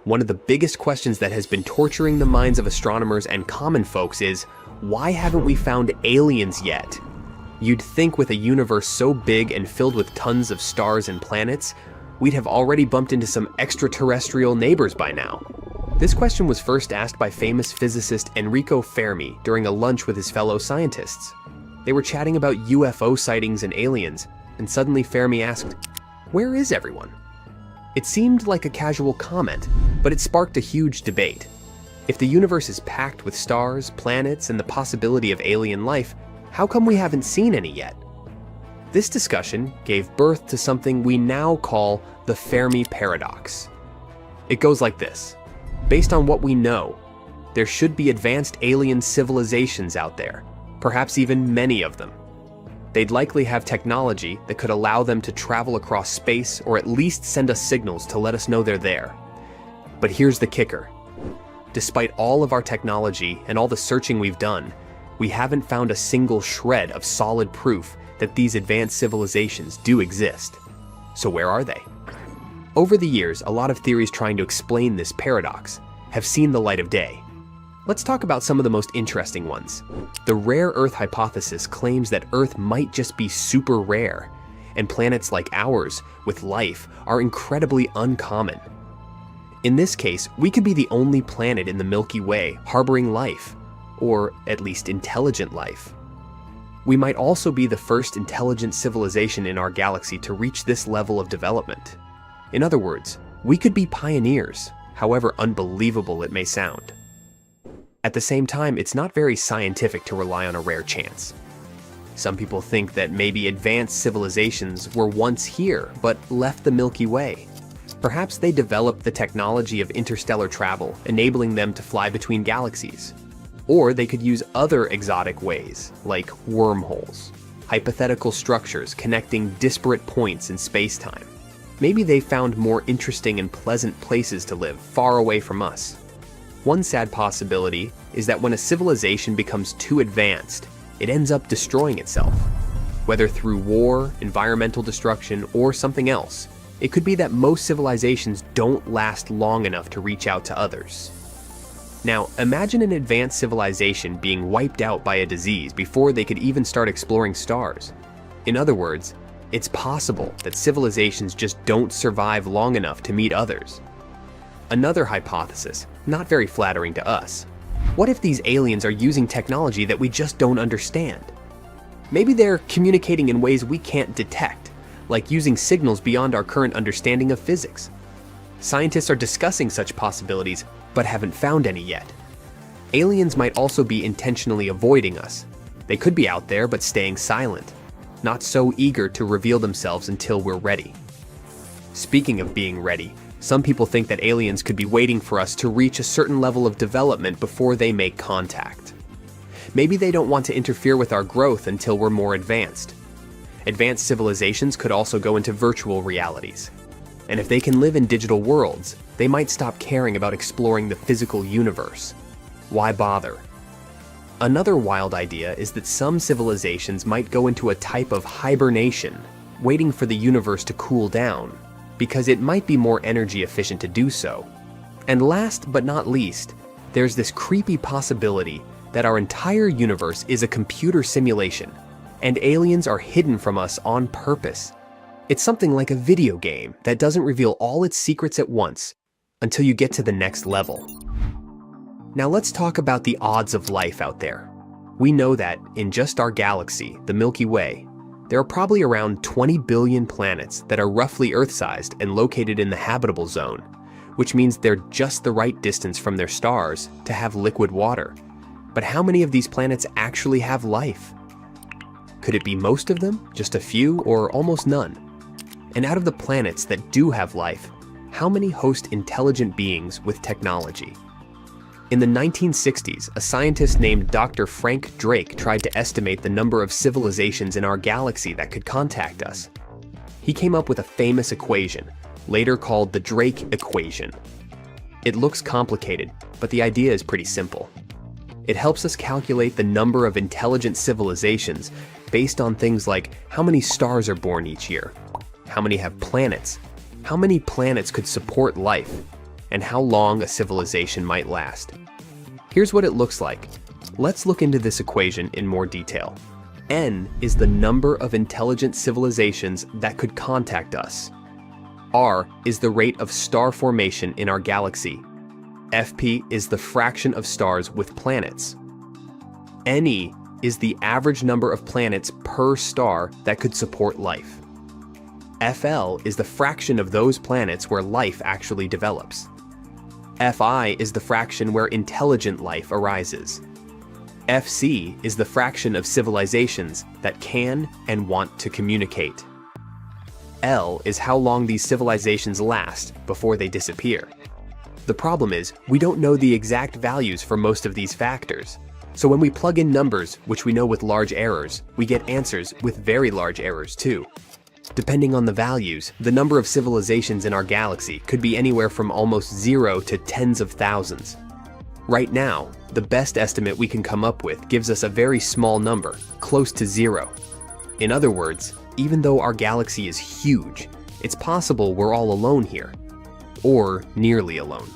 One of the biggest questions that has been torturing the minds of astronomers and common folks is, why haven't we found aliens yet? You'd think with a universe so big and filled with tons of stars and planets, we'd have already bumped into some extraterrestrial neighbors by now. This question was first asked by famous physicist Enrico Fermi during a lunch with his fellow scientists. They were chatting about UFO sightings and aliens, and suddenly Fermi asked, "Where is everyone?" It seemed like a casual comment, but it sparked a huge debate. If the universe is packed with stars, planets, and the possibility of alien life, how come we haven't seen any yet? This discussion gave birth to something we now call the Fermi Paradox. It goes like this. Based on what we know, there should be advanced alien civilizations out there, perhaps even many of them. They'd likely have technology that could allow them to travel across space or at least send us signals to let us know they're there. But here's the kicker. Despite all of our technology and all the searching we've done, we haven't found a single shred of solid proof that these advanced civilizations do exist. So where are they? Over the years, a lot of theories trying to explain this paradox have seen the light of day. Let's talk about some of the most interesting ones. The rare Earth hypothesis claims that Earth might just be super rare, and planets like ours, with life, are incredibly uncommon. In this case, we could be the only planet in the Milky Way harboring life, or at least intelligent life. We might also be the first intelligent civilization in our galaxy to reach this level of development. In other words, we could be pioneers, however unbelievable it may sound. At the same time, it's not very scientific to rely on a rare chance. Some people think that maybe advanced civilizations were once here, but left the Milky Way. Perhaps they developed the technology of interstellar travel, enabling them to fly between galaxies. Or they could use other exotic ways, like wormholes, hypothetical structures connecting disparate points in space-time. Maybe they found more interesting and pleasant places to live far away from us. One sad possibility is that when a civilization becomes too advanced, it ends up destroying itself. Whether through war, environmental destruction, or something else, it could be that most civilizations don't last long enough to reach out to others. Now, imagine an advanced civilization being wiped out by a disease before they could even start exploring stars. In other words, it's possible that civilizations just don't survive long enough to meet others. Another hypothesis, not very flattering to us. What if these aliens are using technology that we just don't understand? Maybe they're communicating in ways we can't detect, like using signals beyond our current understanding of physics. Scientists are discussing such possibilities, but haven't found any yet. Aliens might also be intentionally avoiding us. They could be out there but staying silent, not so eager to reveal themselves until we're ready. Speaking of being ready, some people think that aliens could be waiting for us to reach a certain level of development before they make contact. Maybe they don't want to interfere with our growth until we're more advanced. Advanced civilizations could also go into virtual realities. And if they can live in digital worlds, they might stop caring about exploring the physical universe. Why bother? Another wild idea is that some civilizations might go into a type of hibernation, waiting for the universe to cool down, because it might be more energy efficient to do so. And last but not least, there's this creepy possibility that our entire universe is a computer simulation, and aliens are hidden from us on purpose. It's something like a video game that doesn't reveal all its secrets at once until you get to the next level. Now let's talk about the odds of life out there. We know that in just our galaxy, the Milky Way, there are probably around 20 billion planets that are roughly Earth-sized and located in the habitable zone, which means they're just the right distance from their stars to have liquid water. But how many of these planets actually have life? Could it be most of them, just a few, or almost none? And out of the planets that do have life, how many host intelligent beings with technology? In the 1960s, a scientist named Dr. Frank Drake tried to estimate the number of civilizations in our galaxy that could contact us. He came up with a famous equation, later called the Drake equation. It looks complicated, but the idea is pretty simple. It helps us calculate the number of intelligent civilizations based on things like how many stars are born each year, how many have planets, how many planets could support life, and how long a civilization might last. Here's what it looks like. Let's look into this equation in more detail. N is the number of intelligent civilizations that could contact us. R is the rate of star formation in our galaxy. FP is the fraction of stars with planets. NE is the average number of planets per star that could support life. FL is the fraction of those planets where life actually develops. FI is the fraction where intelligent life arises. FC is the fraction of civilizations that can and want to communicate. L is how long these civilizations last before they disappear. The problem is, we don't know the exact values for most of these factors. So when we plug in numbers, which we know with large errors, we get answers with very large errors too. Depending on the values, the number of civilizations in our galaxy could be anywhere from almost 0 to tens of thousands. Right now, the best estimate we can come up with gives us a very small number, close to 0. In other words, even though our galaxy is huge, it's possible we're all alone here. Or nearly alone.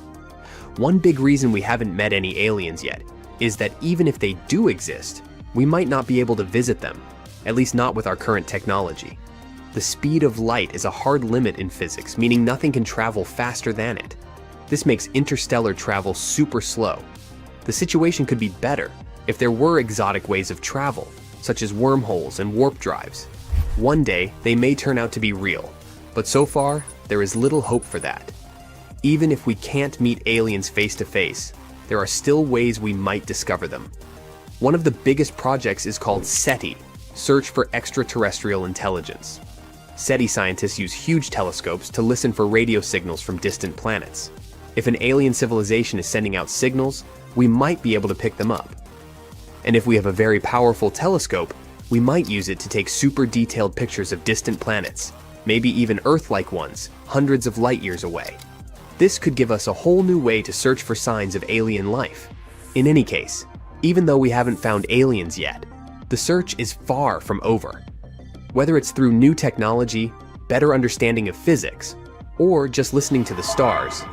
One big reason we haven't met any aliens yet is that even if they do exist, we might not be able to visit them, at least not with our current technology. The speed of light is a hard limit in physics, meaning nothing can travel faster than it. This makes interstellar travel super slow. The situation could be better if there were exotic ways of travel, such as wormholes and warp drives. One day, they may turn out to be real, but so far, there is little hope for that. Even if we can't meet aliens face to face, there are still ways we might discover them. One of the biggest projects is called SETI, Search for Extraterrestrial Intelligence. SETI scientists use huge telescopes to listen for radio signals from distant planets. If an alien civilization is sending out signals, we might be able to pick them up. And if we have a very powerful telescope, we might use it to take super detailed pictures of distant planets, maybe even Earth-like ones, hundreds of light years away. This could give us a whole new way to search for signs of alien life. In any case, even though we haven't found aliens yet, the search is far from over. Whether it's through new technology, better understanding of physics, or just listening to the stars,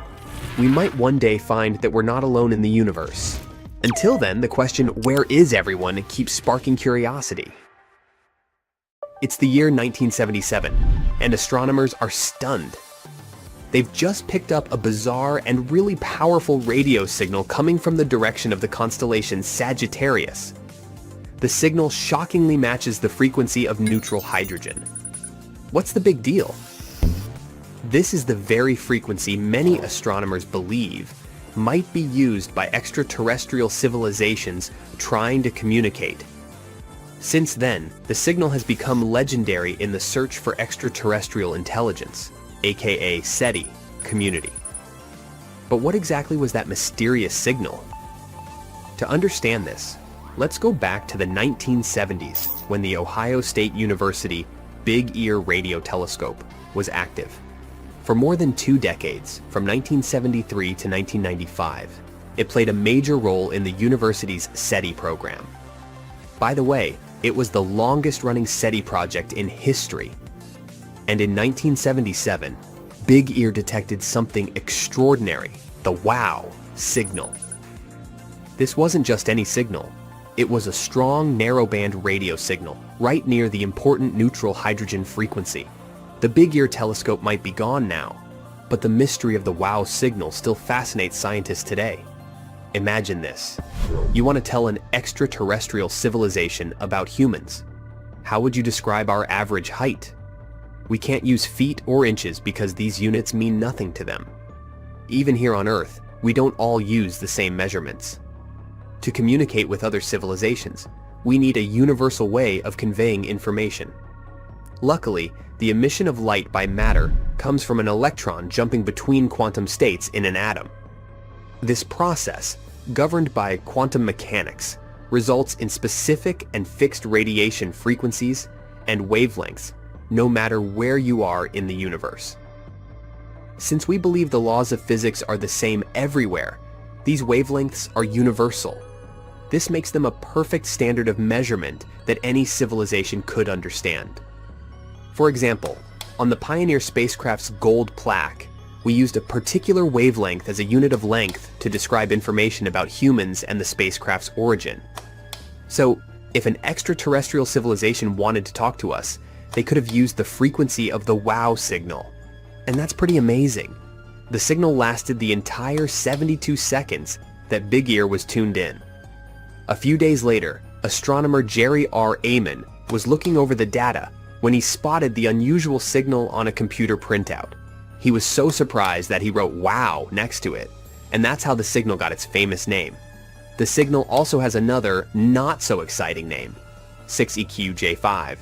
we might one day find that we're not alone in the universe. Until then, the question, where is everyone, keeps sparking curiosity. It's the year 1977, and astronomers are stunned. They've just picked up a bizarre and really powerful radio signal coming from the direction of the constellation Sagittarius. The signal shockingly matches the frequency of neutral hydrogen. What's the big deal? This is the very frequency many astronomers believe might be used by extraterrestrial civilizations trying to communicate. Since then, the signal has become legendary in the search for extraterrestrial intelligence, aka SETI, community. But what exactly was that mysterious signal? To understand this, let's go back to the 1970s when the Ohio State University Big Ear Radio Telescope was active. For more than 2 decades, from 1973 to 1995, it played a major role in the university's SETI program. By the way, it was the longest-running SETI project in history. And in 1977, Big Ear detected something extraordinary, the WOW signal. This wasn't just any signal. It was a strong narrowband radio signal, right near the important neutral hydrogen frequency. The Big Ear telescope might be gone now, but the mystery of the WOW signal still fascinates scientists today. Imagine this. You want to tell an extraterrestrial civilization about humans. How would you describe our average height? We can't use feet or inches because these units mean nothing to them. Even here on Earth, we don't all use the same measurements. To communicate with other civilizations, we need a universal way of conveying information. Luckily, the emission of light by matter comes from an electron jumping between quantum states in an atom. This process, governed by quantum mechanics, results in specific and fixed radiation frequencies and wavelengths, no matter where you are in the universe. Since we believe the laws of physics are the same everywhere, these wavelengths are universal. This makes them a perfect standard of measurement that any civilization could understand. For example, on the Pioneer spacecraft's gold plaque, We used a particular wavelength as a unit of length to describe information about humans and the spacecraft's origin. So, if an extraterrestrial civilization wanted to talk to us, they could have used the frequency of the wow signal. And that's pretty amazing. The signal lasted the entire 72 seconds that Big Ear was tuned in. A few days later, astronomer Jerry R. Amon was looking over the data when he spotted the unusual signal on a computer printout. He was so surprised that he wrote "wow" next to it, and that's how the signal got its famous name. The signal also has another, not-so-exciting name, 6EQJ5.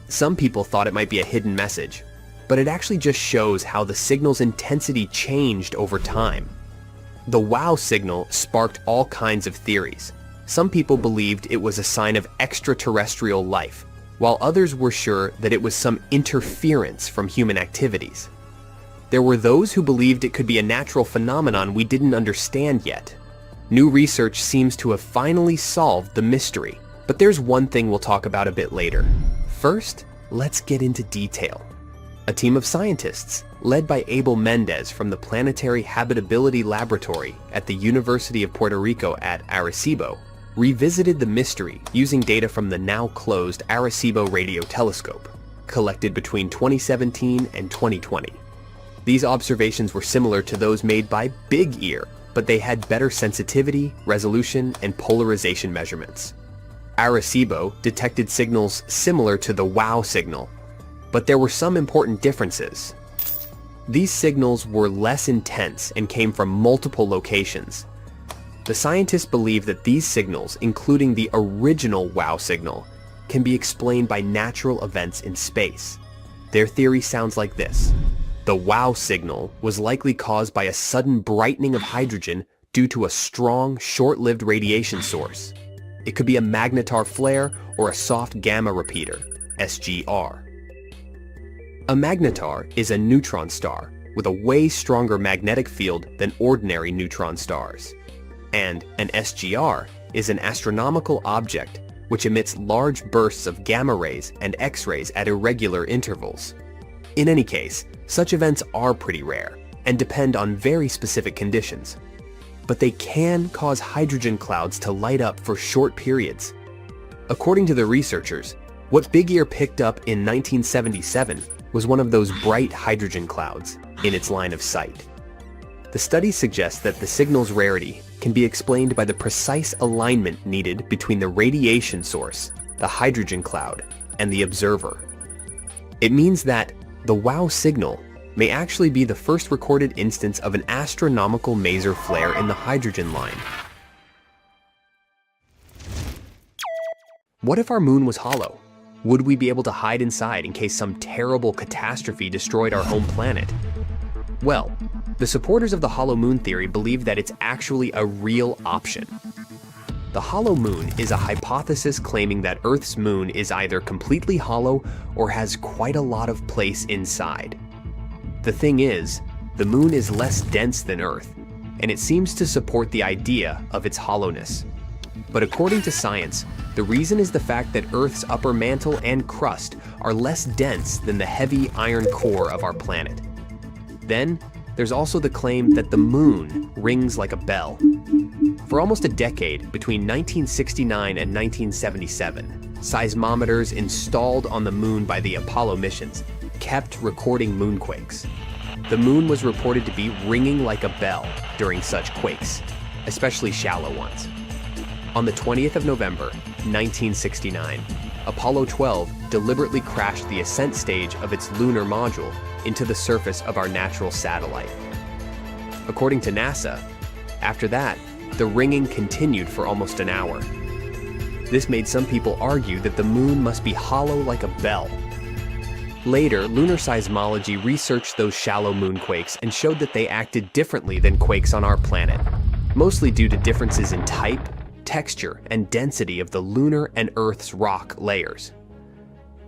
Some people thought it might be a hidden message, but it actually just shows how the signal's intensity changed over time. The wow signal sparked all kinds of theories. Some people believed it was a sign of extraterrestrial life, while others were sure that it was some interference from human activities. There were those who believed it could be a natural phenomenon we didn't understand yet. New research seems to have finally solved the mystery, but there's one thing we'll talk about a bit later. First, let's get into detail. A team of scientists, led by Abel Mendez from the Planetary Habitability Laboratory at the University of Puerto Rico at Arecibo, revisited the mystery using data from the now-closed Arecibo Radio Telescope, collected between 2017 and 2020. These observations were similar to those made by Big Ear, but they had better sensitivity, resolution, and polarization measurements. Arecibo detected signals similar to the wow signal, but there were some important differences. These signals were less intense and came from multiple locations. The scientists believe that these signals, including the original wow signal, can be explained by natural events in space. Their theory sounds like this. The wow signal was likely caused by a sudden brightening of hydrogen due to a strong, short-lived radiation source. It could be a magnetar flare or a soft gamma repeater, SGR. A magnetar is a neutron star with a way stronger magnetic field than ordinary neutron stars. And an SGR is an astronomical object which emits large bursts of gamma rays and X-rays at irregular intervals. In any case, such events are pretty rare and depend on very specific conditions. But they can cause hydrogen clouds to light up for short periods. According to the researchers, what Big Ear picked up in 1977 was one of those bright hydrogen clouds in its line of sight. The study suggests that the signal's rarity can be explained by the precise alignment needed between the radiation source, the hydrogen cloud, and the observer. It means that the wow signal may actually be the first recorded instance of an astronomical maser flare in the hydrogen line. What if our moon was hollow? Would we be able to hide inside in case some terrible catastrophe destroyed our home planet? Well, the supporters of the hollow moon theory believe that it's actually a real option. The hollow moon is a hypothesis claiming that Earth's moon is either completely hollow or has quite a lot of place inside. The thing is, the moon is less dense than Earth, and it seems to support the idea of its hollowness. But according to science, the reason is the fact that Earth's upper mantle and crust are less dense than the heavy iron core of our planet. Then, there's also the claim that the moon rings like a bell. For almost a decade, between 1969 and 1977, seismometers installed on the moon by the Apollo missions kept recording moonquakes. The moon was reported to be ringing like a bell during such quakes, especially shallow ones. On the 20th of November, 1969, Apollo 12 deliberately crashed the ascent stage of its lunar module into the surface of our natural satellite. According to NASA, after that, the ringing continued for almost an hour. This made some people argue that the moon must be hollow like a bell. Later, lunar seismology researched those shallow moonquakes and showed that they acted differently than quakes on our planet, mostly due to differences in type, texture, and density of the lunar and Earth's rock layers.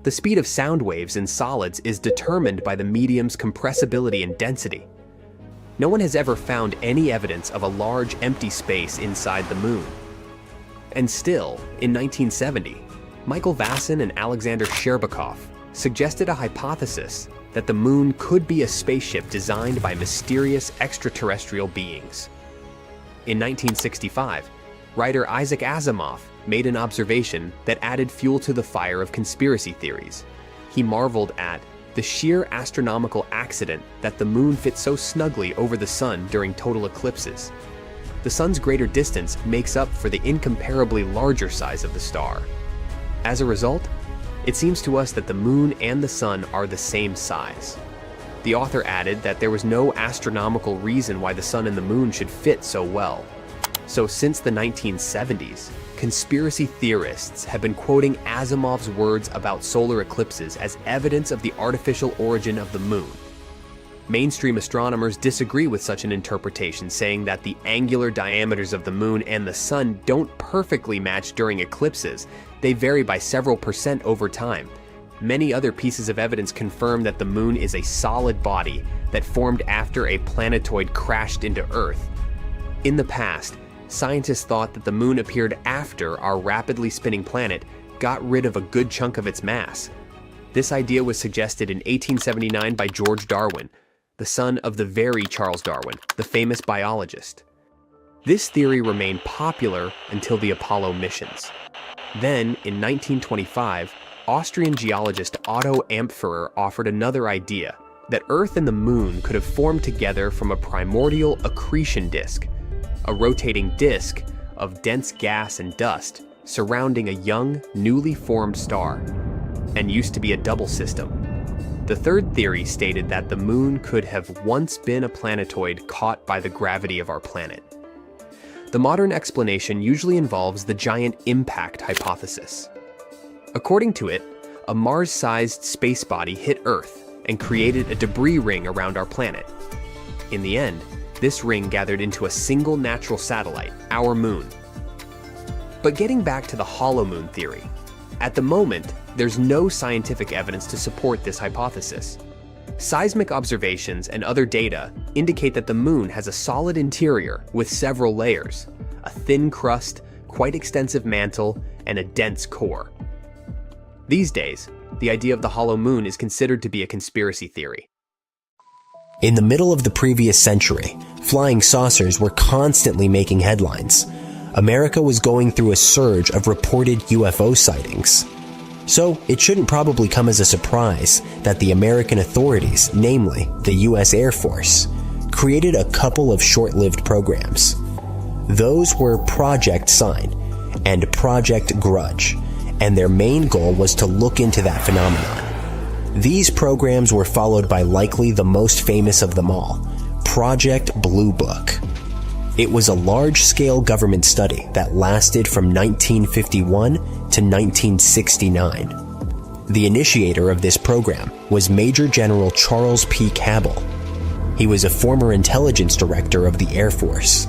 The speed of sound waves in solids is determined by the medium's compressibility and density. No one has ever found any evidence of a large empty space inside the moon. And still, in 1970, Michael Vasson and Alexander Sherbakov suggested a hypothesis that the moon could be a spaceship designed by mysterious extraterrestrial beings. In 1965, writer Isaac Asimov made an observation that added fuel to the fire of conspiracy theories. He marveled at the sheer astronomical accident that the moon fits so snugly over the sun during total eclipses. The sun's greater distance makes up for the incomparably larger size of the star. As a result, it seems to us that the moon and the sun are the same size. The author added that there was no astronomical reason why the sun and the moon should fit so well. So since the 1970s, conspiracy theorists have been quoting Asimov's words about solar eclipses as evidence of the artificial origin of the moon. Mainstream astronomers disagree with such an interpretation, saying that the angular diameters of the moon and the sun don't perfectly match during eclipses. They vary by several percent over time. Many other pieces of evidence confirm that the moon is a solid body that formed after a planetoid crashed into Earth. In the past, scientists thought that the moon appeared after our rapidly spinning planet got rid of a good chunk of its mass. This idea was suggested in 1879 by George Darwin, the son of the very Charles Darwin, the famous biologist. This theory remained popular until the Apollo missions. Then, in 1925, Austrian geologist Otto Ampferer offered another idea, that Earth and the moon could have formed together from a primordial accretion disk, a rotating disk of dense gas and dust surrounding a young, newly formed star, and used to be a double system. The third theory stated that the moon could have once been a planetoid caught by the gravity of our planet. The modern explanation usually involves the giant impact hypothesis. According to it, a Mars-sized space body hit Earth and created a debris ring around our planet. In the end, this ring gathered into a single natural satellite, our moon. But getting back to the hollow moon theory, at the moment, there's no scientific evidence to support this hypothesis. Seismic observations and other data indicate that the moon has a solid interior with several layers, a thin crust, quite extensive mantle, and a dense core. These days, the idea of the hollow moon is considered to be a conspiracy theory. In the middle of the previous century, flying saucers were constantly making headlines. America was going through a surge of reported UFO sightings. So it shouldn't probably come as a surprise that the American authorities, namely the US Air Force, created a couple of short-lived programs. Those were Project Sign and Project Grudge, and their main goal was to look into that phenomenon. These programs were followed by likely the most famous of them all, Project Blue Book. It was a large-scale government study that lasted from 1951 to 1969. The initiator of this program was Major General Charles P. Cabell. He was a former intelligence director of the Air Force.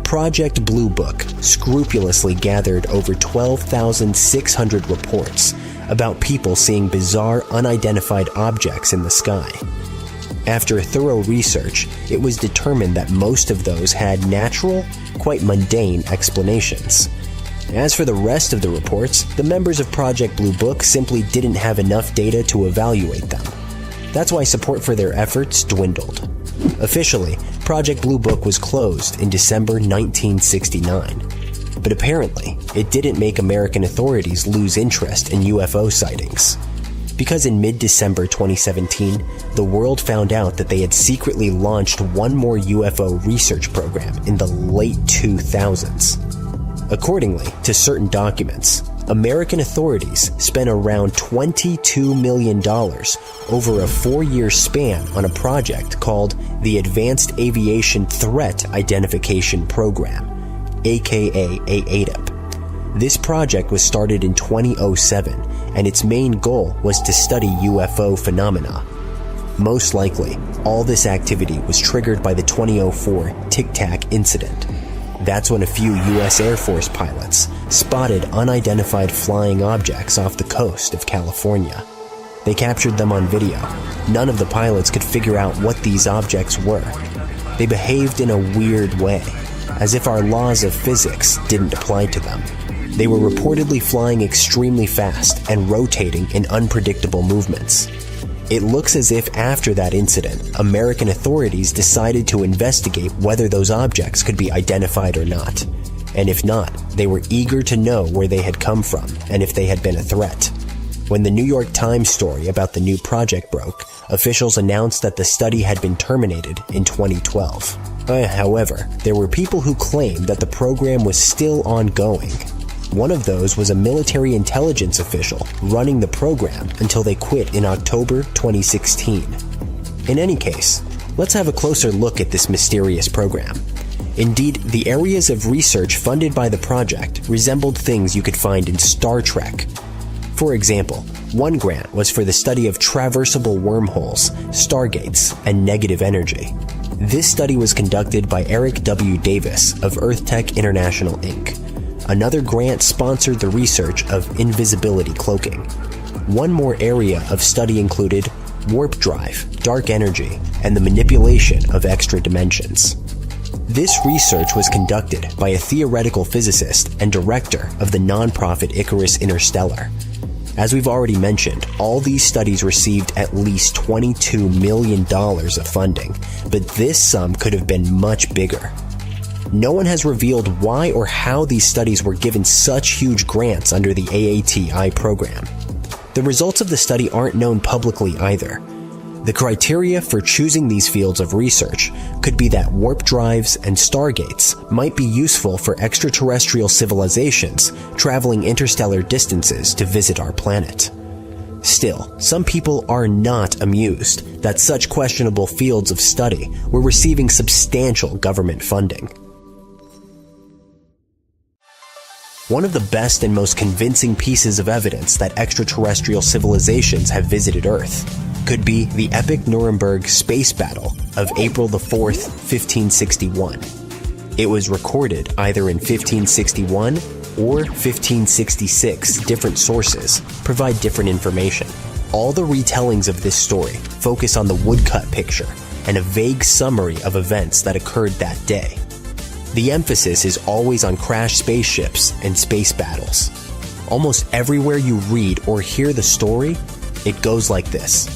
Project Blue Book scrupulously gathered over 12,600 reports about people seeing bizarre unidentified objects in the sky. After thorough research, it was determined that most of those had natural, quite mundane explanations. As for the rest of the reports, the members of Project Blue Book simply didn't have enough data to evaluate them. That's why support for their efforts dwindled. Officially, Project Blue Book was closed in December 1969. But apparently, it didn't make American authorities lose interest in UFO sightings. Because in mid-December 2017, the world found out that they had secretly launched one more UFO research program in the late 2000s. Accordingly to certain documents, American authorities spent around $22 million over a 4-year span on a project called the Advanced Aviation Threat Identification Program, aka AATIP. This project was started in 2007, and its main goal was to study UFO phenomena. Most likely, all this activity was triggered by the 2004 Tic Tac incident. That's when a few US Air Force pilots spotted unidentified flying objects off the coast of California. They captured them on video. None of the pilots could figure out what these objects were. They behaved in a weird way, as if our laws of physics didn't apply to them. They were reportedly flying extremely fast and rotating in unpredictable movements. It looks as if after that incident, American authorities decided to investigate whether those objects could be identified or not. And if not, they were eager to know where they had come from and if they had been a threat. When the New York Times story about the new project broke, officials announced that the study had been terminated in 2012. However, there were people who claimed that the program was still ongoing. One of those was a military intelligence official running the program until they quit in October 2016. In any case, let's have a closer look at this mysterious program. Indeed, the areas of research funded by the project resembled things you could find in Star Trek. For example, one grant was for the study of traversable wormholes, stargates, and negative energy. This study was conducted by Eric W. Davis of EarthTech International, Inc. Another grant sponsored the research of invisibility cloaking. One more area of study included warp drive, dark energy, and the manipulation of extra dimensions. This research was conducted by a theoretical physicist and director of the nonprofit Icarus Interstellar. As we've already mentioned, all these studies received at least $22 million of funding, but this sum could have been much bigger. No one has revealed why or how these studies were given such huge grants under the AATI program. The results of the study aren't known publicly either. The criteria for choosing these fields of research could be that warp drives and stargates might be useful for extraterrestrial civilizations traveling interstellar distances to visit our planet. Still, some people are not amused that such questionable fields of study were receiving substantial government funding. One of the best and most convincing pieces of evidence that extraterrestrial civilizations have visited Earth could be the epic Nuremberg space battle of April the 4th, 1561. It was recorded either in 1561 or 1566. Different sources provide different information. All the retellings of this story focus on the woodcut picture and a vague summary of events that occurred that day. The emphasis is always on crashed spaceships and space battles. Almost everywhere you read or hear the story, it goes like this.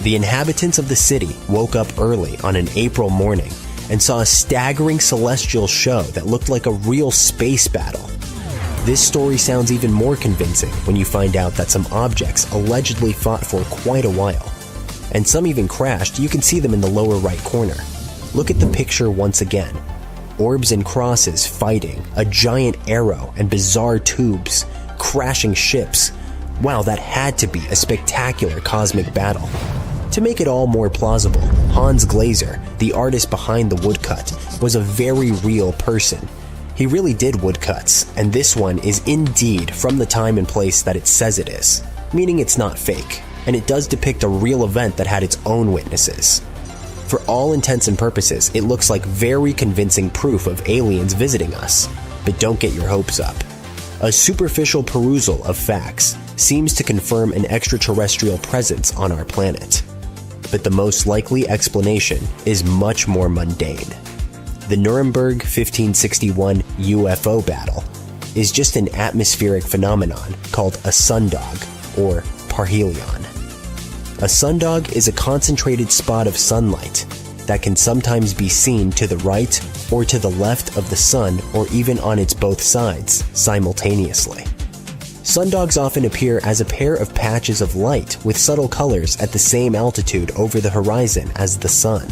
The inhabitants of the city woke up early on an April morning and saw a staggering celestial show that looked like a real space battle. This story sounds even more convincing when you find out that some objects allegedly fought for quite a while. And some even crashed. You can see them in the lower right corner. Look at the picture once again. Orbs and crosses fighting, a giant arrow and bizarre tubes, crashing ships. Wow, that had to be a spectacular cosmic battle. To make it all more plausible, Hans Glaser, the artist behind the woodcut, was a very real person. He really did woodcuts, and this one is indeed from the time and place that it says it is, meaning it's not fake, and it does depict a real event that had its own witnesses. For all intents and purposes, it looks like very convincing proof of aliens visiting us, but don't get your hopes up. A superficial perusal of facts seems to confirm an extraterrestrial presence on our planet. But the most likely explanation is much more mundane. The Nuremberg 1561 UFO battle is just an atmospheric phenomenon called a sundog, or parhelion. A sundog is a concentrated spot of sunlight that can sometimes be seen to the right or to the left of the sun or even on its both sides simultaneously. Sundogs often appear as a pair of patches of light with subtle colors at the same altitude over the horizon as the sun.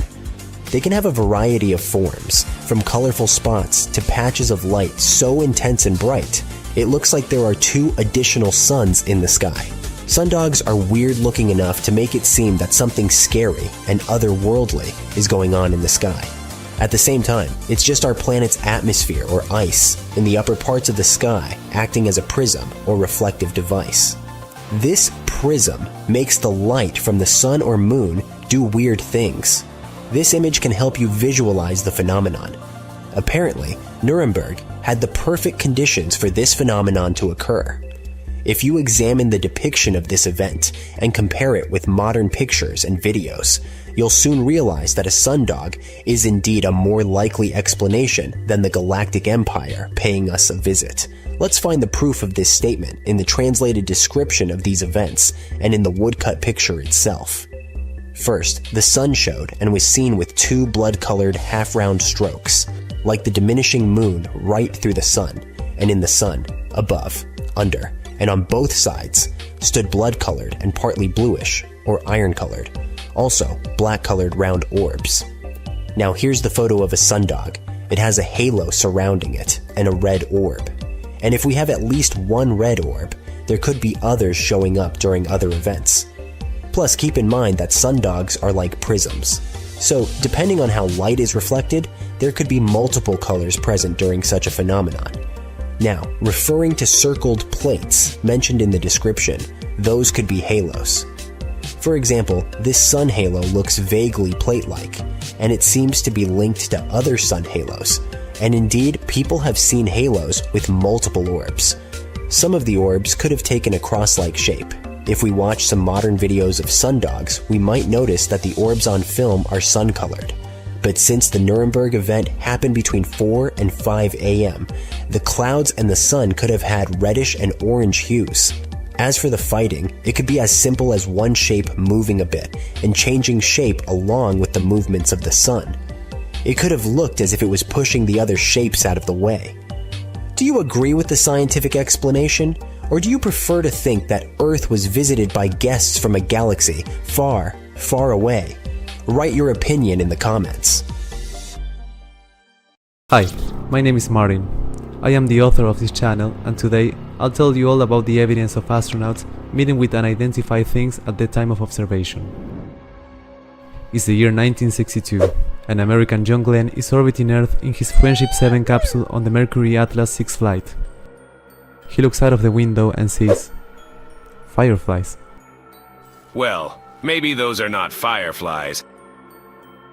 They can have a variety of forms, from colorful spots to patches of light so intense and bright, it looks like there are two additional suns in the sky. Sundogs are weird looking enough to make it seem that something scary and otherworldly is going on in the sky. At the same time, it's just our planet's atmosphere or ice in the upper parts of the sky acting as a prism or reflective device. This prism makes the light from the sun or moon do weird things. This image can help you visualize the phenomenon. Apparently, Nuremberg had the perfect conditions for this phenomenon to occur. If you examine the depiction of this event and compare it with modern pictures and videos, you'll soon realize that a sundog is indeed a more likely explanation than the Galactic Empire paying us a visit. Let's find the proof of this statement in the translated description of these events and in the woodcut picture itself. First, the sun showed and was seen with two blood-colored half-round strokes, like the diminishing moon right through the sun, and in the sun, above, under, and on both sides, stood blood-colored and partly bluish, or iron-colored, also black-colored round orbs. Now here's the photo of a sundog. It has a halo surrounding it, and a red orb. And if we have at least one red orb, there could be others showing up during other events. Plus, keep in mind that sundogs are like prisms. So, depending on how light is reflected, there could be multiple colors present during such a phenomenon. Now, referring to circled plates mentioned in the description, those could be halos. For example, this sun halo looks vaguely plate-like, and it seems to be linked to other sun halos. And indeed, people have seen halos with multiple orbs. Some of the orbs could have taken a cross-like shape. If we watch some modern videos of sundogs, we might notice that the orbs on film are sun-colored. But since the Nuremberg event happened between 4 and 5 a.m., the clouds and the sun could have had reddish and orange hues. As for the fighting, it could be as simple as one shape moving a bit and changing shape along with the movements of the sun. It could have looked as if it was pushing the other shapes out of the way. Do you agree with the scientific explanation? Or do you prefer to think that Earth was visited by guests from a galaxy far, far away? Write your opinion in the comments. Hi, my name is Martin. I am the author of this channel, and today I'll tell you all about the evidence of astronauts meeting with unidentified things at the time of observation. It's the year 1962, and American John Glenn is orbiting Earth in his Friendship 7 capsule on the Mercury Atlas 6 flight. He looks out of the window and sees fireflies. Well, maybe those are not fireflies,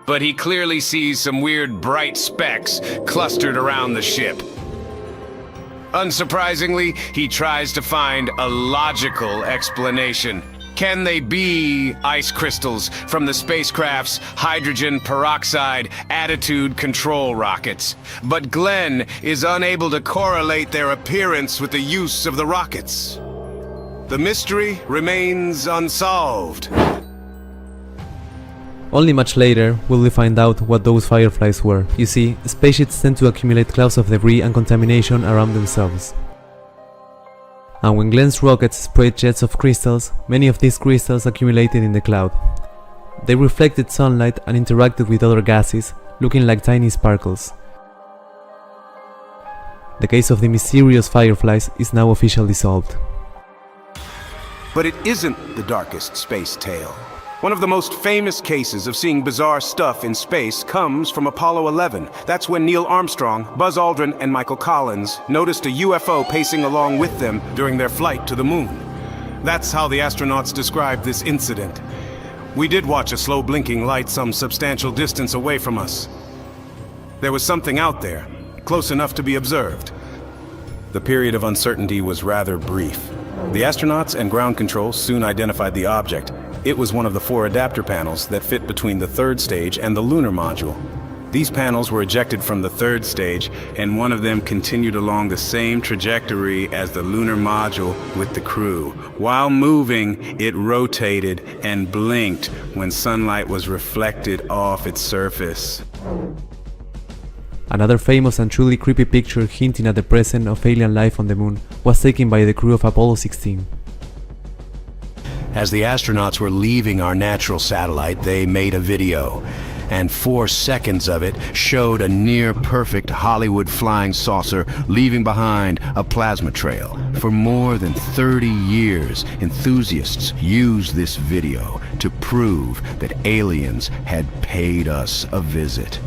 but he clearly sees some weird bright specks clustered around the ship. Unsurprisingly, he tries to find a logical explanation. Can they be ice crystals from the spacecraft's hydrogen peroxide attitude control rockets? But Glenn is unable to correlate their appearance with the use of the rockets. The mystery remains unsolved. Only much later will we find out what those fireflies were. You see, spaceships tend to accumulate clouds of debris and contamination around themselves. And when Glenn's rockets sprayed jets of crystals, many of these crystals accumulated in the cloud. They reflected sunlight and interacted with other gases, looking like tiny sparkles. The case of the mysterious fireflies is now officially solved. But it isn't the darkest space tale. One of the most famous cases of seeing bizarre stuff in space comes from Apollo 11. That's when Neil Armstrong, Buzz Aldrin, and Michael Collins noticed a UFO pacing along with them during their flight to the moon. That's how the astronauts described this incident. We did watch a slow blinking light some substantial distance away from us. There was something out there, close enough to be observed. The period of uncertainty was rather brief. The astronauts and ground control soon identified the object. It was one of the 4 adapter panels that fit between the 3rd stage and the lunar module. These panels were ejected from the 3rd stage, and one of them continued along the same trajectory as the lunar module with the crew. While moving, it rotated and blinked when sunlight was reflected off its surface. Another famous and truly creepy picture hinting at the presence of alien life on the moon was taken by the crew of Apollo 16. As the astronauts were leaving our natural satellite, they made a video, and 4 seconds of it showed a near-perfect Hollywood flying saucer leaving behind a plasma trail. For more than 30 years, enthusiasts used this video to prove that aliens had paid us a visit.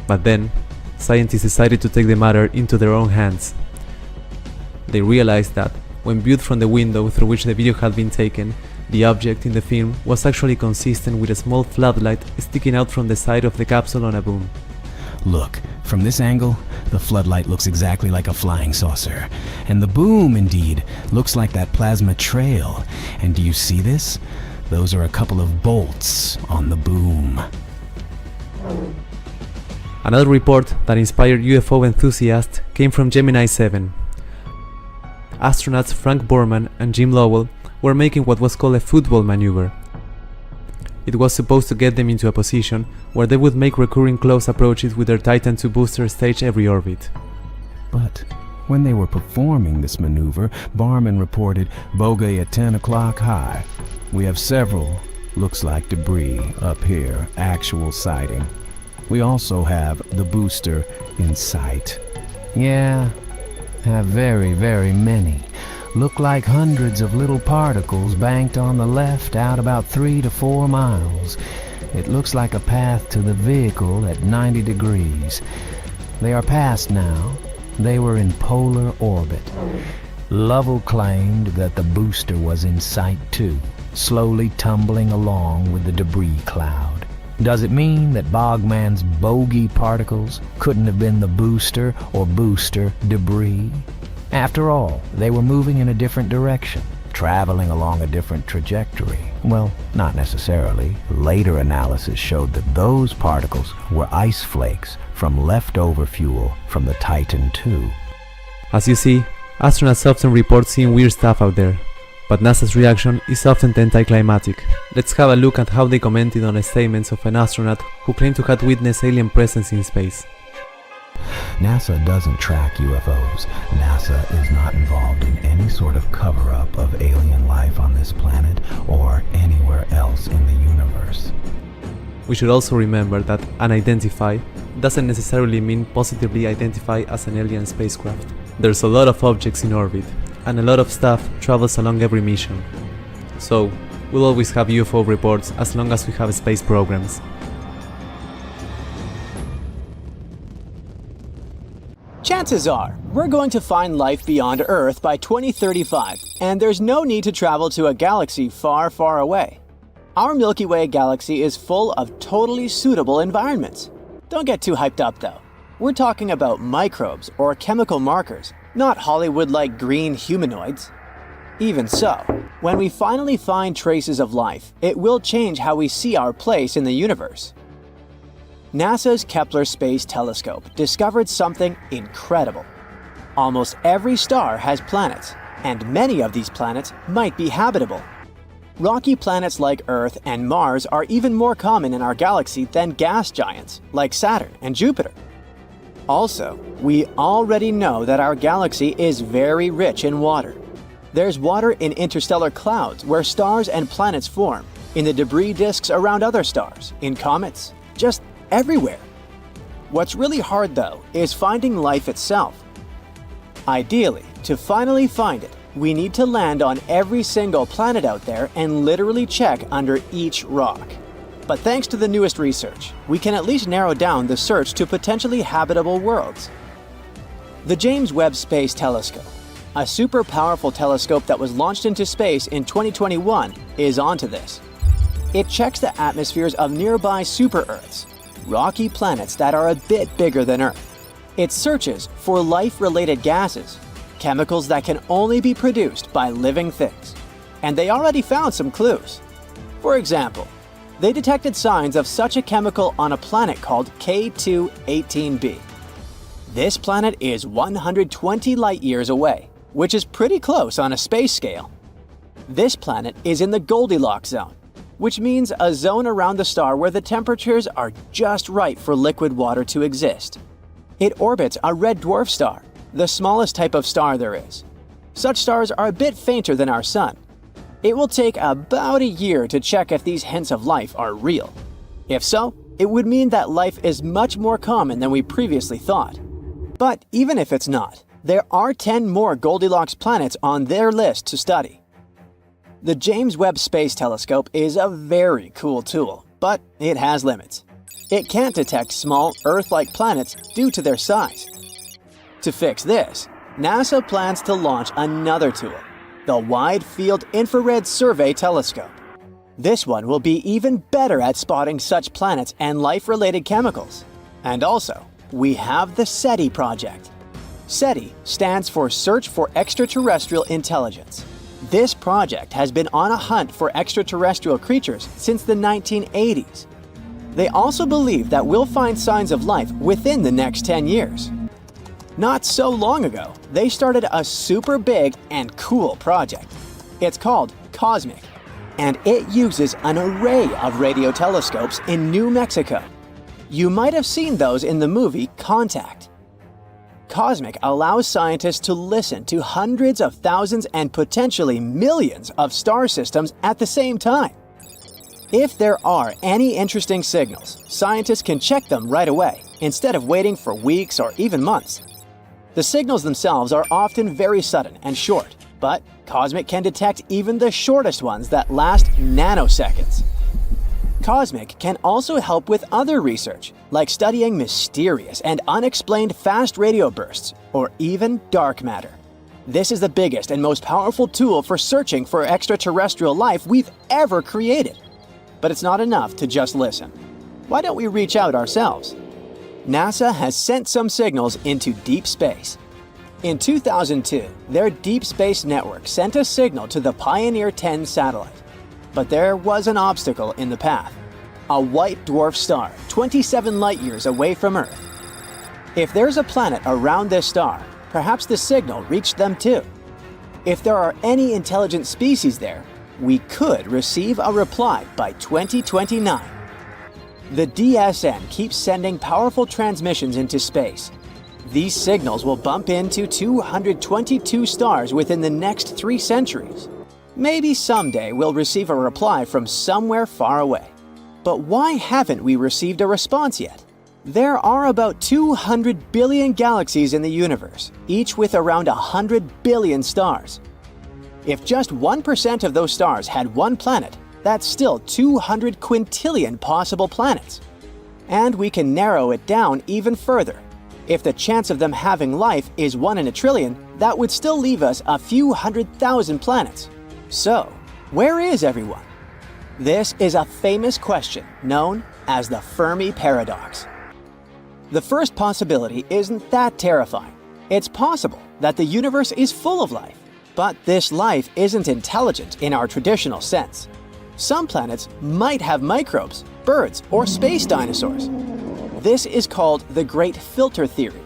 But then, scientists decided to take the matter into their own hands. They realized that, when viewed from the window through which the video had been taken, the object in the film was actually consistent with a small floodlight sticking out from the side of the capsule on a boom. Look, from this angle, the floodlight looks exactly like a flying saucer. And the boom, indeed, looks like that plasma trail. And do you see this? Those are a couple of bolts on the boom. Another report that inspired UFO enthusiasts came from Gemini 7. Astronauts Frank Borman and Jim Lovell were making what was called a football maneuver. It was supposed to get them into a position where they would make recurring close approaches with their Titan II booster stage every orbit. But when they were performing this maneuver, Barman reported bogey at 10 o'clock high. We have several, looks like debris, up here, actual sighting. We also have the booster in sight. Yeah, have very, very many. Look like hundreds of little particles banked on the left out about 3 to 4 miles. It looks like a path to the vehicle at 90 degrees. They are past now. They were in polar orbit. Lovell claimed that the booster was in sight too, slowly tumbling along with the debris cloud. Does it mean that Bogman's bogey particles couldn't have been the booster or booster debris? After all, they were moving in a different direction, traveling along a different trajectory. Well, not necessarily. Later analysis showed that those particles were ice flakes from leftover fuel from the Titan II. As you see, astronauts often report seeing weird stuff out there, but NASA's reaction is often anticlimactic. Let's have a look at how they commented on the statements of an astronaut who claimed to have witnessed alien presence in space. NASA doesn't track UFOs. NASA is not involved in any sort of cover-up of alien life on this planet or anywhere else in the universe. We should also remember that unidentified doesn't necessarily mean positively identify as an alien spacecraft. There's a lot of objects in orbit, and a lot of stuff travels along every mission. So, we'll always have UFO reports as long as we have space programs. Chances are, we're going to find life beyond Earth by 2035, and there's no need to travel to a galaxy far, far away. Our Milky Way galaxy is full of totally suitable environments. Don't get too hyped up though. We're talking about microbes or chemical markers, not Hollywood-like green humanoids. Even so, when we finally find traces of life, it will change how we see our place in the universe. NASA's Kepler Space Telescope discovered something incredible. Almost every star has planets, and many of these planets might be habitable. Rocky planets like Earth and Mars are even more common in our galaxy than gas giants like Saturn and Jupiter. Also, we already know that our galaxy is very rich in water. There's water in interstellar clouds where stars and planets form, in the debris disks around other stars, in comets, just everywhere. What's really hard though is finding life itself. Ideally, to finally find it, we need to land on every single planet out there and literally check under each rock. But thanks to the newest research, we can at least narrow down the search to potentially habitable worlds. The James Webb Space Telescope, a super powerful telescope that was launched into space in 2021, is onto this. It checks the atmospheres of nearby super-Earths, rocky planets that are a bit bigger than Earth. It searches for life-related gases, chemicals that can only be produced by living things. And they already found some clues. For example, they detected signs of such a chemical on a planet called K2-18b. This planet is 120 light-years away, which is pretty close on a space scale. This planet is in the Goldilocks zone, which means a zone around the star where the temperatures are just right for liquid water to exist. It orbits a red dwarf star, the smallest type of star there is. Such stars are a bit fainter than our Sun. It will take about a year to check if these hints of life are real. If so, it would mean that life is much more common than we previously thought. But even if it's not, there are 10 more Goldilocks planets on their list to study. The James Webb Space Telescope is a very cool tool, but it has limits. It can't detect small Earth-like planets due to their size. To fix this, NASA plans to launch another tool, the Wide Field Infrared Survey Telescope. This one will be even better at spotting such planets and life-related chemicals. And also, we have the SETI project. SETI stands for Search for Extraterrestrial Intelligence. This project has been on a hunt for extraterrestrial creatures since the 1980s. They also believe that we'll find signs of life within the next 10 years. Not so long ago, they started a super big and cool project. It's called COSMIC. and it uses an array of radio telescopes in New Mexico. You might have seen those in the movie Contact. Cosmic allows scientists to listen to hundreds of thousands and potentially millions of star systems at the same time. If there are any interesting signals, scientists can check them right away, instead of waiting for weeks or even months. The signals themselves are often very sudden and short, but Cosmic can detect even the shortest ones that last nanoseconds. Cosmic can also help with other research, like studying mysterious and unexplained fast radio bursts, or even dark matter. This is the biggest and most powerful tool for searching for extraterrestrial life we've ever created. But it's not enough to just listen. Why don't we reach out ourselves? NASA has sent some signals into deep space. In 2002, their Deep Space Network sent a signal to the Pioneer 10 satellite. But there was an obstacle in the path: a white dwarf star 27 light-years away from Earth. If there's a planet around this star, perhaps the signal reached them too. If there are any intelligent species there, we could receive a reply by 2029. The DSN keeps sending powerful transmissions into space. These signals will bump into 222 stars within the next 3 centuries. Maybe someday we'll receive a reply from somewhere far away. But why haven't we received a response yet? There are about 200 billion galaxies in the universe, each with around 100 billion stars. If just 1% of those stars had one planet, that's still 200 quintillion possible planets. And we can narrow it down even further. If the chance of them having life is 1 in a trillion, that would still leave us a few 100,000 planets. So, where is everyone? This is a famous question known as the Fermi Paradox. The first possibility isn't that terrifying. It's possible that the universe is full of life, but this life isn't intelligent in our traditional sense. Some planets might have microbes, birds, or space dinosaurs. This is called the Great Filter Theory.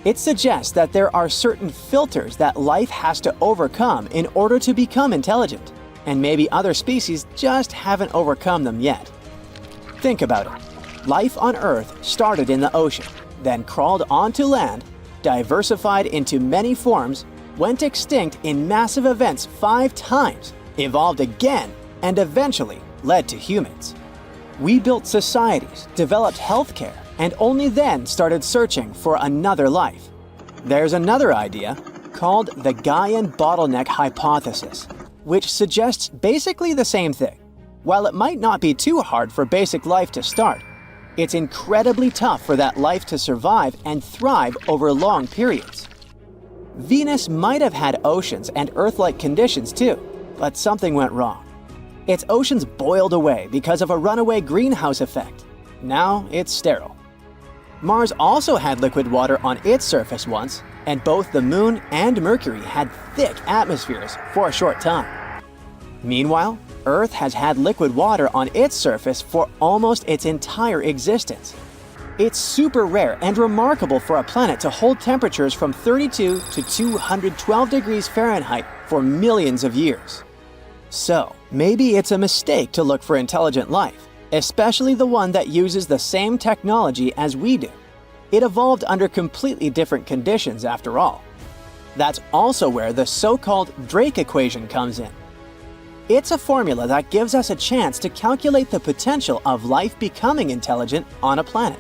It suggests that there are certain filters that life has to overcome in order to become intelligent, and maybe other species just haven't overcome them yet. Think about it. Life on Earth started in the ocean, then crawled onto land, diversified into many forms, went extinct in massive events 5 times, evolved again, and eventually led to humans. We built societies, developed healthcare, and only then started searching for another life. There's another idea called the Gaian bottleneck hypothesis, which suggests basically the same thing. While it might not be too hard for basic life to start, it's incredibly tough for that life to survive and thrive over long periods. Venus might have had oceans and Earth-like conditions too, but something went wrong. Its oceans boiled away because of a runaway greenhouse effect. Now it's sterile. Mars also had liquid water on its surface once, and both the Moon and Mercury had thick atmospheres for a short time. Meanwhile, Earth has had liquid water on its surface for almost its entire existence. It's super rare and remarkable for a planet to hold temperatures from 32 to 212 degrees Fahrenheit for millions of years. So, maybe it's a mistake to look for intelligent life, especially the one that uses the same technology as we do. It evolved under completely different conditions after all. That's also where the so-called Drake equation comes in. It's a formula that gives us a chance to calculate the potential of life becoming intelligent on a planet.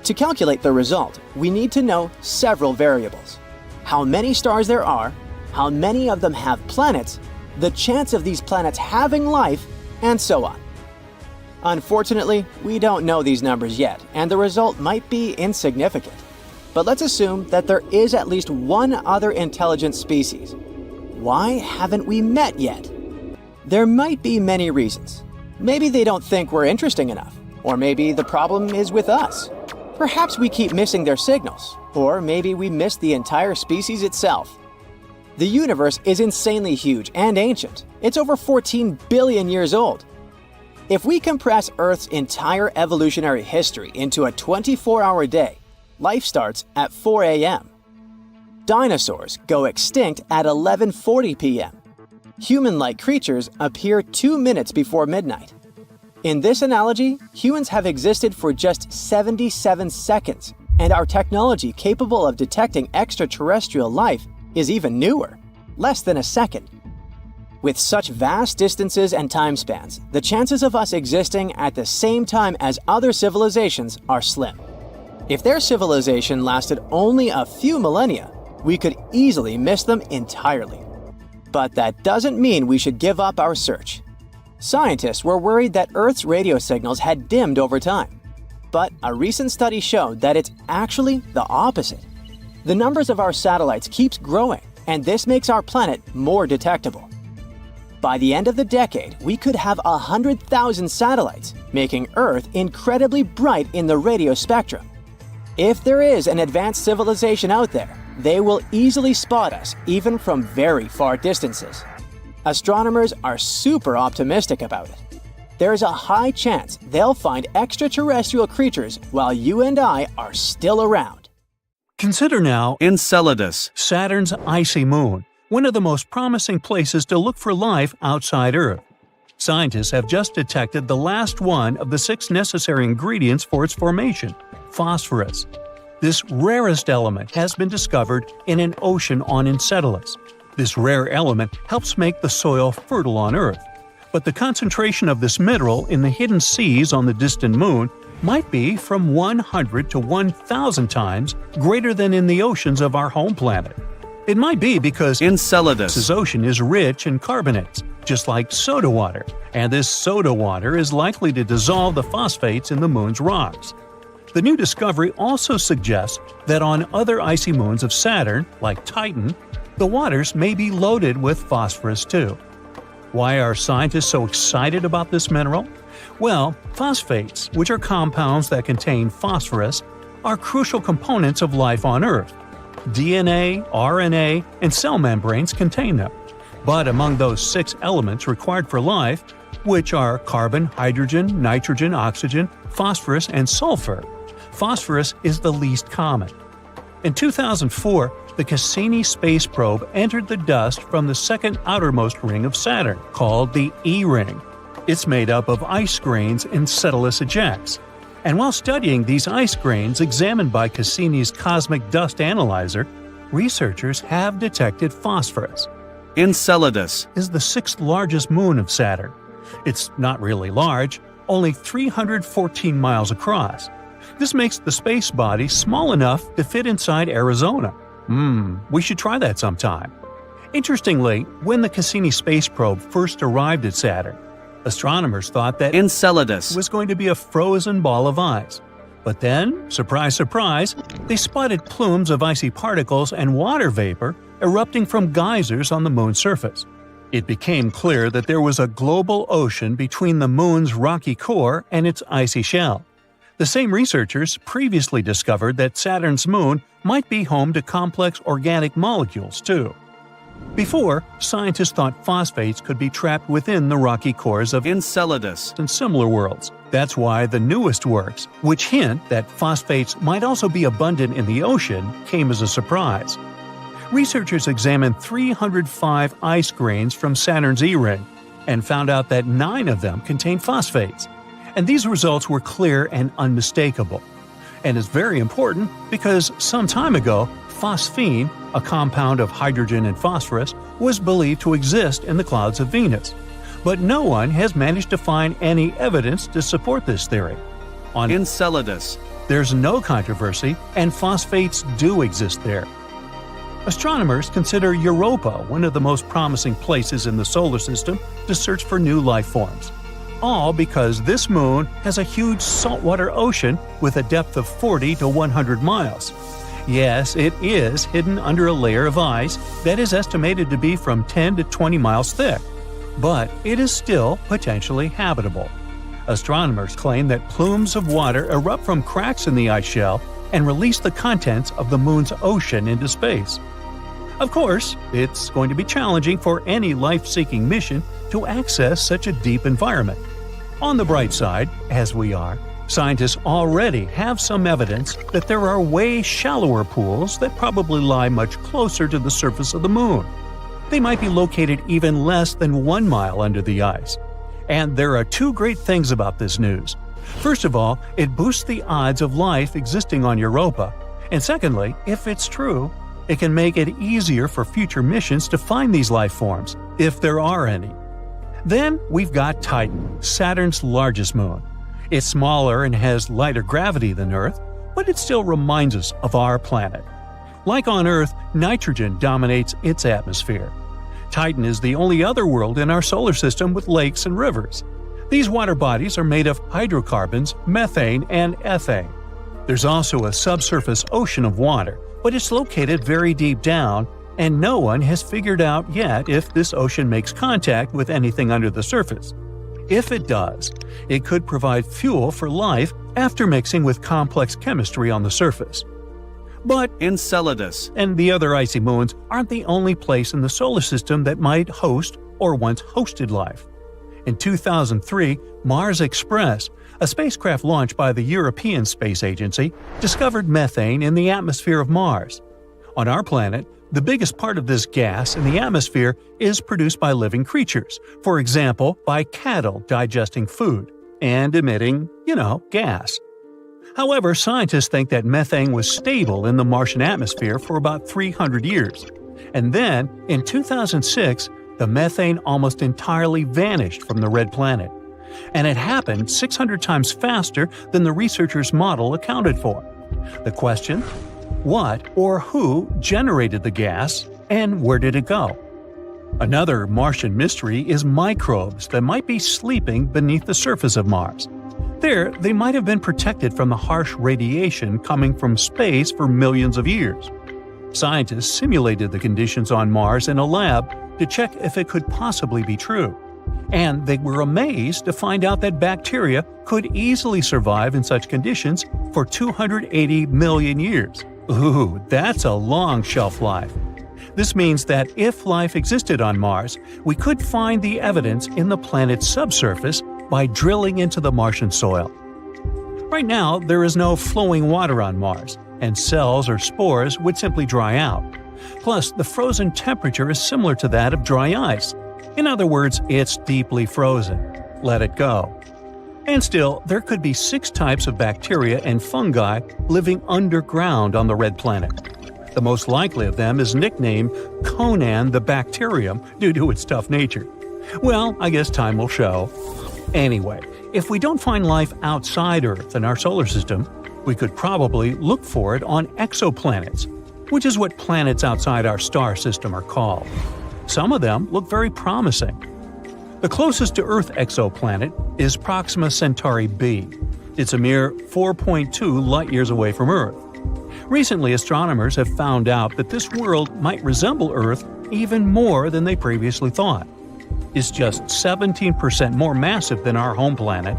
To calculate the result, we need to know several variables: how many stars there are, how many of them have planets, the chance of these planets having life, and so on. Unfortunately, we don't know these numbers yet, and the result might be insignificant. But let's assume that there is at least one other intelligent species. Why haven't we met yet? There might be many reasons. Maybe they don't think we're interesting enough, or maybe the problem is with us. Perhaps we keep missing their signals, or maybe we missed the entire species itself. The universe is insanely huge and ancient. It's over 14 billion years old. If we compress Earth's entire evolutionary history into a 24-hour day, life starts at 4 a.m. Dinosaurs go extinct at 11:40 p.m. Human-like creatures appear 2 minutes before midnight. In this analogy, humans have existed for just 77 seconds, and our technology capable of detecting extraterrestrial life is even newer, less than a second. With such vast distances and time spans, the chances of us existing at the same time as other civilizations are slim. If their civilization lasted only a few millennia, we could easily miss them entirely. But that doesn't mean we should give up our search. Scientists were worried that Earth's radio signals had dimmed over time. But a recent study showed that it's actually the opposite. The numbers of our satellites keeps growing, and this makes our planet more detectable. By the end of the decade, we could have 100,000 satellites, making Earth incredibly bright in the radio spectrum. If there is an advanced civilization out there, they will easily spot us even from very far distances. Astronomers are super optimistic about it. There's a high chance they'll find extraterrestrial creatures while you and I are still around. Consider now Enceladus, Saturn's icy moon, one of the most promising places to look for life outside Earth. Scientists have just detected the last one of the 6 necessary ingredients for its formation: phosphorus. This rarest element has been discovered in an ocean on Enceladus. This rare element helps make the soil fertile on Earth. But the concentration of this mineral in the hidden seas on the distant moon might be from 100 to 1,000 times greater than in the oceans of our home planet. It might be because Enceladus, ocean is rich in carbonates, just like soda water, and this soda water is likely to dissolve the phosphates in the moon's rocks. The new discovery also suggests that on other icy moons of Saturn, like Titan, the waters may be loaded with phosphorus too. Why are scientists so excited about this mineral? Well, phosphates, which are compounds that contain phosphorus, are crucial components of life on Earth. DNA, RNA, and cell membranes contain them. But among those 6 elements required for life, which are carbon, hydrogen, nitrogen, oxygen, phosphorus, and sulfur, phosphorus is the least common. In 2004, the Cassini space probe entered the dust from the second outermost ring of Saturn, called the E-ring. It's made up of ice grains Enceladus ejects. And while studying these ice grains examined by Cassini's cosmic dust analyzer, researchers have detected phosphorus. Enceladus Is the 6th largest moon of Saturn. It's not really large, only 314 miles across. This makes the space body small enough to fit inside Arizona. We should try that sometime. Interestingly, when the Cassini space probe first arrived at Saturn, astronomers thought that Enceladus was going to be a frozen ball of ice. But then, surprise, surprise, they spotted plumes of icy particles and water vapor erupting from geysers on the moon's surface. It became clear that there was a global ocean between the moon's rocky core and its icy shell. The same researchers previously discovered that Saturn's moon might be home to complex organic molecules, too. Before, scientists thought phosphates could be trapped within the rocky cores of Enceladus and similar worlds. That's why the newest works, which hint that phosphates might also be abundant in the ocean, came as a surprise. Researchers examined 305 ice grains from Saturn's E-ring and found out that 9 of them contain phosphates. And these results were clear and unmistakable. And it's very important because some time ago, phosphine, a compound of hydrogen and phosphorus, was believed to exist in the clouds of Venus. But no one has managed to find any evidence to support this theory. On Enceladus there's no controversy, and phosphates do exist there. Astronomers consider Europa one of the most promising places in the solar system to search for new life forms. All because this moon has a huge saltwater ocean with a depth of 40 to 100 miles. Yes, it is hidden under a layer of ice that is estimated to be from 10 to 20 miles thick, but it is still potentially habitable. Astronomers claim that plumes of water erupt from cracks in the ice shell and release the contents of the moon's ocean into space. Of course, it's going to be challenging for any life-seeking mission to access such a deep environment. On the bright side, as we are, scientists already have some evidence that there are way shallower pools that probably lie much closer to the surface of the moon. They might be located even less than 1 mile under the ice. And there are two great things about this news. First of all, it boosts the odds of life existing on Europa. And secondly, if it's true, it can make it easier for future missions to find these life forms, if there are any. Then we've got Titan, Saturn's largest moon. It's smaller and has lighter gravity than Earth, but it still reminds us of our planet. Like on Earth, nitrogen dominates its atmosphere. Titan is the only other world in our solar system with lakes and rivers. These water bodies are made of hydrocarbons, methane, and ethane. There's also a subsurface ocean of water, but it's located very deep down, and no one has figured out yet if this ocean makes contact with anything under the surface. If it does, it could provide fuel for life after mixing with complex chemistry on the surface. But Enceladus and the other icy moons aren't the only place in the solar system that might host or once hosted life. In 2003, Mars Express, a spacecraft launched by the European Space Agency, discovered methane in the atmosphere of Mars. On our planet, the biggest part of this gas in the atmosphere is produced by living creatures, for example, by cattle digesting food and emitting, gas. However, scientists think that methane was stable in the Martian atmosphere for about 300 years. And then, in 2006, the methane almost entirely vanished from the red planet. And it happened 600 times faster than the researchers' model accounted for. The question? What or who generated the gas, and where did it go? Another Martian mystery is microbes that might be sleeping beneath the surface of Mars. There, they might have been protected from the harsh radiation coming from space for millions of years. Scientists simulated the conditions on Mars in a lab to check if it could possibly be true. And they were amazed to find out that bacteria could easily survive in such conditions for 280 million years. Ooh, that's a long shelf life. This means that if life existed on Mars, we could find the evidence in the planet's subsurface by drilling into the Martian soil. Right now, there is no flowing water on Mars, and cells or spores would simply dry out. Plus, the frozen temperature is similar to that of dry ice. In other words, it's deeply frozen. Let it go. And still, there could be 6 types of bacteria and fungi living underground on the red planet. The most likely of them is nicknamed Conan the Bacterium due to its tough nature. Well, I guess time will show. Anyway, if we don't find life outside Earth in our solar system, we could probably look for it on exoplanets, which is what planets outside our star system are called. Some of them look very promising. The closest to Earth exoplanet is Proxima Centauri b. It's a mere 4.2 light-years away from Earth. Recently, astronomers have found out that this world might resemble Earth even more than they previously thought. It's just 17% more massive than our home planet.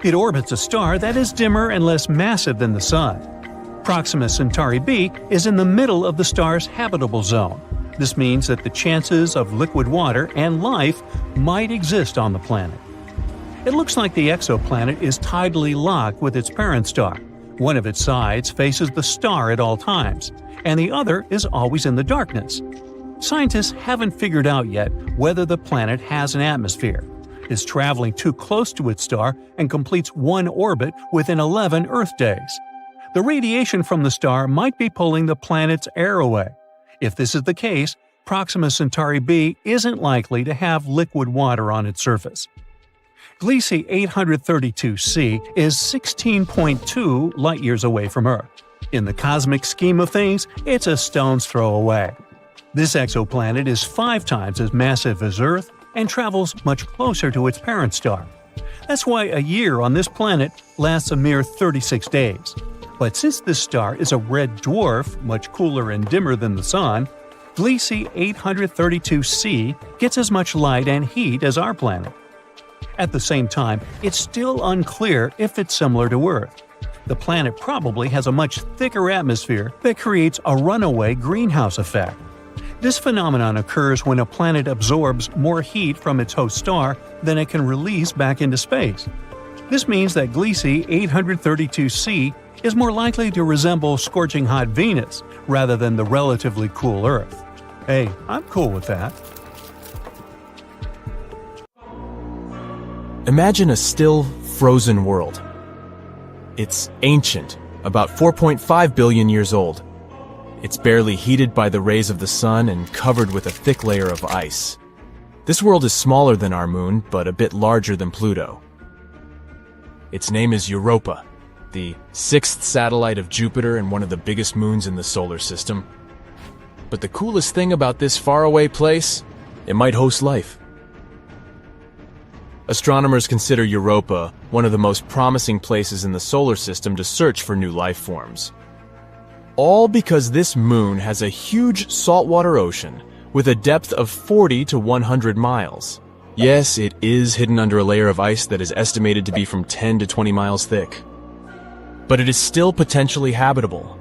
It orbits a star that is dimmer and less massive than the Sun. Proxima Centauri b is in the middle of the star's habitable zone. This means that the chances of liquid water and life might exist on the planet. It looks like the exoplanet is tidally locked with its parent star. One of its sides faces the star at all times, and the other is always in the darkness. Scientists haven't figured out yet whether the planet has an atmosphere, is traveling too close to its star, and completes one orbit within 11 Earth days. The radiation from the star might be pulling the planet's air away. If this is the case, Proxima Centauri b isn't likely to have liquid water on its surface. Gliese 832c is 16.2 light-years away from Earth. In the cosmic scheme of things, it's a stone's throw away. This exoplanet is 5 times as massive as Earth and travels much closer to its parent star. That's why a year on this planet lasts a mere 36 days. But since this star is a red dwarf, much cooler and dimmer than the Sun, Gliese 832c gets as much light and heat as our planet. At the same time, it's still unclear if it's similar to Earth. The planet probably has a much thicker atmosphere that creates a runaway greenhouse effect. This phenomenon occurs when a planet absorbs more heat from its host star than it can release back into space. This means that Gliese 832c is more likely to resemble scorching hot Venus rather than the relatively cool Earth. Hey, I'm cool with that. Imagine a still, frozen world. It's ancient, about 4.5 billion years old. It's barely heated by the rays of the sun and covered with a thick layer of ice. This world is smaller than our moon, but a bit larger than Pluto. Its name is Europa, the sixth satellite of Jupiter and one of the biggest moons in the solar system. But the coolest thing about this faraway place, it might host life. Astronomers consider Europa one of the most promising places in the solar system to search for new life forms. All because this moon has a huge saltwater ocean with a depth of 40 to 100 miles. Yes, it is hidden under a layer of ice that is estimated to be from 10 to 20 miles thick. But it is still potentially habitable.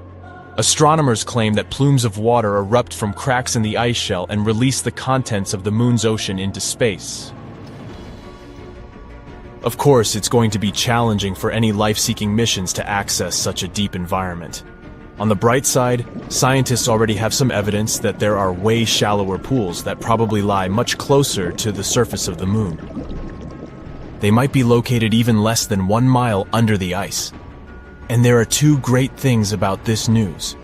Astronomers claim that plumes of water erupt from cracks in the ice shell and release the contents of the moon's ocean into space. Of course, it's going to be challenging for any life-seeking missions to access such a deep environment. On the bright side, scientists already have some evidence that there are way shallower pools that probably lie much closer to the surface of the moon. They might be located even less than 1 mile under the ice. And there are two great things about this news.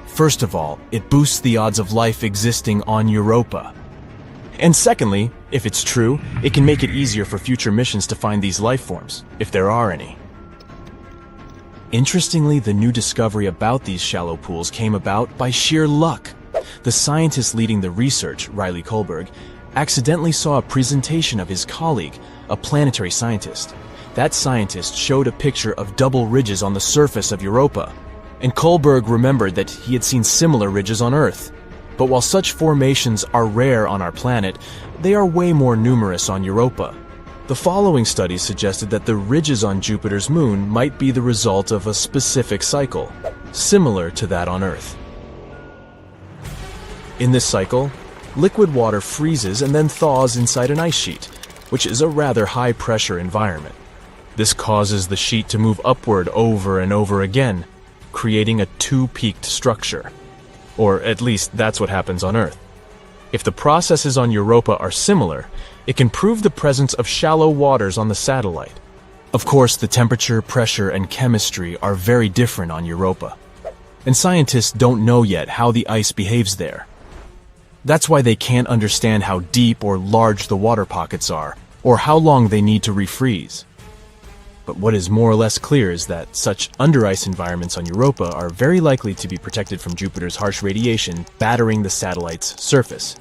First of all, it boosts the odds of life existing on Europa. And secondly, if it's true, it can make it easier for future missions to find these life forms, if there are any. Interestingly, the new discovery about these shallow pools came about by sheer luck. The scientist leading the research, Riley Kohlberg, accidentally saw a presentation of his colleague, a planetary scientist. That scientist showed a picture of double ridges on the surface of Europa, and Kohlberg remembered that he had seen similar ridges on Earth. But while such formations are rare on our planet, they are way more numerous on Europa. The following studies suggested that the ridges on Jupiter's moon might be the result of a specific cycle, similar to that on Earth. In this cycle, liquid water freezes and then thaws inside an ice sheet, which is a rather high-pressure environment. This causes the sheet to move upward over and over again, creating a two-peaked structure. Or at least that's what happens on Earth. If the processes on Europa are similar, it can prove the presence of shallow waters on the satellite. Of course, the temperature, pressure, and chemistry are very different on Europa. And scientists don't know yet how the ice behaves there. That's why they can't understand how deep or large the water pockets are, or how long they need to refreeze. But what is more or less clear is that such under-ice environments on Europa are very likely to be protected from Jupiter's harsh radiation battering the satellite's surface,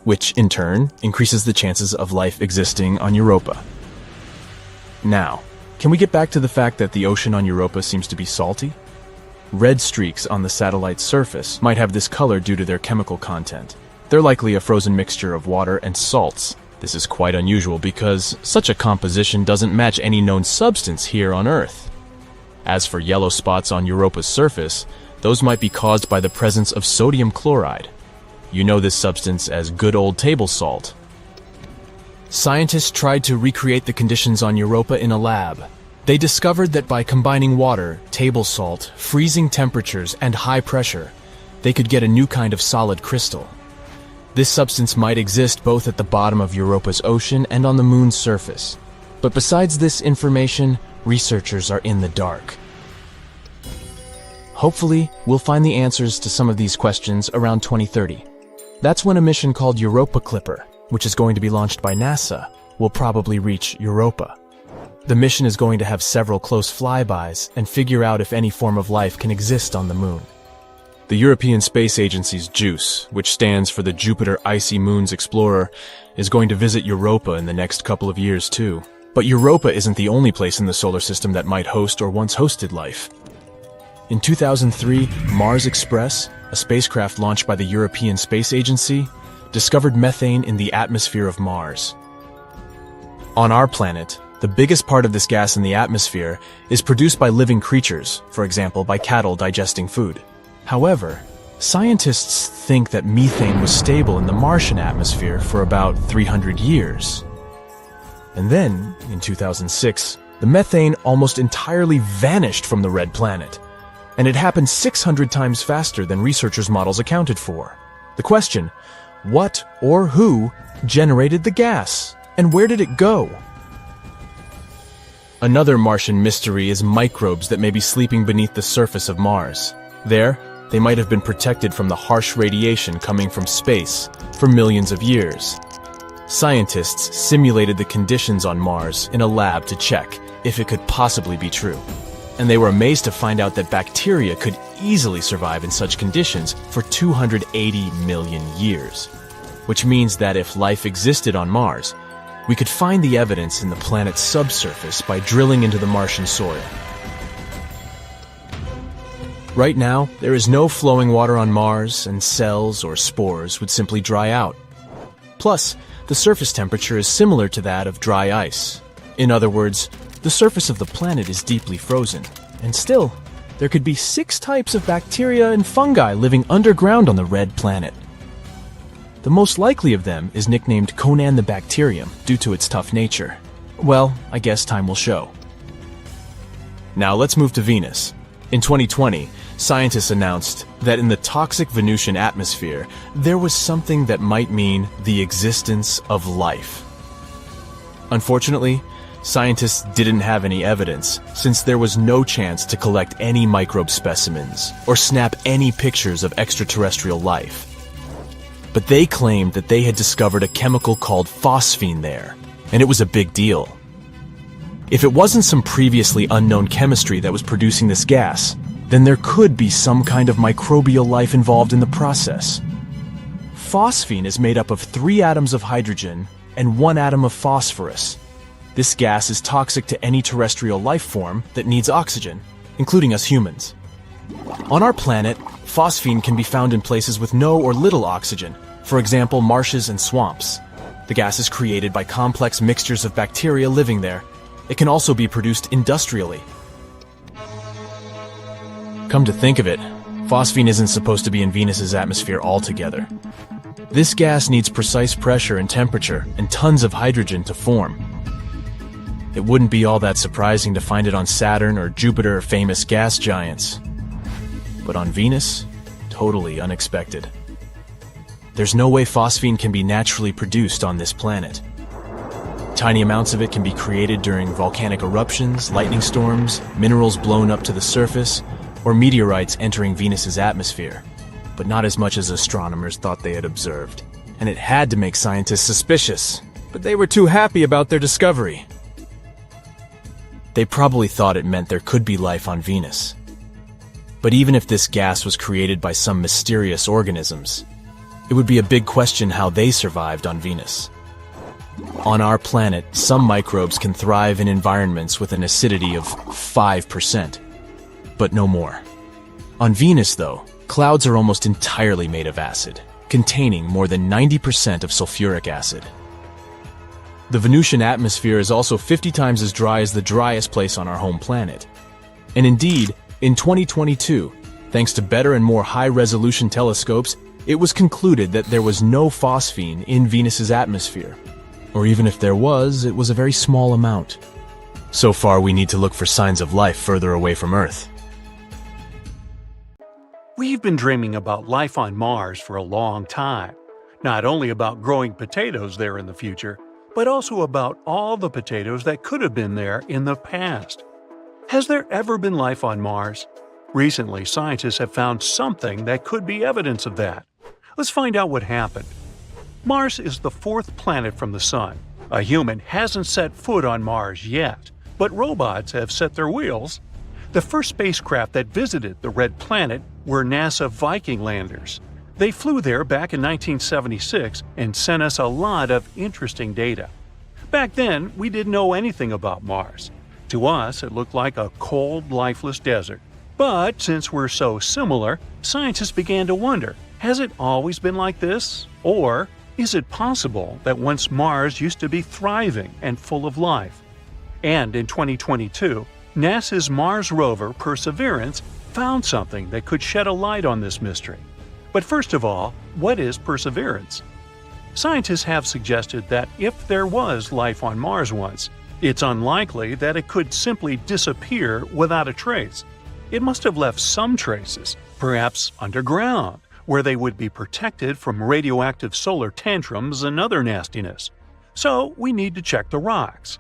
which in turn increases the chances of life existing on Europa. Now, can we get back to the fact that the ocean on Europa seems to be salty? Red streaks on the satellite's surface might have this color due to their chemical content. They're likely a frozen mixture of water and salts. This is quite unusual because such a composition doesn't match any known substance here on Earth. As for yellow spots on Europa's surface, those might be caused by the presence of sodium chloride. You know this substance as good old table salt. Scientists tried to recreate the conditions on Europa in a lab. They discovered that by combining water, table salt, freezing temperatures, and high pressure, they could get a new kind of solid crystal. This substance might exist both at the bottom of Europa's ocean and on the moon's surface. But besides this information, researchers are in the dark. Hopefully, we'll find the answers to some of these questions around 2030. That's when a mission called Europa Clipper, which is going to be launched by NASA, will probably reach Europa. The mission is going to have several close flybys and figure out if any form of life can exist on the moon. The European Space Agency's JUICE, which stands for the Jupiter Icy Moons Explorer, is going to visit Europa in the next couple of years too. But Europa isn't the only place in the solar system that might host or once hosted life. In 2003, Mars Express, a spacecraft launched by the European Space Agency, discovered methane in the atmosphere of Mars. On our planet, the biggest part of this gas in the atmosphere is produced by living creatures, for example by cattle digesting food. However, scientists think that methane was stable in the Martian atmosphere for about 300 years. And then, in 2006, the methane almost entirely vanished from the red planet, and it happened 600 times faster than researchers' models accounted for. The question, what or who generated the gas? And where did it go? Another Martian mystery is microbes that may be sleeping beneath the surface of Mars. There, they might have been protected from the harsh radiation coming from space for millions of years. Scientists simulated the conditions on Mars in a lab to check if it could possibly be true. And they were amazed to find out that bacteria could easily survive in such conditions for 280 million years. Which means that if life existed on Mars, we could find the evidence in the planet's subsurface by drilling into the Martian soil. Right now, there is no flowing water on Mars, and cells or spores would simply dry out. Plus, the surface temperature is similar to that of dry ice. In other words, the surface of the planet is deeply frozen, and still, there could be 6 types of bacteria and fungi living underground on the red planet. The most likely of them is nicknamed Conan the Bacterium due to its tough nature. Well, I guess time will show. Now let's move to Venus. In 2020, scientists announced that in the toxic Venusian atmosphere, there was something that might mean the existence of life. Unfortunately, scientists didn't have any evidence, since there was no chance to collect any microbe specimens or snap any pictures of extraterrestrial life. But they claimed that they had discovered a chemical called phosphine there, and it was a big deal. If it wasn't some previously unknown chemistry that was producing this gas, then there could be some kind of microbial life involved in the process. Phosphine is made up of 3 atoms of hydrogen and 1 atom of phosphorus. This gas is toxic to any terrestrial life form that needs oxygen, including us humans. On our planet, phosphine can be found in places with no or little oxygen, for example, marshes and swamps. The gas is created by complex mixtures of bacteria living there. It can also be produced industrially. Come to think of it, phosphine isn't supposed to be in Venus's atmosphere altogether. This gas needs precise pressure and temperature and tons of hydrogen to form. It wouldn't be all that surprising to find it on Saturn or Jupiter, famous gas giants. But on Venus, totally unexpected. There's no way phosphine can be naturally produced on this planet. Tiny amounts of it can be created during volcanic eruptions, lightning storms, minerals blown up to the surface, or meteorites entering Venus's atmosphere, but not as much as astronomers thought they had observed. And it had to make scientists suspicious, but they were too happy about their discovery. They probably thought it meant there could be life on Venus. But even if this gas was created by some mysterious organisms, it would be a big question how they survived on Venus. On our planet, some microbes can thrive in environments with an acidity of 5%, but no more. On Venus, though, clouds are almost entirely made of acid, containing more than 90% of sulfuric acid. The Venusian atmosphere is also 50 times as dry as the driest place on our home planet. And indeed, in 2022, thanks to better and more high-resolution telescopes, it was concluded that there was no phosphine in Venus's atmosphere. Or even if there was, it was a very small amount. So far, we need to look for signs of life further away from Earth. We've been dreaming about life on Mars for a long time. Not only about growing potatoes there in the future, but also about all the potatoes that could have been there in the past. Has there ever been life on Mars? Recently, scientists have found something that could be evidence of that. Let's find out what happened. Mars is the 4th planet from the Sun. A human hasn't set foot on Mars yet, but robots have set their wheels. The first spacecraft that visited the red planet were NASA Viking landers. They flew there back in 1976 and sent us a lot of interesting data. Back then, we didn't know anything about Mars. To us, it looked like a cold, lifeless desert. But since we're so similar, scientists began to wonder, has it always been like this? Or is it possible that once Mars used to be thriving and full of life? And in 2022, NASA's Mars rover Perseverance found something that could shed a light on this mystery. But first of all, what is Perseverance? Scientists have suggested that if there was life on Mars once, it's unlikely that it could simply disappear without a trace. It must have left some traces, perhaps underground, where they would be protected from radioactive solar tantrums and other nastiness. So we need to check the rocks.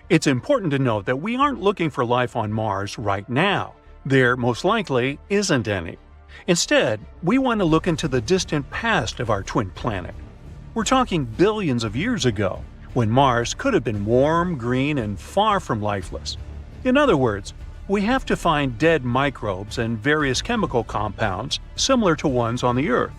It's important to note that we aren't looking for life on Mars right now. There most likely isn't any. Instead, we want to look into the distant past of our twin planet. We're talking billions of years ago, when Mars could have been warm, green, and far from lifeless. In other words, we have to find dead microbes and various chemical compounds similar to ones on the Earth.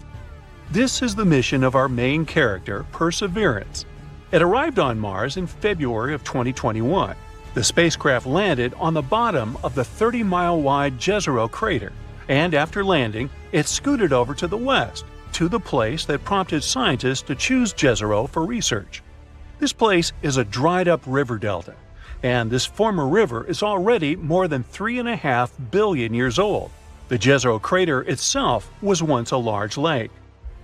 This is the mission of our main character, Perseverance. It arrived on Mars in February of 2021. The spacecraft landed on the bottom of the 30-mile-wide Jezero crater, and after landing, it scooted over to the west, to the place that prompted scientists to choose Jezero for research. This place is a dried-up river delta, and this former river is already more than 3.5 billion years old. The Jezero crater itself was once a large lake.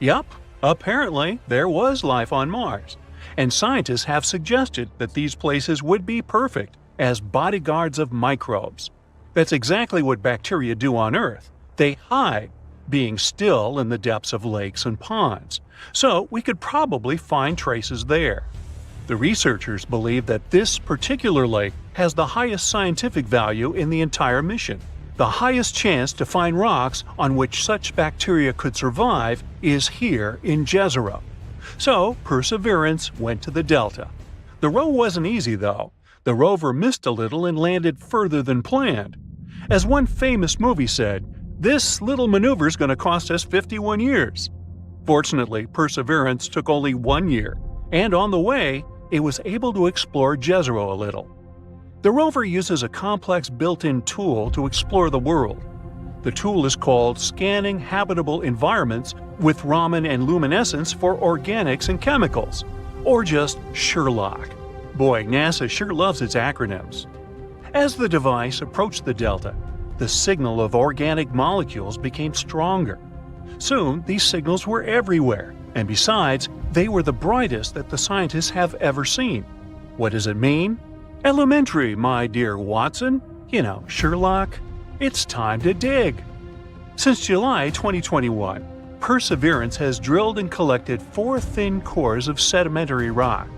Yup, apparently there was life on Mars, and scientists have suggested that these places would be perfect as bodyguards of microbes. That's exactly what bacteria do on Earth. They hide, being still in the depths of lakes and ponds, so we could probably find traces there. The researchers believe that this particular lake has the highest scientific value in the entire mission. The highest chance to find rocks on which such bacteria could survive is here in Jezero. So Perseverance went to the delta. The row wasn't easy though. The rover missed a little and landed further than planned. As one famous movie said, "This little maneuver's going to cost us 51 years." Fortunately, Perseverance took only 1 year, and on the way, it was able to explore Jezero a little. The rover uses a complex built-in tool to explore the world. The tool is called Scanning Habitable Environments with Raman and Luminescence for Organics and Chemicals, or just SHERLOC. Boy, NASA sure loves its acronyms. As the device approached the delta, the signal of organic molecules became stronger. Soon, these signals were everywhere, and besides, they were the brightest that the scientists have ever seen. What does it mean? Elementary, my dear Watson. You know, Sherlock. It's time to dig. Since July 2021, Perseverance has drilled and collected 4 thin cores of sedimentary rock.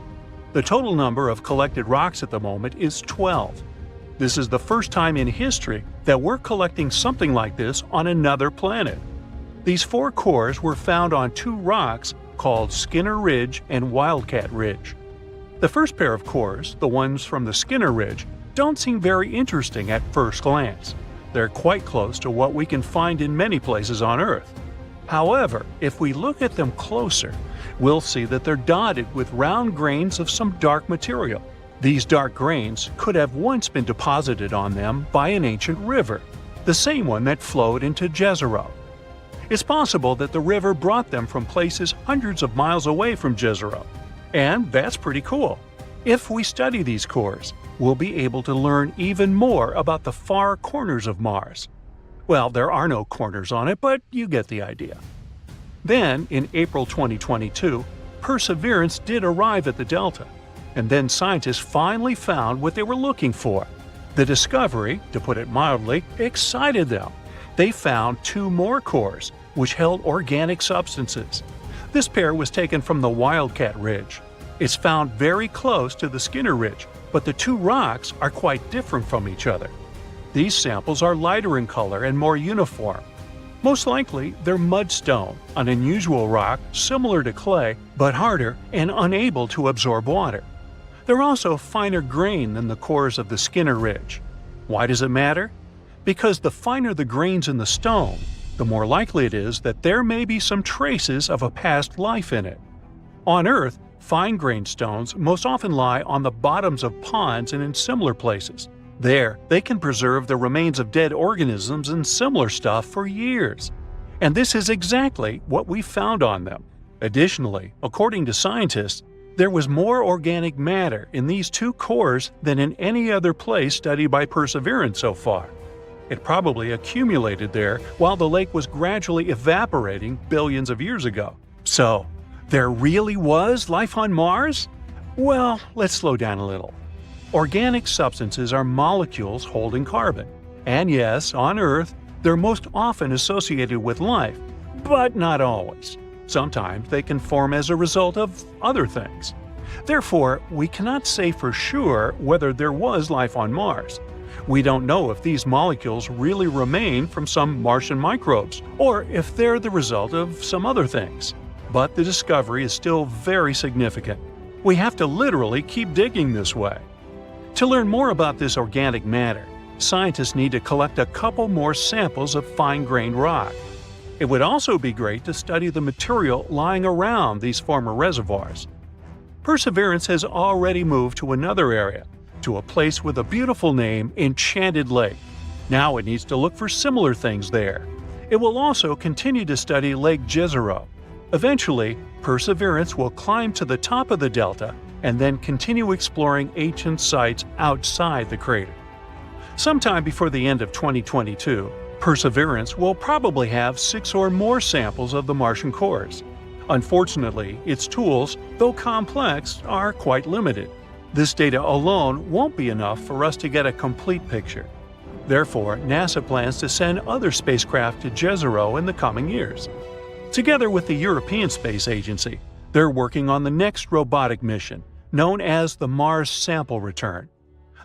The total number of collected rocks at the moment is 12. This is the first time in history that we're collecting something like this on another planet. These 4 cores were found on 2 rocks called Skinner Ridge and Wildcat Ridge. The first pair of cores, the ones from the Skinner Ridge, don't seem very interesting at first glance. They're quite close to what we can find in many places on Earth. However, if we look at them closer, we'll see that they're dotted with round grains of some dark material. These dark grains could have once been deposited on them by an ancient river, the same one that flowed into Jezero. It's possible that the river brought them from places hundreds of miles away from Jezero, and that's pretty cool. If we study these cores, we'll be able to learn even more about the far corners of Mars. Well, there are no corners on it, but you get the idea. Then, in April 2022, Perseverance did arrive at the delta, and then scientists finally found what they were looking for. The discovery, to put it mildly, excited them. They found 2 more cores, which held organic substances. This pair was taken from the Wildcat Ridge. It's found very close to the Skinner Ridge, but the 2 rocks are quite different from each other. These samples are lighter in color and more uniform. Most likely, they're mudstone, an unusual rock similar to clay, but harder and unable to absorb water. They're also finer grain than the cores of the Skinner Ridge. Why does it matter? Because the finer the grains in the stone, the more likely it is that there may be some traces of a past life in it. On Earth, fine-grained stones most often lie on the bottoms of ponds and in similar places. There, they can preserve the remains of dead organisms and similar stuff for years. And this is exactly what we found on them. Additionally, according to scientists, there was more organic matter in these 2 cores than in any other place studied by Perseverance so far. It probably accumulated there while the lake was gradually evaporating billions of years ago. So, there really was life on Mars? Well, let's slow down a little. Organic substances are molecules holding carbon. And yes, on Earth, they're most often associated with life, but not always. Sometimes they can form as a result of other things. Therefore, we cannot say for sure whether there was life on Mars. We don't know if these molecules really remain from some Martian microbes, or if they're the result of some other things. But the discovery is still very significant. We have to literally keep digging this way. To learn more about this organic matter, scientists need to collect a couple more samples of fine-grained rock. It would also be great to study the material lying around these former reservoirs. Perseverance has already moved to another area, to a place with a beautiful name, Enchanted Lake. Now it needs to look for similar things there. It will also continue to study Lake Jezero. Eventually, Perseverance will climb to the top of the delta and then continue exploring ancient sites outside the crater. Sometime before the end of 2022, Perseverance will probably have 6 or more samples of the Martian cores. Unfortunately, its tools, though complex, are quite limited. This data alone won't be enough for us to get a complete picture. Therefore, NASA plans to send other spacecraft to Jezero in the coming years. Together with the European Space Agency, they're working on the next robotic mission, known as the Mars Sample Return.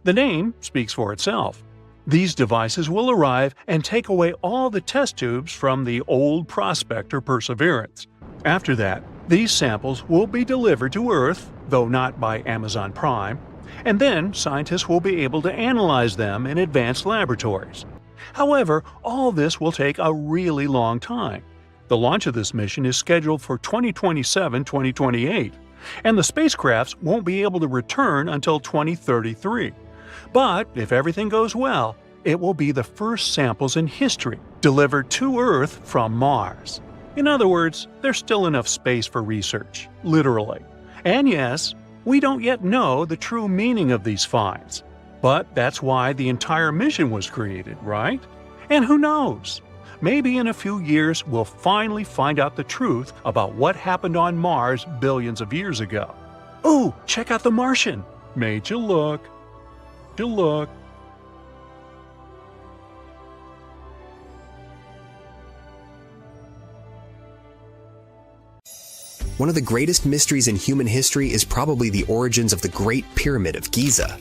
The name speaks for itself. These devices will arrive and take away all the test tubes from the old Prospector Perseverance. After that, these samples will be delivered to Earth, though not by Amazon Prime, and then scientists will be able to analyze them in advanced laboratories. However, all this will take a really long time. The launch of this mission is scheduled for 2027-2028, and the spacecrafts won't be able to return until 2033. But if everything goes well, it will be the first samples in history delivered to Earth from Mars. In other words, there's still enough space for research, literally. And yes, we don't yet know the true meaning of these finds. But that's why the entire mission was created, right? And who knows? Maybe in a few years we'll finally find out the truth about what happened on Mars billions of years ago. Ooh, check out The Martian! Made you look. Look. One of the greatest mysteries in human history is probably the origins of the Great Pyramid of Giza.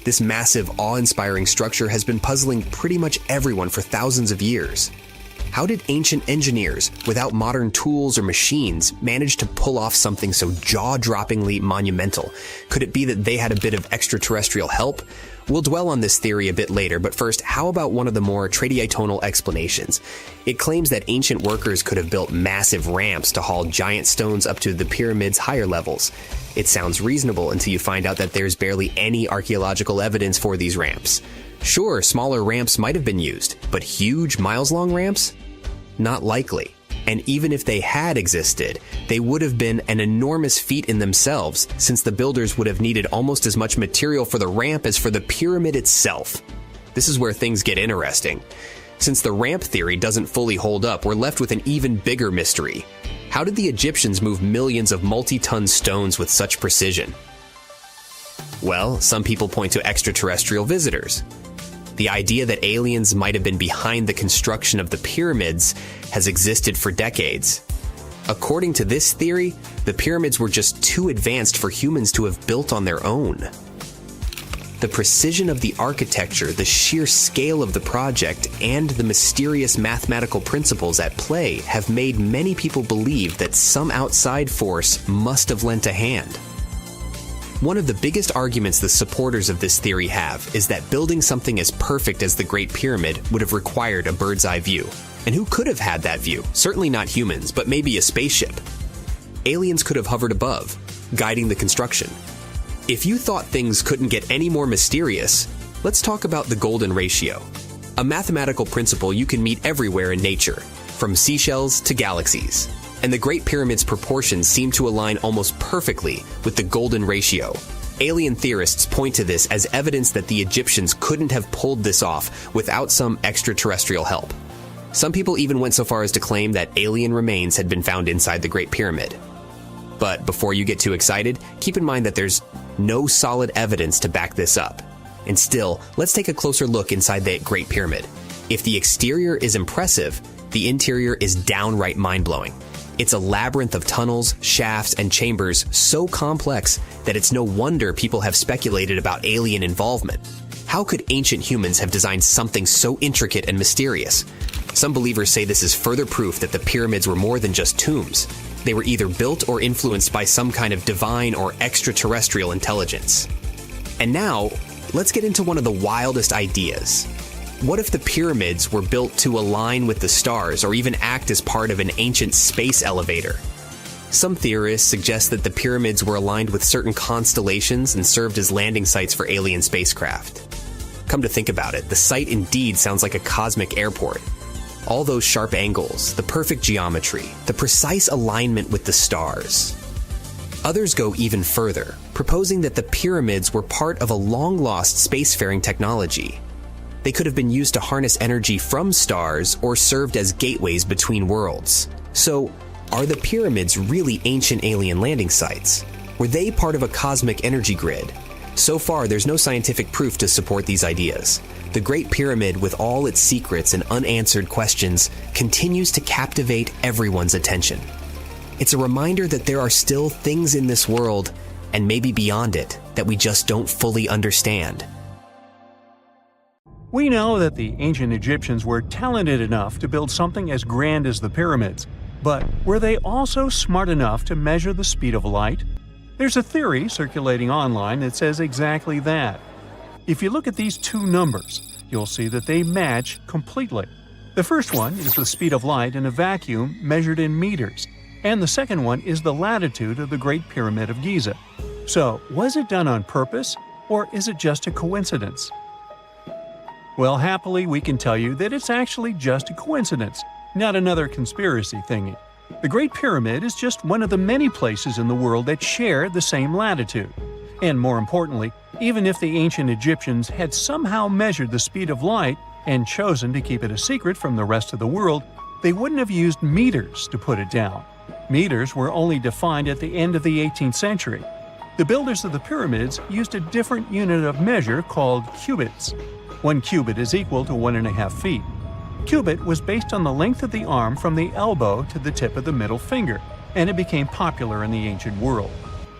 This massive, awe-inspiring structure has been puzzling pretty much everyone for thousands of years. How did ancient engineers, without modern tools or machines, manage to pull off something so jaw-droppingly monumental? Could it be that they had a bit of extraterrestrial help? We'll dwell on this theory a bit later, but first, how about one of the more tradiatonal explanations? It claims that ancient workers could have built massive ramps to haul giant stones up to the pyramid's higher levels. It sounds reasonable until you find out that there's barely any archaeological evidence for these ramps. Sure, smaller ramps might have been used, but huge, miles-long ramps? Not likely. And even if they had existed, they would have been an enormous feat in themselves, since the builders would have needed almost as much material for the ramp as for the pyramid itself. This is where things get interesting. Since the ramp theory doesn't fully hold up, we're left with an even bigger mystery. How did the Egyptians move millions of multi-ton stones with such precision? Well, some people point to extraterrestrial visitors. The idea that aliens might have been behind the construction of the pyramids has existed for decades. According to this theory, the pyramids were just too advanced for humans to have built on their own. The precision of the architecture, the sheer scale of the project, and the mysterious mathematical principles at play have made many people believe that some outside force must have lent a hand. One of the biggest arguments the supporters of this theory have is that building something as perfect as the Great Pyramid would have required a bird's eye view. And who could have had that view? Certainly not humans, but maybe a spaceship. Aliens could have hovered above, guiding the construction. If you thought things couldn't get any more mysterious, let's talk about the golden ratio. A mathematical principle you can meet everywhere in nature, from seashells to galaxies. And the Great Pyramid's proportions seem to align almost perfectly with the golden ratio. Alien theorists point to this as evidence that the Egyptians couldn't have pulled this off without some extraterrestrial help. Some people even went so far as to claim that alien remains had been found inside the Great Pyramid. But before you get too excited, keep in mind that there's no solid evidence to back this up. And still, let's take a closer look inside the Great Pyramid. If the exterior is impressive, The interior is downright mind-blowing. It's a labyrinth of tunnels, shafts, and chambers so complex that it's no wonder people have speculated about alien involvement. How could ancient humans have designed something so intricate and mysterious? Some believers say this is further proof that the pyramids were more than just tombs. They were either built or influenced by some kind of divine or extraterrestrial intelligence. And now, let's get into one of the wildest ideas. What if the pyramids were built to align with the stars or even act as part of an ancient space elevator? Some theorists suggest that the pyramids were aligned with certain constellations and served as landing sites for alien spacecraft. Come to think about it, the site indeed sounds like a cosmic airport. All those sharp angles, the perfect geometry, the precise alignment with the stars. Others go even further, proposing that the pyramids were part of a long-lost spacefaring technology. They could have been used to harness energy from stars or served as gateways between worlds. So, are the pyramids really ancient alien landing sites? Were they part of a cosmic energy grid? So far, there's no scientific proof to support these ideas. The Great Pyramid, with all its secrets and unanswered questions, continues to captivate everyone's attention. It's a reminder that there are still things in this world, and maybe beyond it, that we just don't fully understand. We know that the ancient Egyptians were talented enough to build something as grand as the pyramids, but were they also smart enough to measure the speed of light? There's a theory circulating online that says exactly that. If you look at these two numbers, you'll see that they match completely. The first one is the speed of light in a vacuum measured in meters, and the second one is the latitude of the Great Pyramid of Giza. So, was it done on purpose, or is it just a coincidence? Well, happily, we can tell you that it's actually just a coincidence, not another conspiracy thingy. The Great Pyramid is just one of the many places in the world that share the same latitude. And more importantly, even if the ancient Egyptians had somehow measured the speed of light and chosen to keep it a secret from the rest of the world, they wouldn't have used meters to put it down. Meters were only defined at the end of the 18th century. The builders of the pyramids used a different unit of measure called cubits. 1 cubit is equal to 1.5 feet. Cubit was based on the length of the arm from the elbow to the tip of the middle finger, and it became popular in the ancient world.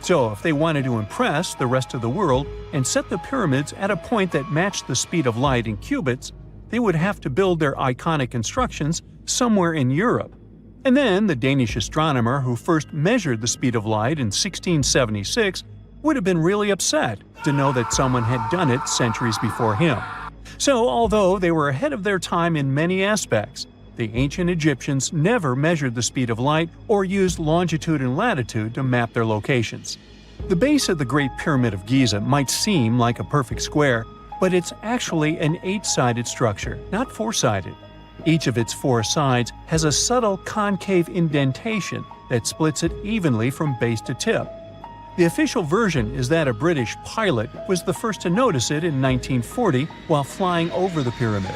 So if they wanted to impress the rest of the world and set the pyramids at a point that matched the speed of light in cubits, they would have to build their iconic constructions somewhere in Europe. And then the Danish astronomer who first measured the speed of light in 1676 would have been really upset to know that someone had done it centuries before him. So, although they were ahead of their time in many aspects, the ancient Egyptians never measured the speed of light or used longitude and latitude to map their locations. The base of the Great Pyramid of Giza might seem like a perfect square, but it's actually an 8-sided structure, not 4-sided. Each of its 4 sides has a subtle concave indentation that splits it evenly from base to tip. The official version is that a British pilot was the first to notice it in 1940 while flying over the pyramid.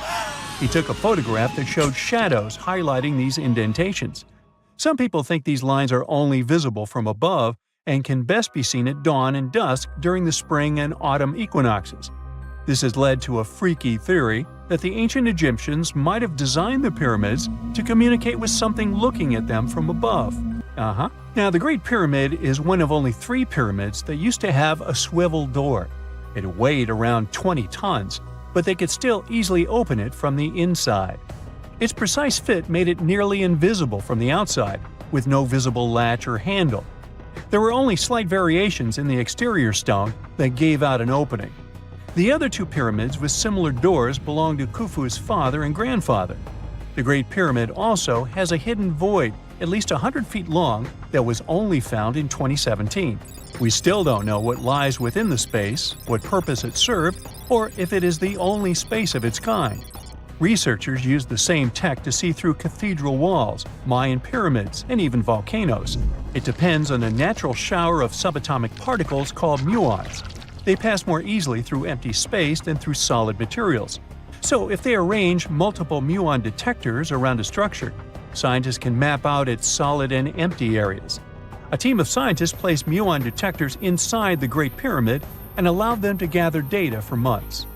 He took a photograph that showed shadows highlighting these indentations. Some people think these lines are only visible from above and can best be seen at dawn and dusk during the spring and autumn equinoxes. This has led to a freaky theory that the ancient Egyptians might have designed the pyramids to communicate with something looking at them from above. Now, the Great Pyramid is one of only 3 pyramids that used to have a swivel door. It weighed around 20 tons, but they could still easily open it from the inside. Its precise fit made it nearly invisible from the outside, with no visible latch or handle. There were only slight variations in the exterior stone that gave out an opening. The other 2 pyramids with similar doors belonged to Khufu's father and grandfather. The Great Pyramid also has a hidden void at least 100 feet long that was only found in 2017. We still don't know what lies within the space, what purpose it served, or if it is the only space of its kind. Researchers used the same tech to see through cathedral walls, Mayan pyramids, and even volcanoes. It depends on a natural shower of subatomic particles called muons. They pass more easily through empty space than through solid materials. So if they arrange multiple muon detectors around a structure, scientists can map out its solid and empty areas. A team of scientists placed muon detectors inside the Great Pyramid and allowed them to gather data for months.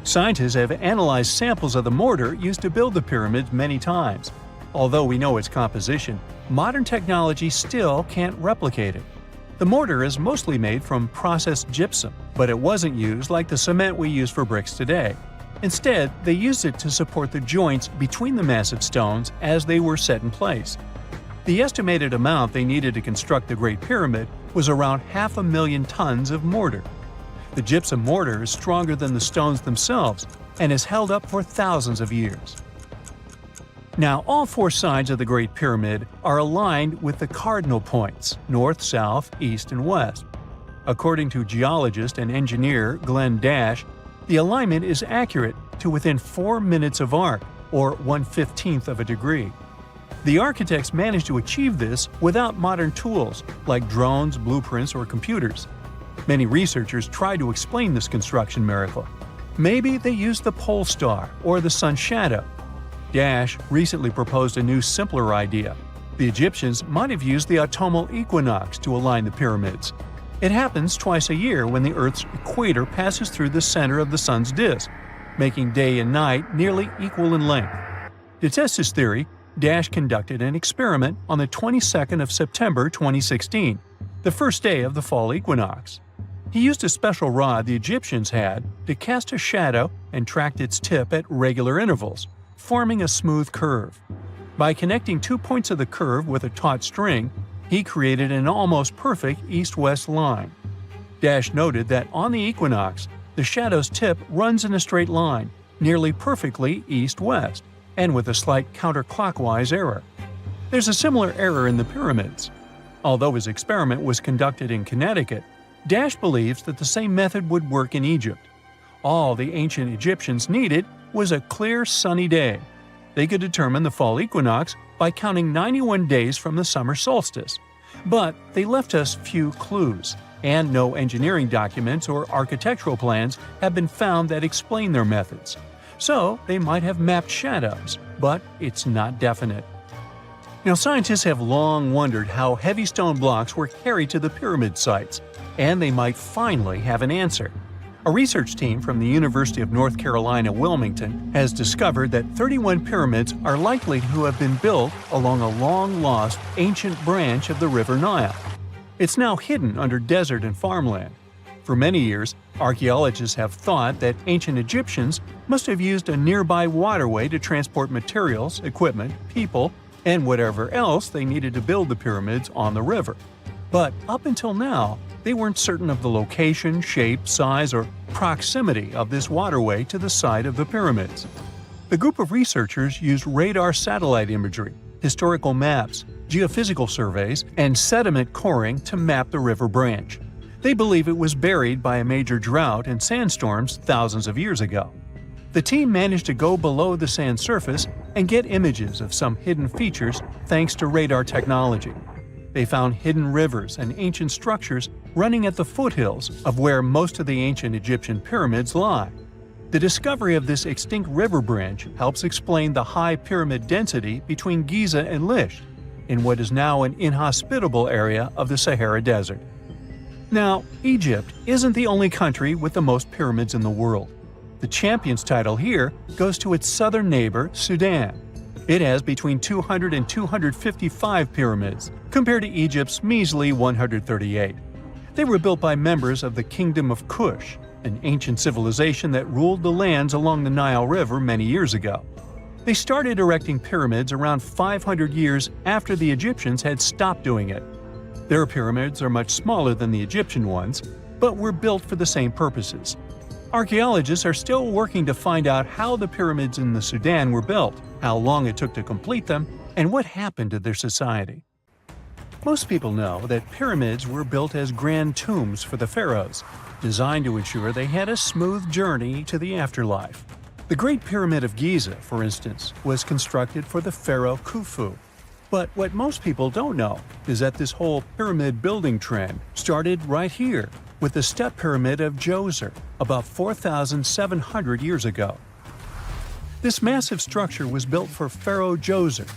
Scientists have analyzed samples of the mortar used to build the pyramids many times. Although we know its composition, modern technology still can't replicate it. The mortar is mostly made from processed gypsum, but it wasn't used like the cement we use for bricks today. Instead, they used it to support the joints between the massive stones as they were set in place. The estimated amount they needed to construct the Great Pyramid was around 500,000 tons of mortar. The gypsum mortar is stronger than the stones themselves and has held up for thousands of years. Now, all four sides of the Great Pyramid are aligned with the cardinal points – north, south, east, and west. According to geologist and engineer Glenn Dash, the alignment is accurate to within 4 minutes of arc, or 1/15 of a degree. The architects managed to achieve this without modern tools like drones, blueprints, or computers. Many researchers try to explain this construction miracle. Maybe they used the pole star or the sun's shadow. Dash recently proposed a new, simpler idea. The Egyptians might have used the autumnal equinox to align the pyramids. It happens twice a year when the Earth's equator passes through the center of the sun's disk, making day and night nearly equal in length. To test his theory, Dash conducted an experiment on the 22nd of September 2016, the first day of the fall equinox. He used a special rod the Egyptians had to cast a shadow and tracked its tip at regular intervals, forming a smooth curve. By connecting 2 points of the curve with a taut string, he created an almost perfect east-west line. Dash noted that on the equinox, the shadow's tip runs in a straight line, nearly perfectly east-west, and with a slight counterclockwise error. There's a similar error in the pyramids. Although his experiment was conducted in Connecticut, Dash believes that the same method would work in Egypt. All the ancient Egyptians needed was a clear, sunny day. They could determine the fall equinox by counting 91 days from the summer solstice. But they left us few clues, and no engineering documents or architectural plans have been found that explain their methods. So they might have mapped shadows, but it's not definite. Now, scientists have long wondered how heavy stone blocks were carried to the pyramid sites, and they might finally have an answer. A research team from the University of North Carolina, Wilmington, has discovered that 31 pyramids are likely to have been built along a long-lost ancient branch of the River Nile. It's now hidden under desert and farmland. For many years, archaeologists have thought that ancient Egyptians must have used a nearby waterway to transport materials, equipment, people, and whatever else they needed to build the pyramids on the river. But up until now, they weren't certain of the location, shape, size, or proximity of this waterway to the site of the pyramids. The group of researchers used radar satellite imagery, historical maps, geophysical surveys, and sediment coring to map the river branch. They believe it was buried by a major drought and sandstorms thousands of years ago. The team managed to go below the sand surface and get images of some hidden features thanks to radar technology. They found hidden rivers and ancient structures running at the foothills of where most of the ancient Egyptian pyramids lie. The discovery of this extinct river branch helps explain the high pyramid density between Giza and Lisht, in what is now an inhospitable area of the Sahara Desert. Now, Egypt isn't the only country with the most pyramids in the world. The champion's title here goes to its southern neighbor, Sudan. It has between 200 and 255 pyramids, compared to Egypt's measly 138. They were built by members of the Kingdom of Kush, an ancient civilization that ruled the lands along the Nile River many years ago. They started erecting pyramids around 500 years after the Egyptians had stopped doing it. Their pyramids are much smaller than the Egyptian ones, but were built for the same purposes. Archaeologists are still working to find out how the pyramids in the Sudan were built, how long it took to complete them, and what happened to their society. Most people know that pyramids were built as grand tombs for the pharaohs, designed to ensure they had a smooth journey to the afterlife. The Great Pyramid of Giza, for instance, was constructed for the pharaoh Khufu. But what most people don't know is that this whole pyramid building trend started right here with the step pyramid of Djoser about 4,700 years ago. This massive structure was built for Pharaoh Djoser,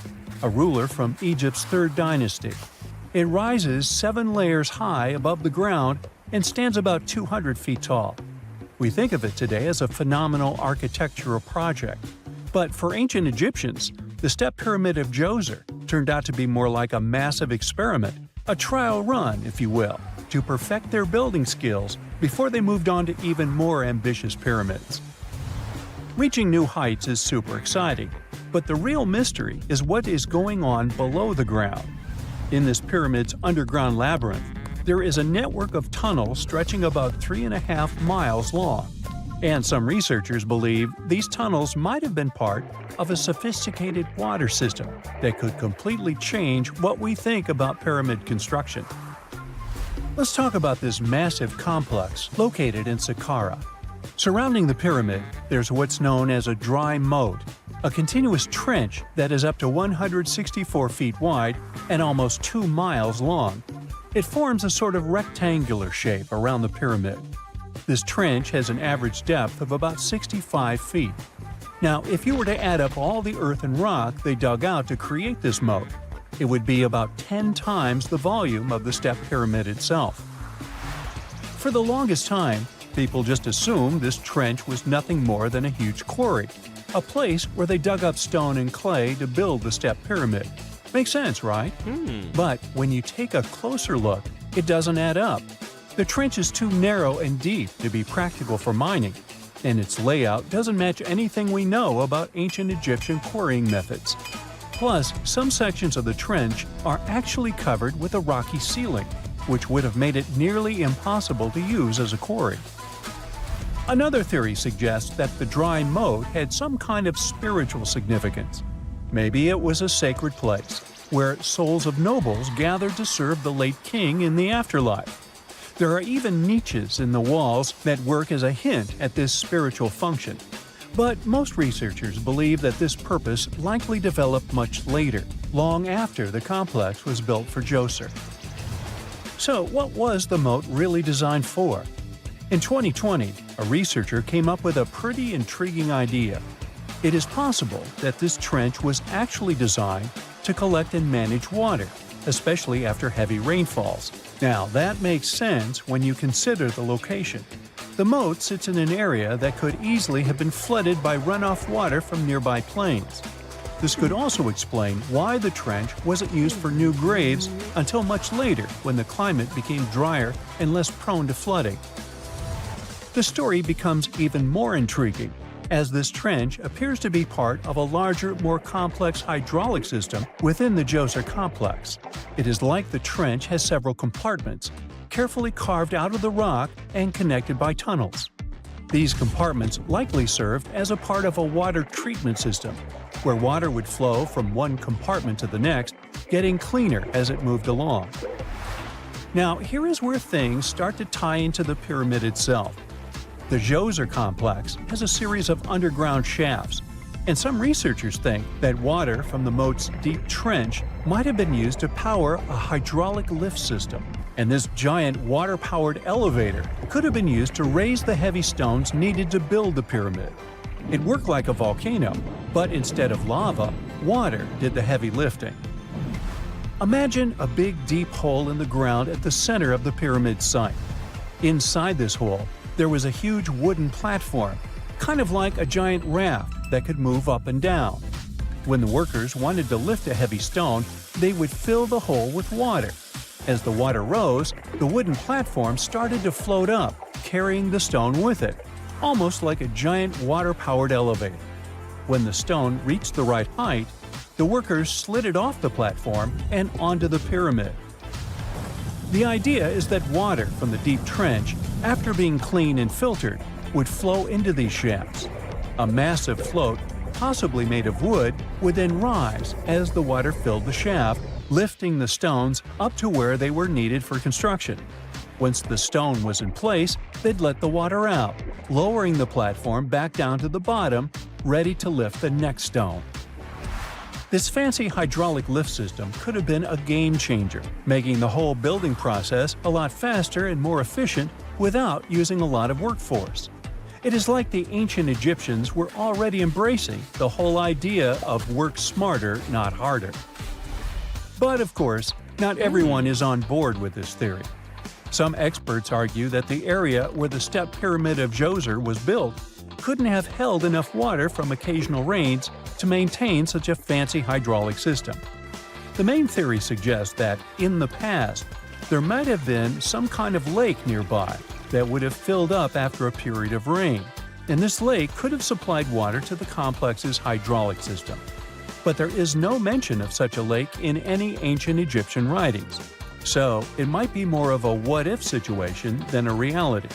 a ruler from Egypt's 3rd dynasty. It rises 7 layers high above the ground and stands about 200 feet tall. We think of it today as a phenomenal architectural project. But for ancient Egyptians, the Step Pyramid of Djoser turned out to be more like a massive experiment, a trial run, if you will, to perfect their building skills before they moved on to even more ambitious pyramids. Reaching new heights is super exciting, but the real mystery is what is going on below the ground. In this pyramid's underground labyrinth, there is a network of tunnels stretching about 3.5 miles long, and some researchers believe these tunnels might have been part of a sophisticated water system that could completely change what we think about pyramid construction. Let's talk about this massive complex located in Saqqara. Surrounding the pyramid, there's what's known as a dry moat, a continuous trench that is up to 164 feet wide and almost 2 miles long. It forms a sort of rectangular shape around the pyramid. This trench has an average depth of about 65 feet. Now, if you were to add up all the earth and rock they dug out to create this moat, it would be about 10 times the volume of the Step Pyramid itself. For the longest time, people just assumed this trench was nothing more than a huge quarry, a place where they dug up stone and clay to build the Step Pyramid. Makes sense, right? But when you take a closer look, it doesn't add up. The trench is too narrow and deep to be practical for mining, and its layout doesn't match anything we know about ancient Egyptian quarrying methods. Plus, some sections of the trench are actually covered with a rocky ceiling, which would have made it nearly impossible to use as a quarry. Another theory suggests that the dry moat had some kind of spiritual significance. Maybe it was a sacred place, where souls of nobles gathered to serve the late king in the afterlife. There are even niches in the walls that work as a hint at this spiritual function. But most researchers believe that this purpose likely developed much later, long after the complex was built for Djoser. So, what was the moat really designed for? In 2020, a researcher came up with a pretty intriguing idea. It is possible that this trench was actually designed to collect and manage water, especially after heavy rainfalls. Now, that makes sense when you consider the location. The moat sits in an area that could easily have been flooded by runoff water from nearby plains. This could also explain why the trench wasn't used for new graves until much later when the climate became drier and less prone to flooding. The story becomes even more intriguing, as this trench appears to be part of a larger, more complex hydraulic system within the Djoser complex. It is like the trench has several compartments, carefully carved out of the rock and connected by tunnels. These compartments likely served as a part of a water treatment system, where water would flow from one compartment to the next, getting cleaner as it moved along. Now, here is where things start to tie into the pyramid itself. The Djoser complex has a series of underground shafts, and some researchers think that water from the moat's deep trench might have been used to power a hydraulic lift system, and this giant water-powered elevator could have been used to raise the heavy stones needed to build the pyramid. It worked like a volcano, but instead of lava, water did the heavy lifting. Imagine a big deep hole in the ground at the center of the pyramid site. Inside this hole, there was a huge wooden platform, kind of like a giant raft that could move up and down. When the workers wanted to lift a heavy stone, they would fill the hole with water. As the water rose, the wooden platform started to float up, carrying the stone with it, almost like a giant water-powered elevator. When the stone reached the right height, the workers slid it off the platform and onto the pyramid. The idea is that water from the deep trench, after being cleaned and filtered, would flow into these shafts. A massive float, possibly made of wood, would then rise as the water filled the shaft, lifting the stones up to where they were needed for construction. Once the stone was in place, they'd let the water out, lowering the platform back down to the bottom, ready to lift the next stone. This fancy hydraulic lift system could have been a game changer, making the whole building process a lot faster and more efficient without using a lot of workforce. It is like the ancient Egyptians were already embracing the whole idea of work smarter, not harder. But of course, not everyone is on board with this theory. Some experts argue that the area where the step pyramid of Djoser was built couldn't have held enough water from occasional rains to maintain such a fancy hydraulic system. The main theory suggests that, in the past, there might have been some kind of lake nearby that would have filled up after a period of rain, and this lake could have supplied water to the complex's hydraulic system. But there is no mention of such a lake in any ancient Egyptian writings, so it might be more of a what-if situation than a reality.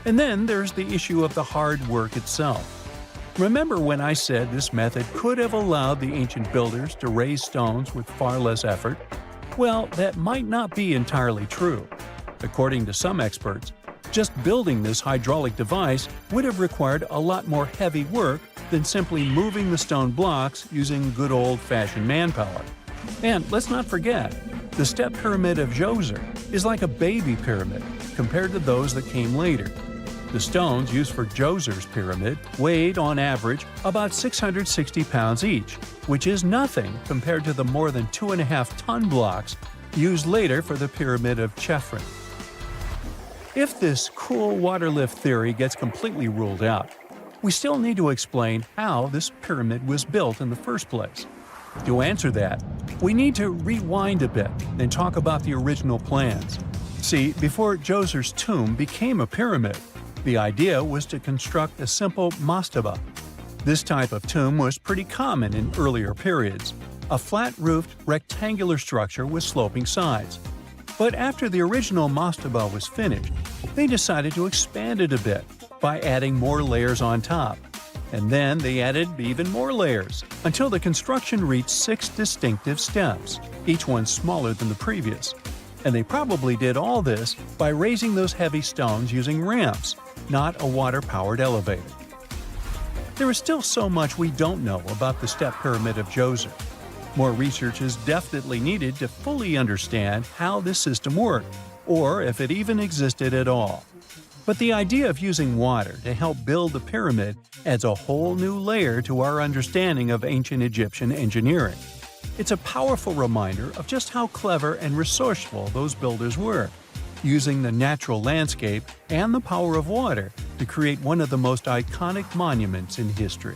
And then there's the issue of the hard work itself. Remember when I said this method could have allowed the ancient builders to raise stones with far less effort? Well, that might not be entirely true. According to some experts, just building this hydraulic device would have required a lot more heavy work than simply moving the stone blocks using good old-fashioned manpower. And let's not forget, the step pyramid of Djoser is like a baby pyramid compared to those that came later. The stones used for Djoser's pyramid weighed, on average, about 660 pounds each, which is nothing compared to the more than 2.5-ton blocks used later for the pyramid of Chephren. If this cool water lift theory gets completely ruled out, we still need to explain how this pyramid was built in the first place. To answer that, we need to rewind a bit and talk about the original plans. See, before Djoser's tomb became a pyramid, the idea was to construct a simple mastaba. This type of tomb was pretty common in earlier periods, a flat-roofed, rectangular structure with sloping sides. But after the original mastaba was finished, they decided to expand it a bit by adding more layers on top. And then they added even more layers, until the construction reached 6 distinctive steps, each one smaller than the previous. And they probably did all this by raising those heavy stones using ramps, not a water-powered elevator. There is still so much we don't know about the step pyramid of Djoser. More research is definitely needed to fully understand how this system worked, or if it even existed at all. But the idea of using water to help build the pyramid adds a whole new layer to our understanding of ancient Egyptian engineering. It's a powerful reminder of just how clever and resourceful those builders were, using the natural landscape and the power of water to create one of the most iconic monuments in history.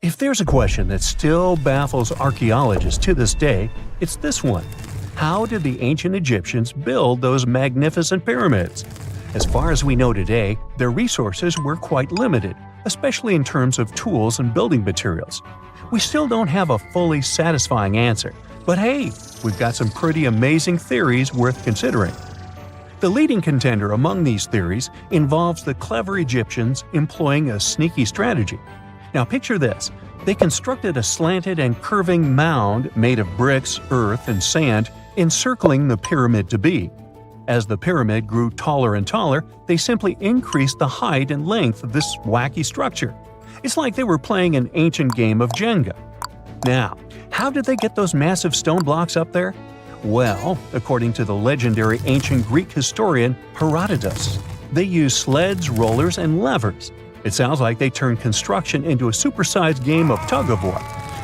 If there's a question that still baffles archaeologists to this day, it's this one. How did the ancient Egyptians build those magnificent pyramids? As far as we know today, their resources were quite limited, especially in terms of tools and building materials. We still don't have a fully satisfying answer, but hey, we've got some pretty amazing theories worth considering. The leading contender among these theories involves the clever Egyptians employing a sneaky strategy. Now picture this. They constructed a slanted and curving mound made of bricks, earth, and sand encircling the pyramid to be. As the pyramid grew taller and taller, they simply increased the height and length of this wacky structure. It's like they were playing an ancient game of Jenga. Now, how did they get those massive stone blocks up there? Well, according to the legendary ancient Greek historian Herodotus, they used sleds, rollers, and levers. It sounds like they turned construction into a supersized game of tug-of-war.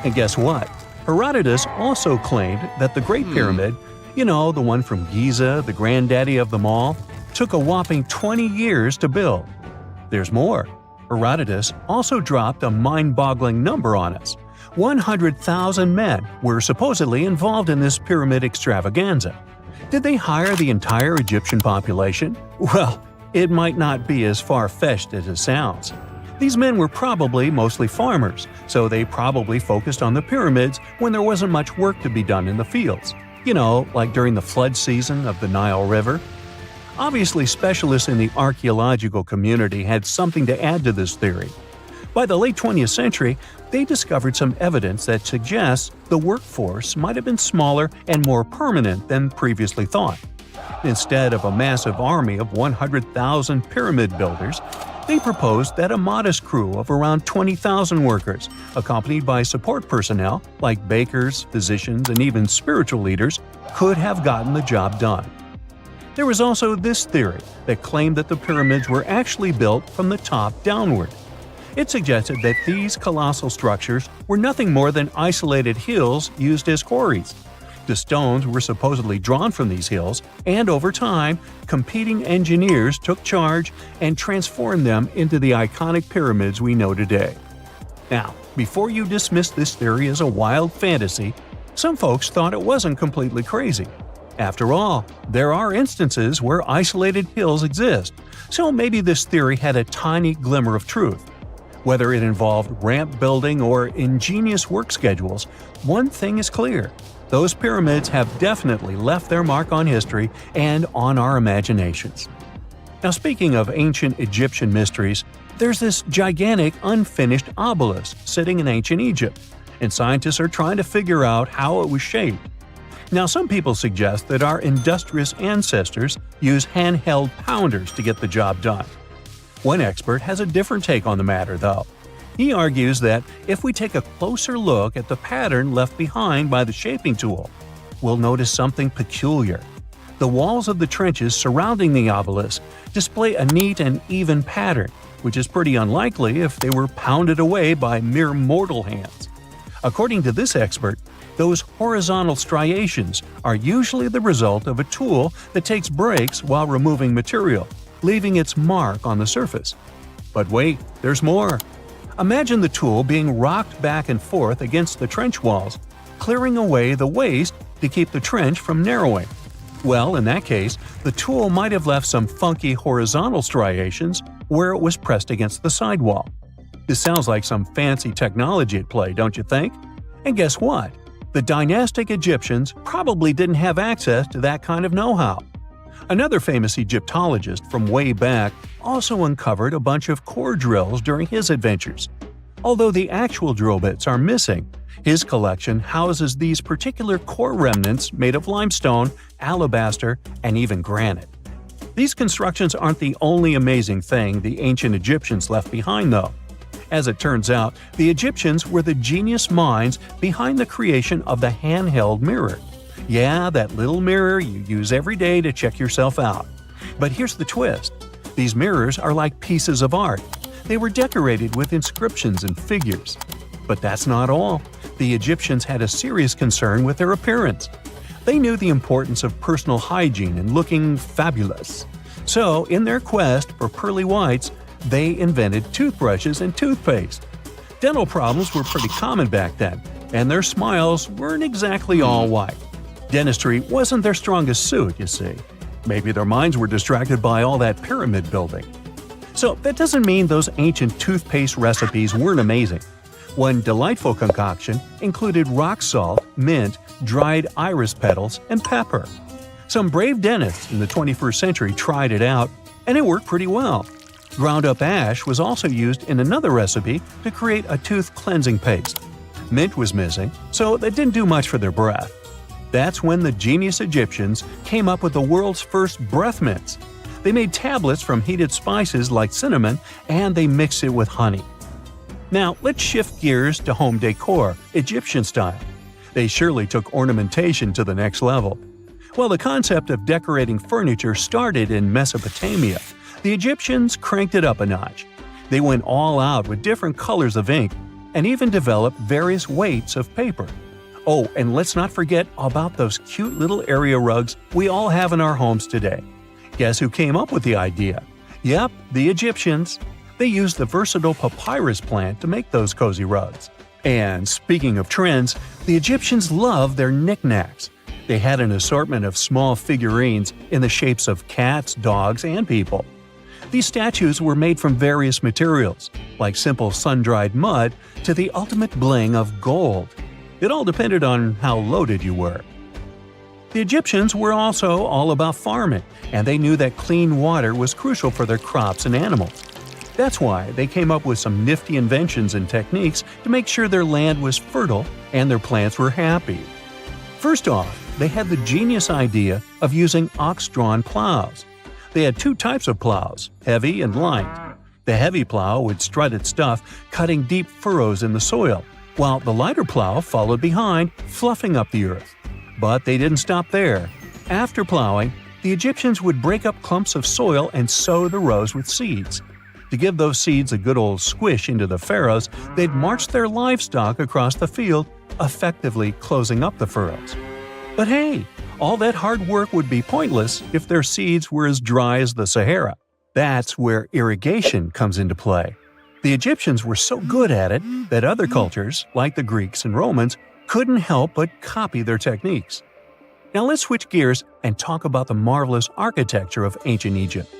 And guess what? Herodotus also claimed that the Great Pyramid, you know, the one from Giza, the granddaddy of them all, took a whopping 20 years to build. There's more. Herodotus also dropped a mind-boggling number on us. 100,000 men were supposedly involved in this pyramid extravaganza. Did they hire the entire Egyptian population? Well, it might not be as far-fetched as it sounds. These men were probably mostly farmers, so they probably focused on the pyramids when there wasn't much work to be done in the fields. You know, like during the flood season of the Nile River. Obviously, specialists in the archaeological community had something to add to this theory. By the late 20th century, they discovered some evidence that suggests the workforce might have been smaller and more permanent than previously thought. Instead of a massive army of 100,000 pyramid builders, they proposed that a modest crew of around 20,000 workers, accompanied by support personnel like bakers, physicians, and even spiritual leaders, could have gotten the job done. There was also this theory that claimed that the pyramids were actually built from the top downward. It suggested that these colossal structures were nothing more than isolated hills used as quarries. The stones were supposedly drawn from these hills, and over time, competing engineers took charge and transformed them into the iconic pyramids we know today. Now, before you dismiss this theory as a wild fantasy, some folks thought it wasn't completely crazy. After all, there are instances where isolated hills exist, so maybe this theory had a tiny glimmer of truth. Whether it involved ramp building or ingenious work schedules, one thing is clear. Those pyramids have definitely left their mark on history and on our imaginations. Now, speaking of ancient Egyptian mysteries, there's this gigantic unfinished obelisk sitting in ancient Egypt, and scientists are trying to figure out how it was shaped. Now, some people suggest that our industrious ancestors used handheld pounders to get the job done. One expert has a different take on the matter, though. He argues that if we take a closer look at the pattern left behind by the shaping tool, we'll notice something peculiar. The walls of the trenches surrounding the obelisk display a neat and even pattern, which is pretty unlikely if they were pounded away by mere mortal hands. According to this expert, those horizontal striations are usually the result of a tool that takes breaks while removing material, leaving its mark on the surface. But wait, there's more. Imagine the tool being rocked back and forth against the trench walls, clearing away the waste to keep the trench from narrowing. Well, in that case, the tool might have left some funky horizontal striations where it was pressed against the sidewall. This sounds like some fancy technology at play, don't you think? And guess what? The dynastic Egyptians probably didn't have access to that kind of know-how. Another famous Egyptologist from way back also uncovered a bunch of core drills during his adventures. Although the actual drill bits are missing, his collection houses these particular core remnants made of limestone, alabaster, and even granite. These constructions aren't the only amazing thing the ancient Egyptians left behind, though. As it turns out, the Egyptians were the genius minds behind the creation of the handheld mirror. Yeah, that little mirror you use every day to check yourself out. But here's the twist. These mirrors are like pieces of art. They were decorated with inscriptions and figures. But that's not all. The Egyptians had a serious concern with their appearance. They knew the importance of personal hygiene and looking fabulous. So, in their quest for pearly whites, they invented toothbrushes and toothpaste. Dental problems were pretty common back then, and their smiles weren't exactly all white. Dentistry wasn't their strongest suit, you see. Maybe their minds were distracted by all that pyramid building. So that doesn't mean those ancient toothpaste recipes weren't amazing. One delightful concoction included rock salt, mint, dried iris petals, and pepper. Some brave dentists in the 21st century tried it out, and it worked pretty well. Ground-up ash was also used in another recipe to create a tooth cleansing paste. Mint was missing, so that didn't do much for their breath. That's when the genius Egyptians came up with the world's first breath mints. They made tablets from heated spices like cinnamon, and they mixed it with honey. Now, let's shift gears to home decor, Egyptian style. They surely took ornamentation to the next level. While the concept of decorating furniture started in Mesopotamia, the Egyptians cranked it up a notch. They went all out with different colors of ink and even developed various weights of paper. Oh, and let's not forget about those cute little area rugs we all have in our homes today. Guess who came up with the idea? Yep, the Egyptians. They used the versatile papyrus plant to make those cozy rugs. And speaking of trends, the Egyptians loved their knickknacks. They had an assortment of small figurines in the shapes of cats, dogs, and people. These statues were made from various materials, like simple sun-dried mud to the ultimate bling of gold. It all depended on how loaded you were. The Egyptians were also all about farming, and they knew that clean water was crucial for their crops and animals. That's why they came up with some nifty inventions and techniques to make sure their land was fertile and their plants were happy. First off, they had the genius idea of using ox-drawn plows. They had two types of plows, heavy and light. The heavy plow would strut its stuff, cutting deep furrows in the soil, while the lighter plow followed behind, fluffing up the earth. But they didn't stop there. After plowing, the Egyptians would break up clumps of soil and sow the rows with seeds. To give those seeds a good old squish into the furrows, they'd march their livestock across the field, effectively closing up the furrows. But hey, all that hard work would be pointless if their seeds were as dry as the Sahara. That's where irrigation comes into play. The Egyptians were so good at it that other cultures, like the Greeks and Romans, couldn't help but copy their techniques. Now let's switch gears and talk about the marvelous architecture of ancient Egypt.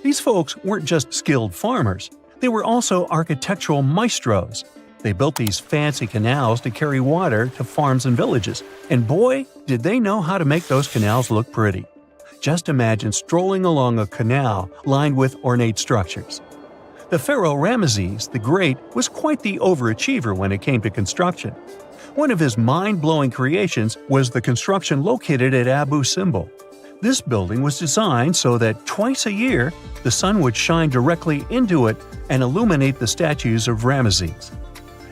These folks weren't just skilled farmers, they were also architectural maestros. They built these fancy canals to carry water to farms and villages, and boy, did they know how to make those canals look pretty. Just imagine strolling along a canal lined with ornate structures. The pharaoh Ramesses the Great was quite the overachiever when it came to construction. One of his mind-blowing creations was the construction located at Abu Simbel. This building was designed so that twice a year, the sun would shine directly into it and illuminate the statues of Ramesses.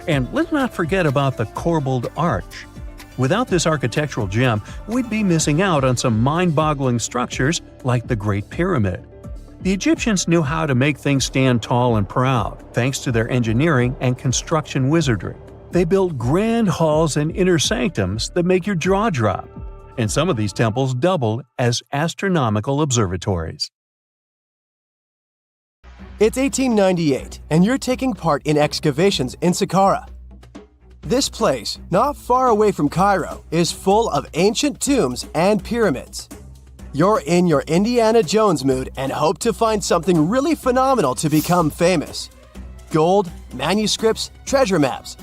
And let's not forget about the corbelled arch. Without this architectural gem, we'd be missing out on some mind-boggling structures like the Great Pyramid. The Egyptians knew how to make things stand tall and proud, thanks to their engineering and construction wizardry. They built grand halls and inner sanctums that make your jaw drop, and some of these temples doubled as astronomical observatories. It's 1898, and you're taking part in excavations in Saqqara. This place, not far away from Cairo, is full of ancient tombs and pyramids. You're in your Indiana Jones mood and hope to find something really phenomenal to become famous. Gold, manuscripts, treasure maps,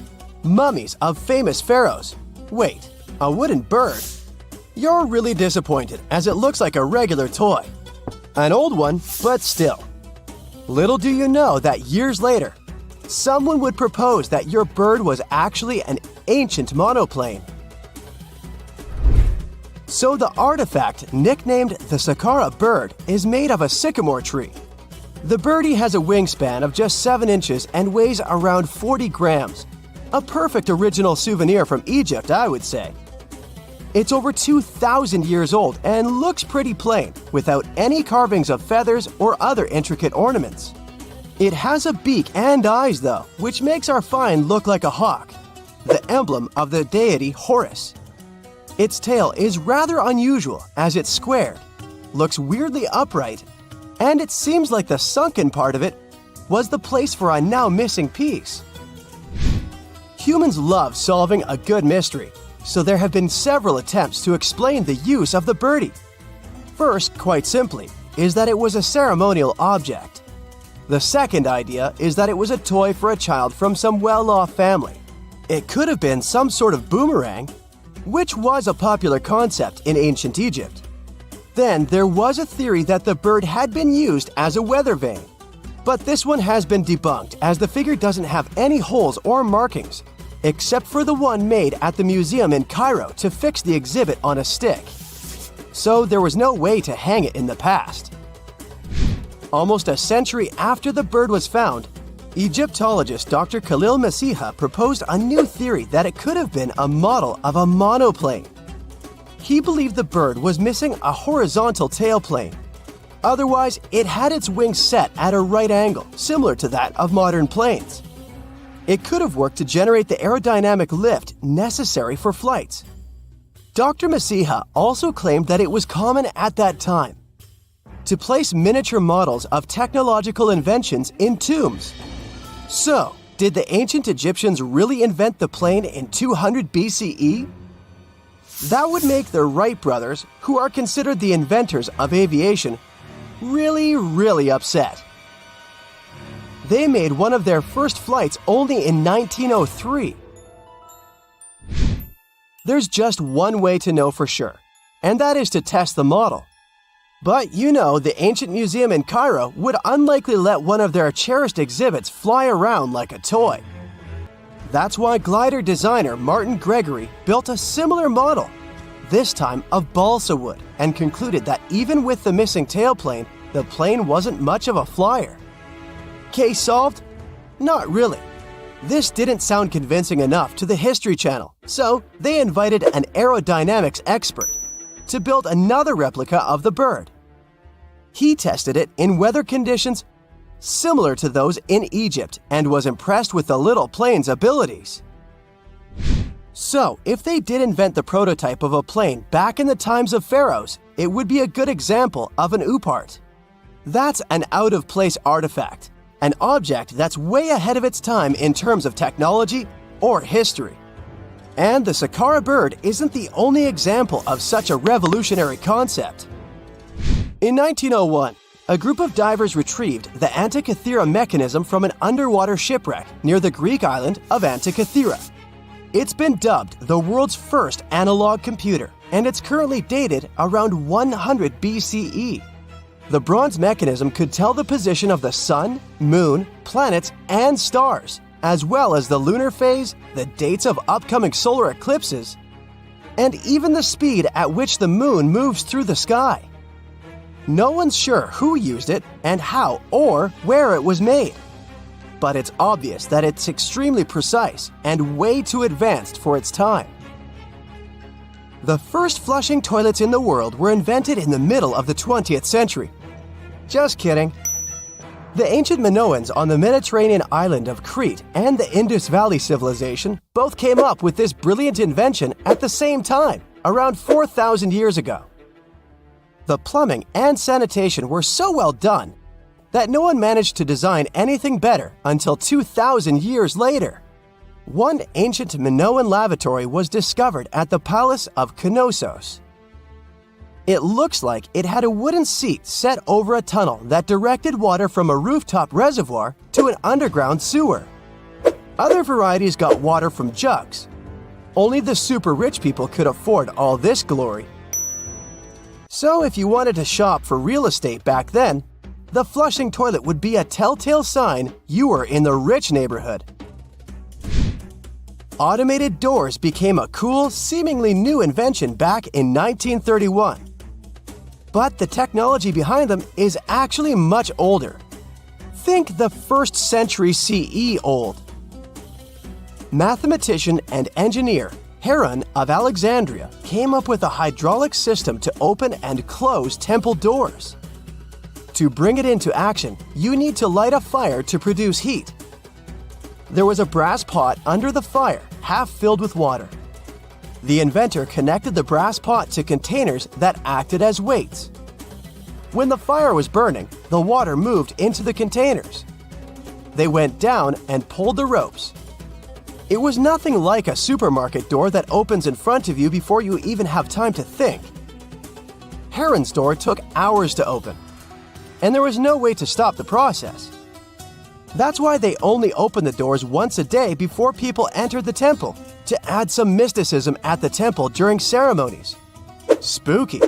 mummies of famous pharaohs. Wait, a wooden bird? You're really disappointed as it looks like a regular toy. An old one, but still. Little do you know that years later, someone would propose that your bird was actually an ancient monoplane. So the artifact, nicknamed the Saqqara Bird, is made of a sycamore tree. The birdie has a wingspan of just 7 inches and weighs around 40 grams. A perfect original souvenir from Egypt, I would say. It's over 2,000 years old and looks pretty plain, without any carvings of feathers or other intricate ornaments. It has a beak and eyes though, which makes our find look like a hawk, the emblem of the deity Horus. Its tail is rather unusual as it's squared, looks weirdly upright, and it seems like the sunken part of it was the place for a now missing piece. Humans love solving a good mystery, so there have been several attempts to explain the use of the birdie. First, quite simply, is that it was a ceremonial object. The second idea is that it was a toy for a child from some well-off family. It could have been some sort of boomerang, which was a popular concept in ancient Egypt. Then there was a theory that the bird had been used as a weather vane. But this one has been debunked as the figure doesn't have any holes or markings, except for the one made at the museum in Cairo to fix the exhibit on a stick. So there was no way to hang it in the past. Almost a century after the bird was found, Egyptologist Dr. Khalil Masiha proposed a new theory that it could have been a model of a monoplane. He believed the bird was missing a horizontal tailplane. Otherwise, it had its wings set at a right angle, similar to that of modern planes. It could have worked to generate the aerodynamic lift necessary for flights. Dr. Masiha also claimed that it was common at that time to place miniature models of technological inventions in tombs. So, did the ancient Egyptians really invent the plane in 200 BCE? That would make the Wright brothers, who are considered the inventors of aviation, really upset. They made one of their first flights only in 1903. There's just one way to know for sure, and that is to test the model. But you know, the ancient museum in Cairo would unlikely let one of their cherished exhibits fly around like a toy. That's why glider designer Martin Gregory built a similar model, this time of balsa wood, and concluded that even with the missing tailplane, the plane wasn't much of a flyer. Case solved? Not really. This didn't sound convincing enough to the History Channel, so they invited an aerodynamics expert to build another replica of the bird. He tested it in weather conditions similar to those in Egypt and was impressed with the little plane's abilities. So, if they did invent the prototype of a plane back in the times of pharaohs, it would be a good example of an oopart. That's an out-of-place artifact, an object that's way ahead of its time in terms of technology or history. And the Saqqara Bird isn't the only example of such a revolutionary concept. In 1901, a group of divers retrieved the Antikythera mechanism from an underwater shipwreck near the Greek island of Antikythera. It's been dubbed the world's first analog computer, and it's currently dated around 100 BCE. The bronze mechanism could tell the position of the sun, moon, planets, and stars, as well as the lunar phase, the dates of upcoming solar eclipses, and even the speed at which the moon moves through the sky. No one's sure who used it and how or where it was made. But it's obvious that it's extremely precise and way too advanced for its time. The first flushing toilets in the world were invented in the middle of the 20th century. Just kidding. The ancient Minoans on the Mediterranean island of Crete and the Indus Valley civilization both came up with this brilliant invention at the same time, around 4,000 years ago. The plumbing and sanitation were so well done that no one managed to design anything better until 2,000 years later. One ancient Minoan lavatory was discovered at the Palace of Knossos. It looks like it had a wooden seat set over a tunnel that directed water from a rooftop reservoir to an underground sewer. Other varieties got water from jugs. Only the super rich people could afford all this glory. So if you wanted to shop for real estate back then, the flushing toilet would be a telltale sign you were in the rich neighborhood. Automated doors became a cool, seemingly new invention back in 1931. But the technology behind them is actually much older. Think the 1st century CE old. Mathematician and engineer Heron of Alexandria came up with a hydraulic system to open and close temple doors. To bring it into action, you need to light a fire to produce heat. There was a brass pot under the fire, half filled with water. The inventor connected the brass pot to containers that acted as weights. When the fire was burning, the water moved into the containers. They went down and pulled the ropes. It was nothing like a supermarket door that opens in front of you before you even have time to think. Heron's door took hours to open, and there was no way to stop the process. That's why they only opened the doors once a day before people entered the temple, to add some mysticism at the temple during ceremonies. Spooky.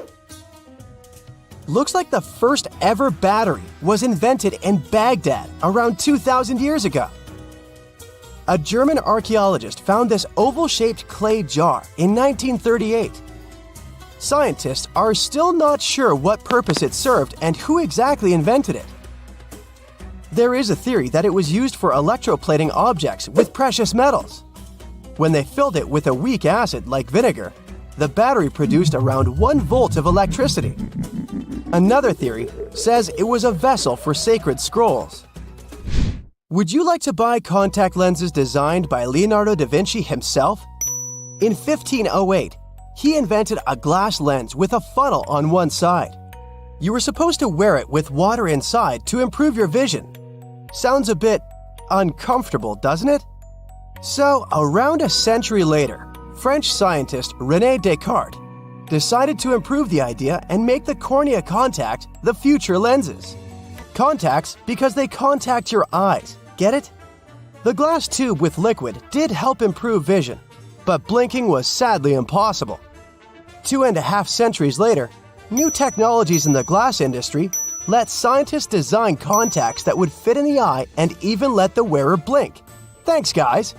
Looks like the first ever battery was invented in Baghdad around 2,000 years ago. A German archaeologist found this oval-shaped clay jar in 1938. Scientists are still not sure what purpose it served and who exactly invented it. There is a theory that it was used for electroplating objects with precious metals. When they filled it with a weak acid like vinegar, the battery produced around 1 volt of electricity. Another theory says it was a vessel for sacred scrolls. Would you like to buy contact lenses designed by Leonardo da Vinci himself? In 1508, he invented a glass lens with a funnel on one side. You were supposed to wear it with water inside to improve your vision. Sounds a bit uncomfortable, doesn't it? So, around a century later, French scientist René Descartes decided to improve the idea and make the cornea contact the future lenses. Contacts because they contact your eyes, get it? The glass tube with liquid did help improve vision, but blinking was sadly impossible. 2.5 centuries later, new technologies in the glass industry let scientists design contacts that would fit in the eye and even let the wearer blink. Thanks, guys!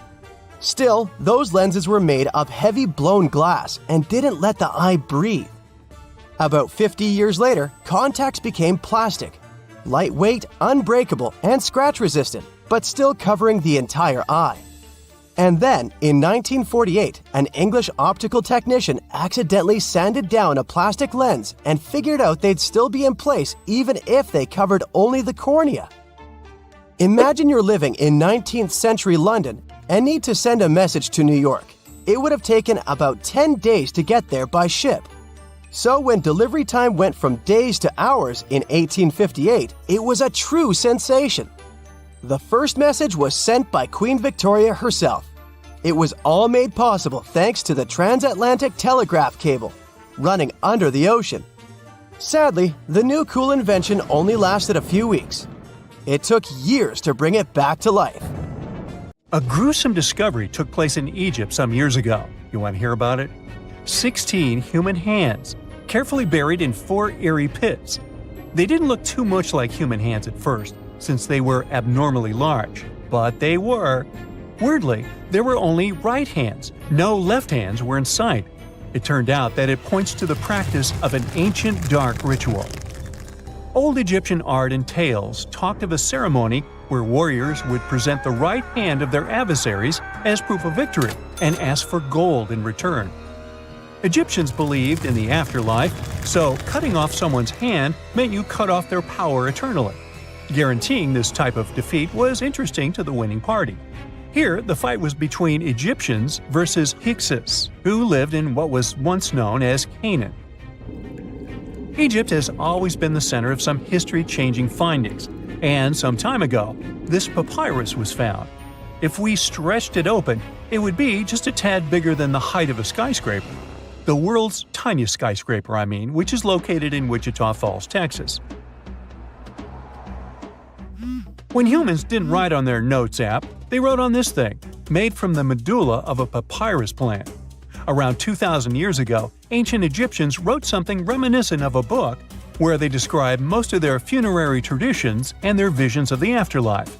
Still, those lenses were made of heavy blown glass and didn't let the eye breathe. About 50 years later, contacts became plastic, lightweight, unbreakable, and scratch-resistant, but still covering the entire eye. And then, in 1948, an English optical technician accidentally sanded down a plastic lens and figured out they'd still be in place even if they covered only the cornea. Imagine you're living in 19th century London and need to send a message to New York. it would have taken about 10 days to get there by ship. So when delivery time went from days to hours in 1858, it was a true sensation. The first message was sent by Queen Victoria herself. It was all made possible thanks to the transatlantic telegraph cable, running under the ocean. Sadly, the new cool invention only lasted a few weeks. It took years to bring it back to life. A gruesome discovery took place in Egypt some years ago. You want to hear about it? 16 human hands, carefully buried in 4 eerie pits. They didn't look too much like human hands at first, since they were abnormally large, but they were. Weirdly, there were only right hands. No left hands were in sight. It turned out that it points to the practice of an ancient dark ritual. Old Egyptian art and tales talked of a ceremony where warriors would present the right hand of their adversaries as proof of victory and ask for gold in return. Egyptians believed in the afterlife, so cutting off someone's hand meant you cut off their power eternally. Guaranteeing this type of defeat was interesting to the winning party. Here, the fight was between Egyptians versus Hyksos, who lived in what was once known as Canaan. Egypt has always been the center of some history-changing findings, and some time ago, this papyrus was found. If we stretched it open, it would be just a tad bigger than the height of a skyscraper. The world's tiniest skyscraper, which is located in Wichita Falls, Texas. When humans didn't write on their notes app, they wrote on this thing, made from the medulla of a papyrus plant. Around 2,000 years ago, ancient Egyptians wrote something reminiscent of a book where they describe most of their funerary traditions and their visions of the afterlife.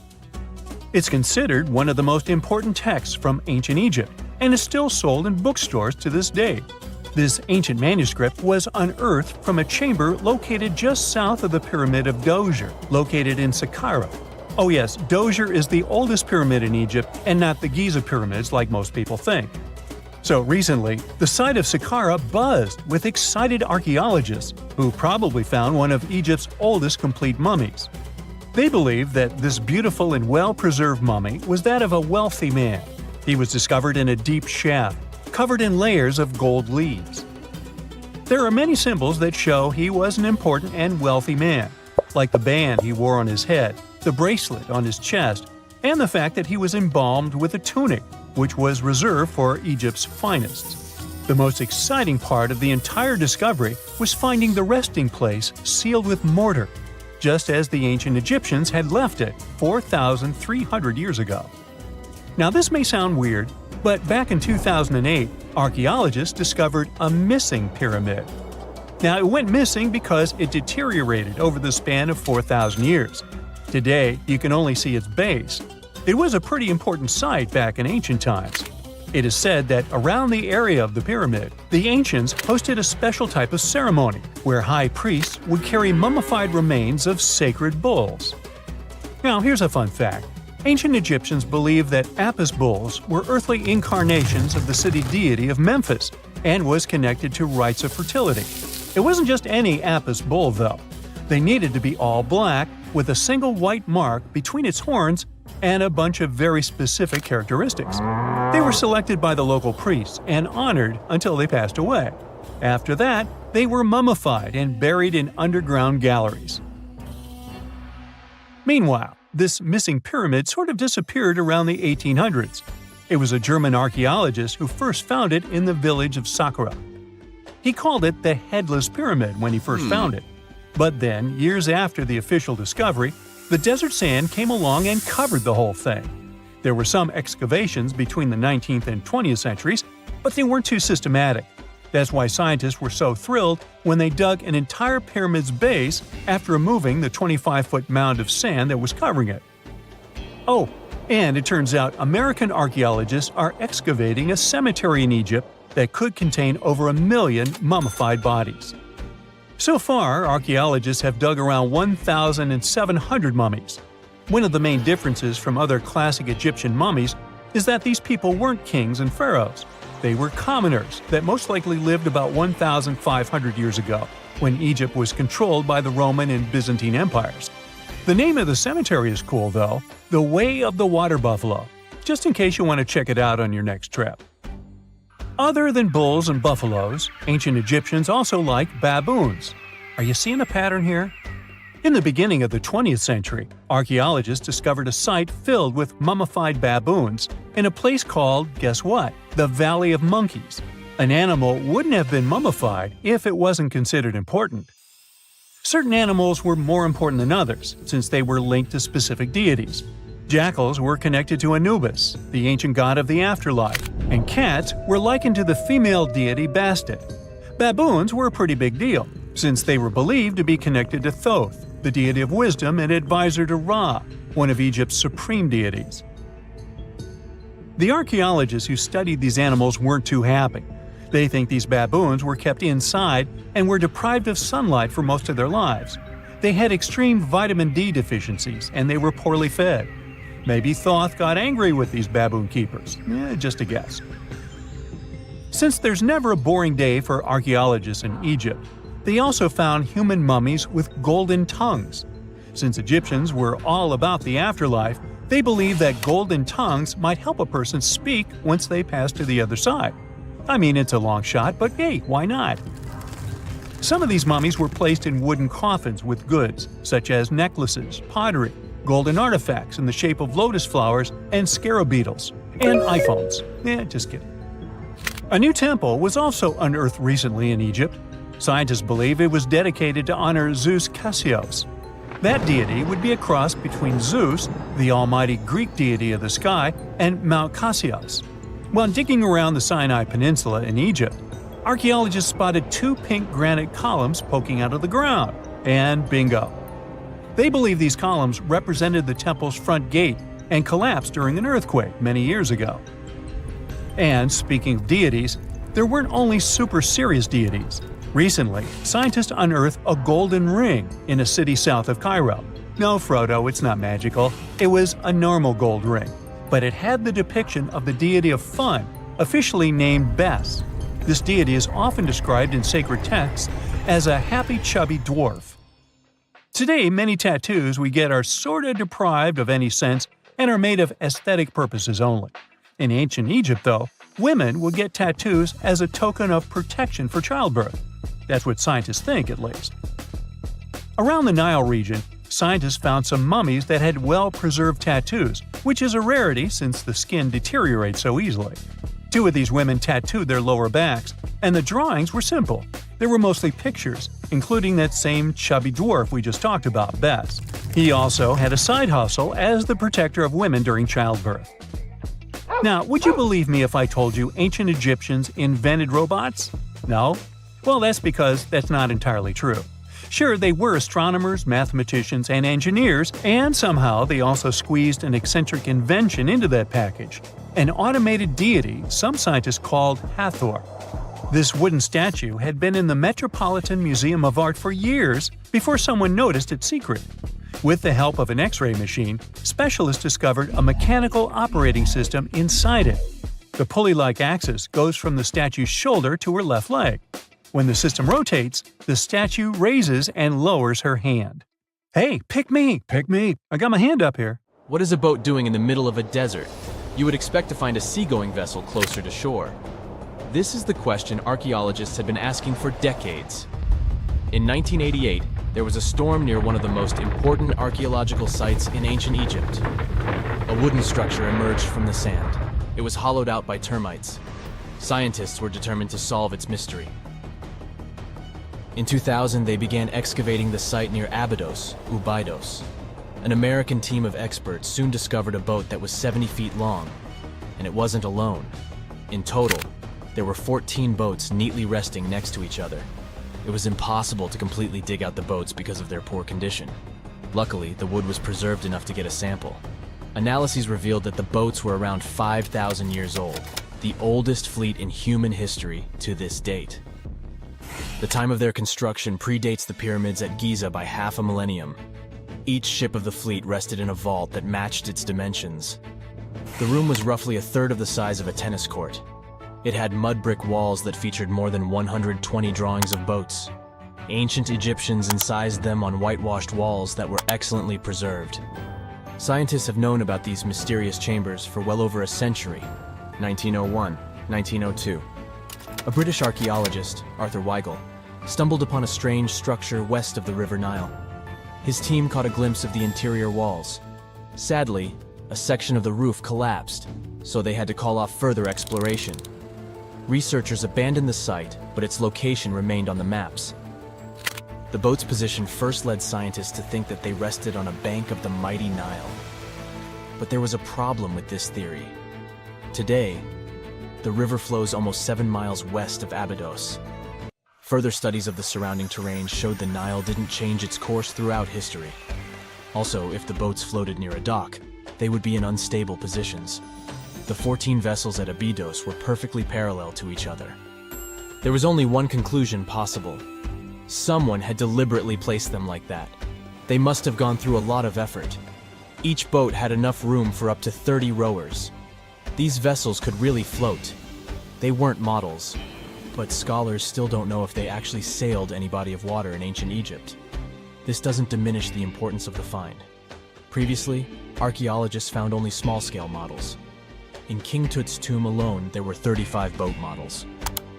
It's considered one of the most important texts from ancient Egypt and is still sold in bookstores to this day. This ancient manuscript was unearthed from a chamber located just south of the Pyramid of Djoser, located in Saqqara. Oh yes, Djoser is the oldest pyramid in Egypt and not the Giza pyramids like most people think. So recently, the site of Saqqara buzzed with excited archaeologists who probably found one of Egypt's oldest complete mummies. They believe that this beautiful and well-preserved mummy was that of a wealthy man. He was discovered in a deep shaft, covered in layers of gold leaves. There are many symbols that show he was an important and wealthy man, like the band he wore on his head, the bracelet on his chest, and the fact that he was embalmed with a tunic, which was reserved for Egypt's finest. The most exciting part of the entire discovery was finding the resting place sealed with mortar, just as the ancient Egyptians had left it 4,300 years ago. Now this may sound weird, but back in 2008, archaeologists discovered a missing pyramid. Now it went missing because it deteriorated over the span of 4,000 years. Today, you can only see its base. It was a pretty important site back in ancient times. It is said that around the area of the pyramid, the ancients hosted a special type of ceremony where high priests would carry mummified remains of sacred bulls. Now, here's a fun fact. Ancient Egyptians believed that Apis bulls were earthly incarnations of the city deity of Memphis and was connected to rites of fertility. It wasn't just any Apis bull, though. They needed to be all black, with a single white mark between its horns and a bunch of very specific characteristics. They were selected by the local priests and honored until they passed away. After that, they were mummified and buried in underground galleries. Meanwhile, this missing pyramid sort of disappeared around the 1800s. It was a German archaeologist who first found it in the village of Saqqara. He called it the Headless Pyramid when he first found it. But then, years after the official discovery, the desert sand came along and covered the whole thing. There were some excavations between the 19th and 20th centuries, but they weren't too systematic. That's why scientists were so thrilled when they dug an entire pyramid's base after removing the 25-foot mound of sand that was covering it. Oh, and it turns out American archaeologists are excavating a cemetery in Egypt that could contain over 1 million mummified bodies. So far, archaeologists have dug around 1,700 mummies. One of the main differences from other classic Egyptian mummies is that these people weren't kings and pharaohs. They were commoners that most likely lived about 1,500 years ago, when Egypt was controlled by the Roman and Byzantine empires. The name of the cemetery is cool, though, the Way of the Water Buffalo, just in case you want to check it out on your next trip. Other than bulls and buffaloes, ancient Egyptians also liked baboons. Are you seeing a pattern here? In the beginning of the 20th century, archaeologists discovered a site filled with mummified baboons in a place called, guess what? The Valley of Monkeys. An animal wouldn't have been mummified if it wasn't considered important. Certain animals were more important than others, since they were linked to specific deities. Jackals were connected to Anubis, the ancient god of the afterlife, and cats were likened to the female deity Bastet. Baboons were a pretty big deal, since they were believed to be connected to Thoth, the deity of wisdom and advisor to Ra, one of Egypt's supreme deities. The archaeologists who studied these animals weren't too happy. They think these baboons were kept inside and were deprived of sunlight for most of their lives. They had extreme vitamin D deficiencies and they were poorly fed. Maybe Thoth got angry with these baboon keepers. Just a guess. Since there's never a boring day for archaeologists in Egypt, they also found human mummies with golden tongues. Since Egyptians were all about the afterlife, they believed that golden tongues might help a person speak once they pass to the other side. I mean, it's a long shot, but hey, why not? Some of these mummies were placed in wooden coffins with goods, such as necklaces, pottery, golden artifacts in the shape of lotus flowers and scarab beetles, and iPhones. Just kidding. A new temple was also unearthed recently in Egypt. Scientists believe it was dedicated to honor Zeus Cassios. That deity would be a cross between Zeus, the almighty Greek deity of the sky, and Mount Cassios. While digging around the Sinai Peninsula in Egypt, archaeologists spotted two pink granite columns poking out of the ground, and bingo. They believe these columns represented the temple's front gate and collapsed during an earthquake many years ago. And speaking of deities, there weren't only super serious deities. Recently, scientists unearthed a golden ring in a city south of Cairo. No, Frodo, it's not magical. It was a normal gold ring, but it had the depiction of the deity of fun, officially named Bes. This deity is often described in sacred texts as a happy, chubby dwarf. Today, many tattoos we get are sorta deprived of any sense and are made of aesthetic purposes only. In ancient Egypt, though, women would get tattoos as a token of protection for childbirth. That's what scientists think, at least. Around the Nile region, scientists found some mummies that had well-preserved tattoos, which is a rarity since the skin deteriorates so easily. Two of these women tattooed their lower backs, and the drawings were simple. They were mostly pictures, including that same chubby dwarf we just talked about, Bes. He also had a side hustle as the protector of women during childbirth. Now, would you believe me if I told you ancient Egyptians invented robots? No? Well, that's because that's not entirely true. Sure, they were astronomers, mathematicians, and engineers, and somehow they also squeezed an eccentric invention into that package. An automated deity some scientists called Hathor. This wooden statue had been in the Metropolitan Museum of Art for years before someone noticed its secret. With the help of an X-ray machine, specialists discovered a mechanical operating system inside it. The pulley-like axis goes from the statue's shoulder to her left leg. When the system rotates, the statue raises and lowers her hand. Hey, pick me! Pick me! I got my hand up here. What is a boat doing in the middle of a desert? You would expect to find a seagoing vessel closer to shore. This is the question archaeologists had been asking for decades. In 1988, there was a storm near one of the most important archaeological sites in ancient Egypt. A wooden structure emerged from the sand. It was hollowed out by termites. Scientists were determined to solve its mystery. In 2000, they began excavating the site near Abydos, Abydos. An American team of experts soon discovered a boat that was 70 feet long, and it wasn't alone. In total, there were 14 boats neatly resting next to each other. It was impossible to completely dig out the boats because of their poor condition. Luckily, the wood was preserved enough to get a sample. Analyses revealed that the boats were around 5,000 years old, the oldest fleet in human history to this date. The time of their construction predates the pyramids at Giza by half a millennium. Each ship of the fleet rested in a vault that matched its dimensions. The room was roughly a third of the size of a tennis court. It had mud brick walls that featured more than 120 drawings of boats. Ancient Egyptians incised them on whitewashed walls that were excellently preserved. Scientists have known about these mysterious chambers for well over a century. 1901, 1902, A British archaeologist, Arthur Weigel, stumbled upon a strange structure west of the River Nile. His team caught a glimpse of the interior walls. Sadly, a section of the roof collapsed, so they had to call off further exploration. Researchers abandoned the site, but its location remained on the maps. The boat's position first led scientists to think that they rested on a bank of the mighty Nile. But there was a problem with this theory. Today, the river flows almost 7 miles west of Abydos. Further studies of the surrounding terrain showed the Nile didn't change its course throughout history. Also, if the boats floated near a dock, they would be in unstable positions. The 14 vessels at Abydos were perfectly parallel to each other. There was only one conclusion possible. Someone had deliberately placed them like that. They must have gone through a lot of effort. Each boat had enough room for up to 30 rowers. These vessels could really float. They weren't models, but scholars still don't know if they actually sailed any body of water in ancient Egypt. This doesn't diminish the importance of the find. Previously, archaeologists found only small-scale models. In King Tut's tomb alone, there were 35 boat models.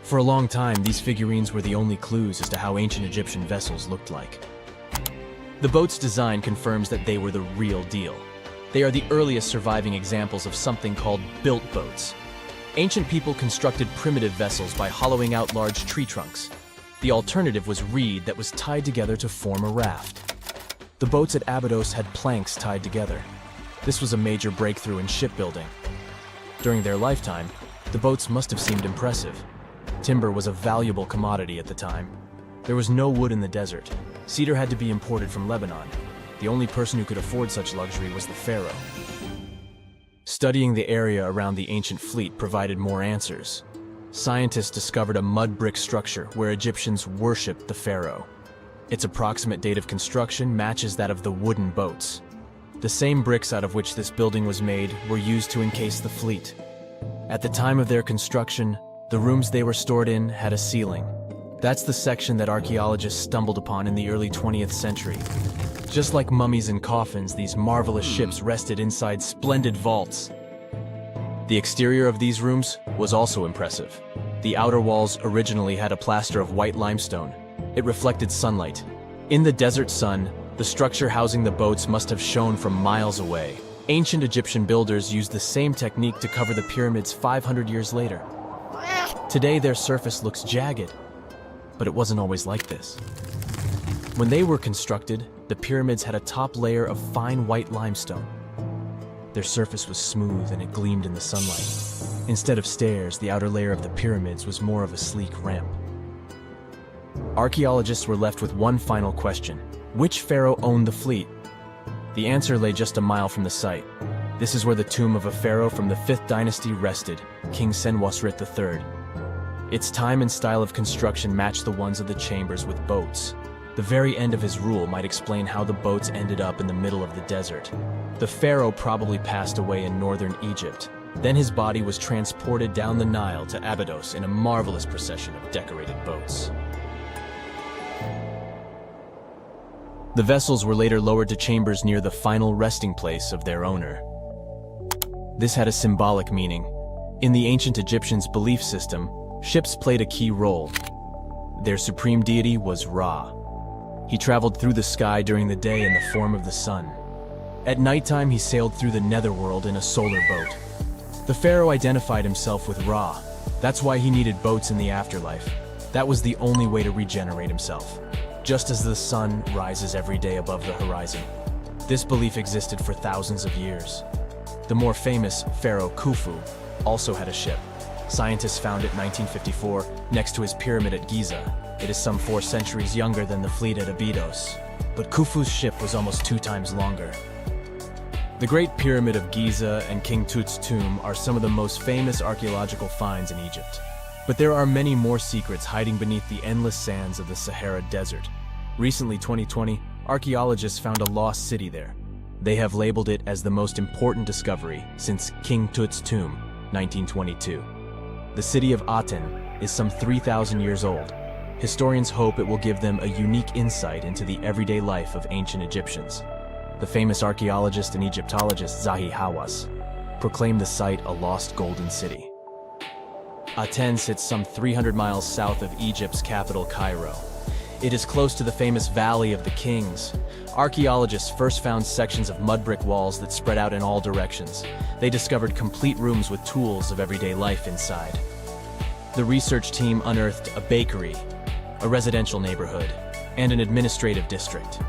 For a long time, these figurines were the only clues as to how ancient Egyptian vessels looked like. The boat's design confirms that they were the real deal. They are the earliest surviving examples of something called built boats. Ancient people constructed primitive vessels by hollowing out large tree trunks. The alternative was reed that was tied together to form a raft. The boats at Abydos had planks tied together. This was a major breakthrough in shipbuilding. During their lifetime, the boats must have seemed impressive. Timber was a valuable commodity at the time. There was no wood in the desert. Cedar had to be imported from Lebanon. The only person who could afford such luxury was the pharaoh. Studying the area around the ancient fleet provided more answers. Scientists discovered a mud brick structure where Egyptians worshipped the pharaoh. Its approximate date of construction matches that of the wooden boats. The same bricks out of which this building was made were used to encase the fleet. At the time of their construction, the rooms they were stored in had a ceiling. That's the section that archaeologists stumbled upon in the early 20th century. Just like mummies and coffins, these marvelous ships rested inside splendid vaults. The exterior of these rooms was also impressive. The outer walls originally had a plaster of white limestone. It reflected sunlight. In the desert sun, the structure housing the boats must have shone from miles away. Ancient Egyptian builders used the same technique to cover the pyramids 500 years later. Today, their surface looks jagged, but it wasn't always like this. When they were constructed, the pyramids had a top layer of fine white limestone. Their surface was smooth and it gleamed in the sunlight. Instead of stairs, the outer layer of the pyramids was more of a sleek ramp. Archaeologists were left with one final question. Which pharaoh owned the fleet? The answer lay just a mile from the site. This is where the tomb of a pharaoh from the 5th dynasty rested, King Senwosret III. Its time and style of construction matched the ones of the chambers with boats. The very end of his rule might explain how the boats ended up in the middle of the desert. The pharaoh probably passed away in northern Egypt. Then his body was transported down the Nile to Abydos in a marvelous procession of decorated boats. The vessels were later lowered to chambers near the final resting place of their owner. This had a symbolic meaning. In the ancient Egyptians' belief system, ships played a key role. Their supreme deity was Ra. He traveled through the sky during the day in the form of the sun. At nighttime, he sailed through the netherworld in a solar boat. The pharaoh identified himself with Ra. That's why he needed boats in the afterlife. That was the only way to regenerate himself. Just as the sun rises every day above the horizon. This belief existed for thousands of years. The more famous Pharaoh Khufu also had a ship. Scientists found it in 1954 next to his pyramid at Giza. It is some 4 centuries younger than the fleet at Abydos, but Khufu's ship was almost 2 times longer. The Great Pyramid of Giza and King Tut's tomb are some of the most famous archaeological finds in Egypt. But there are many more secrets hiding beneath the endless sands of the Sahara Desert. Recently, 2020, archaeologists found a lost city there. They have labeled it as the most important discovery since King Tut's tomb, 1922. The city of Aten is some 3,000 years old. Historians hope it will give them a unique insight into the everyday life of ancient Egyptians. The famous archaeologist and Egyptologist Zahi Hawass proclaimed the site a lost golden city. Aten sits some 300 miles south of Egypt's capital, Cairo. It is close to the famous Valley of the Kings. Archaeologists first found sections of mud brick walls that spread out in all directions. They discovered complete rooms with tools of everyday life inside. The research team unearthed a bakery, a residential neighborhood, and an administrative district.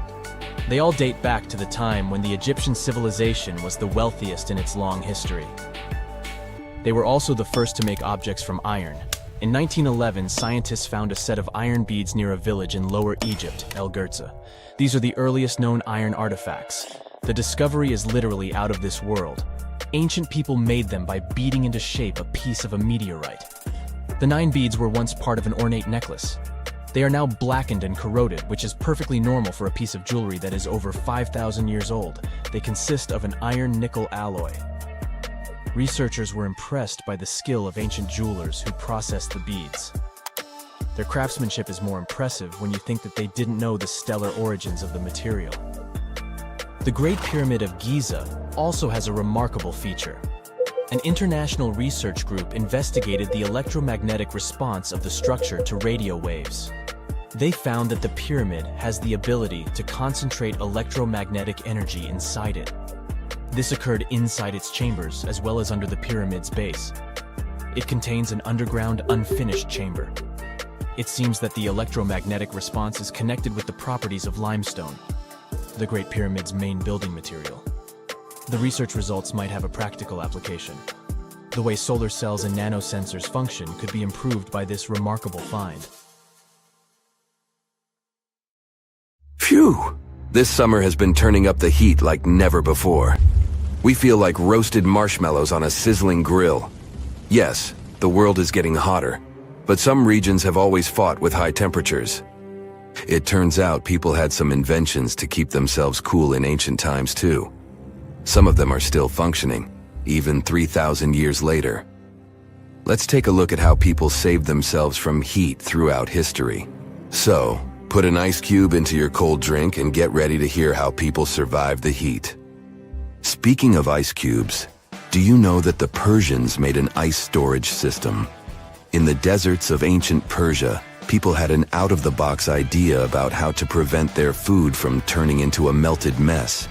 They all date back to the time when the Egyptian civilization was the wealthiest in its long history. They were also the first to make objects from iron. In 1911, scientists found a set of iron beads near a village in Lower Egypt, El Girza. These are the earliest known iron artifacts. The discovery is literally out of this world. Ancient people made them by beating into shape a piece of a meteorite. The 9 beads were once part of an ornate necklace. They are now blackened and corroded, which is perfectly normal for a piece of jewelry that is over 5,000 years old. They consist of an iron-nickel alloy. Researchers were impressed by the skill of ancient jewelers who processed the beads. Their craftsmanship is more impressive when you think that they didn't know the stellar origins of the material. The Great Pyramid of Giza also has a remarkable feature. An international research group investigated the electromagnetic response of the structure to radio waves. They found that the pyramid has the ability to concentrate electromagnetic energy inside it. This occurred inside its chambers as well as under the pyramid's base. It contains an underground unfinished chamber. It seems that the electromagnetic response is connected with the properties of limestone, the Great Pyramid's main building material. The research results might have a practical application. The way solar cells and nanosensors function could be improved by this remarkable find. Phew! This summer has been turning up the heat like never before. We feel like roasted marshmallows on a sizzling grill. Yes, the world is getting hotter, but some regions have always fought with high temperatures. It turns out people had some inventions to keep themselves cool in ancient times too. Some of them are still functioning, even 3,000 years later. Let's take a look at how people saved themselves from heat throughout history. So, put an ice cube into your cold drink and get ready to hear how people survived the heat. Speaking of ice cubes, do you know that the Persians made an ice storage system? In the deserts of ancient Persia, people had an out-of-the-box idea about how to prevent their food from turning into a melted mess.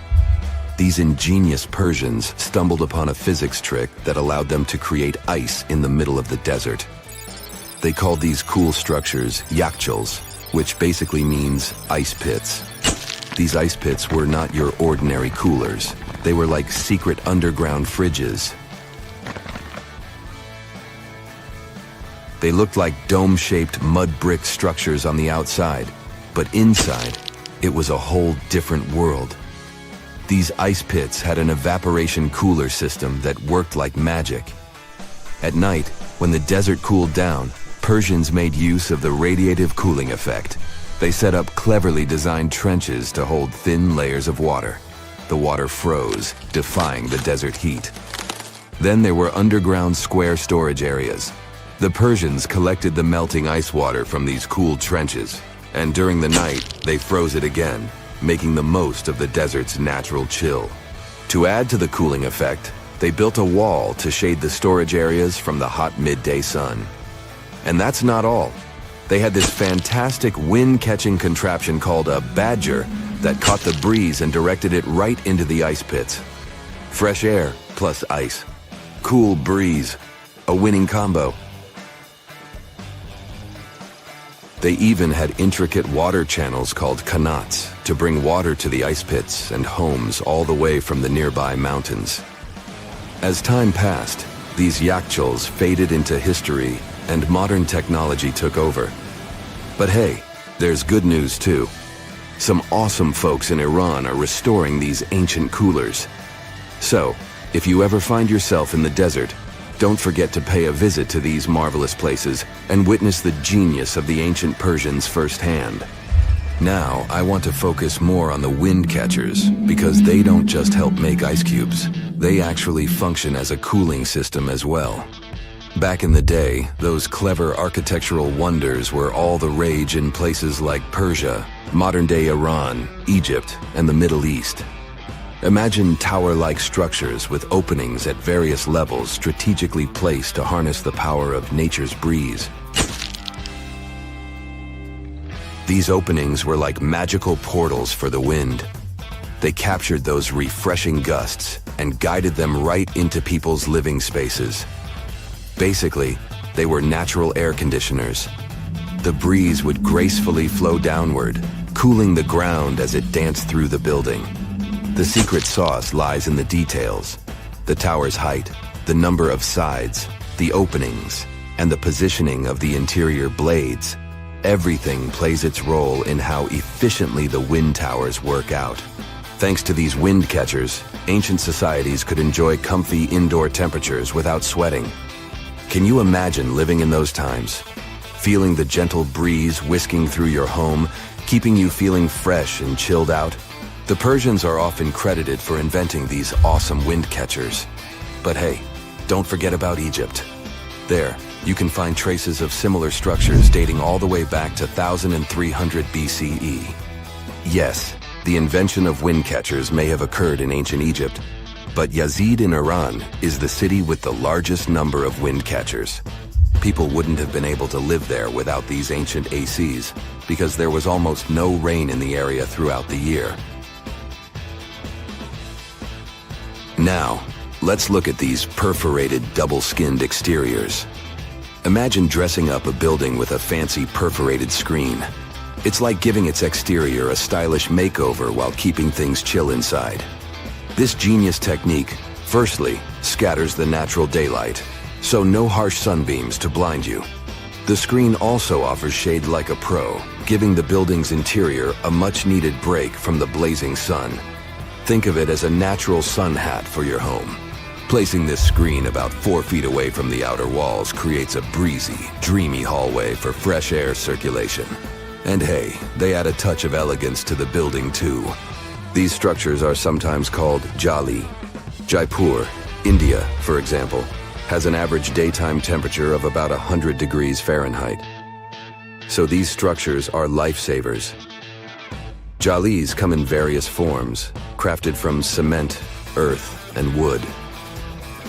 These ingenious Persians stumbled upon a physics trick that allowed them to create ice in the middle of the desert. They called these cool structures yakhchals, which basically means ice pits. These ice pits were not your ordinary coolers. They were like secret underground fridges. They looked like dome-shaped mud brick structures on the outside, but inside, it was a whole different world. These ice pits had an evaporation cooler system that worked like magic. At night, when the desert cooled down, Persians made use of the radiative cooling effect. They set up cleverly designed trenches to hold thin layers of water. The water froze, defying the desert heat. Then there were underground square storage areas. The Persians collected the melting ice water from these cooled trenches, and during the night, they froze it again, making the most of the desert's natural chill. To add to the cooling effect, they built a wall to shade the storage areas from the hot midday sun. And that's not all. They had this fantastic wind-catching contraption called a badger that caught the breeze and directed it right into the ice pits. Fresh air plus ice. Cool breeze. A winning combo. They even had intricate water channels called qanats to bring water to the ice pits and homes all the way from the nearby mountains. As time passed, these yakhchals faded into history and modern technology took over. But hey, there's good news too. Some awesome folks in Iran are restoring these ancient coolers. So, if you ever find yourself in the desert, don't forget to pay a visit to these marvelous places and witness the genius of the ancient Persians firsthand. Now, I want to focus more on the wind catchers because they don't just help make ice cubes. They actually function as a cooling system as well. Back in the day, those clever architectural wonders were all the rage in places like Persia, modern-day Iran, Egypt, and the Middle East. Imagine tower-like structures with openings at various levels strategically placed to harness the power of nature's breeze. These openings were like magical portals for the wind. They captured those refreshing gusts and guided them right into people's living spaces. Basically, they were natural air conditioners. The breeze would gracefully flow downward, cooling the ground as it danced through the building. The secret sauce lies in the details: the tower's height, the number of sides, the openings, and the positioning of the interior blades. Everything plays its role in how efficiently the wind towers work out. Thanks to these wind catchers, ancient societies could enjoy comfy indoor temperatures without sweating. Can you imagine living in those times? Feeling the gentle breeze whisking through your home, keeping you feeling fresh and chilled out? The Persians are often credited for inventing these awesome wind catchers. But hey, don't forget about Egypt. There, you can find traces of similar structures dating all the way back to 1300 BCE. Yes, the invention of wind catchers may have occurred in ancient Egypt, but Yazid in Iran is the city with the largest number of wind catchers. People wouldn't have been able to live there without these ancient ACs, because there was almost no rain in the area throughout the year. Now, let's look at these perforated, double-skinned exteriors. Imagine dressing up a building with a fancy perforated screen. It's like giving its exterior a stylish makeover while keeping things chill inside. This genius technique, firstly, scatters the natural daylight, so no harsh sunbeams to blind you. The screen also offers shade like a pro, giving the building's interior a much-needed break from the blazing sun. Think of it as a natural sun hat for your home. Placing this screen about 4 feet away from the outer walls creates a breezy, dreamy hallway for fresh air circulation. And hey, they add a touch of elegance to the building too. These structures are sometimes called jali. Jaipur, India, for example, has an average daytime temperature of about 100 degrees Fahrenheit. So these structures are lifesavers. Jalis come in various forms, crafted from cement, earth, and wood.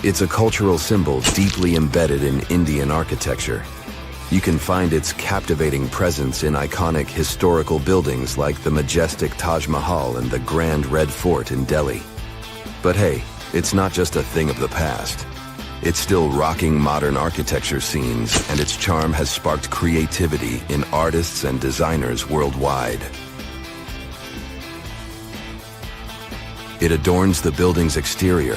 It's a cultural symbol deeply embedded in Indian architecture. You can find its captivating presence in iconic historical buildings like the majestic Taj Mahal and the Grand Red Fort in Delhi. But hey, it's not just a thing of the past. It's still rocking modern architecture scenes, and its charm has sparked creativity in artists and designers worldwide. It adorns the building's exterior,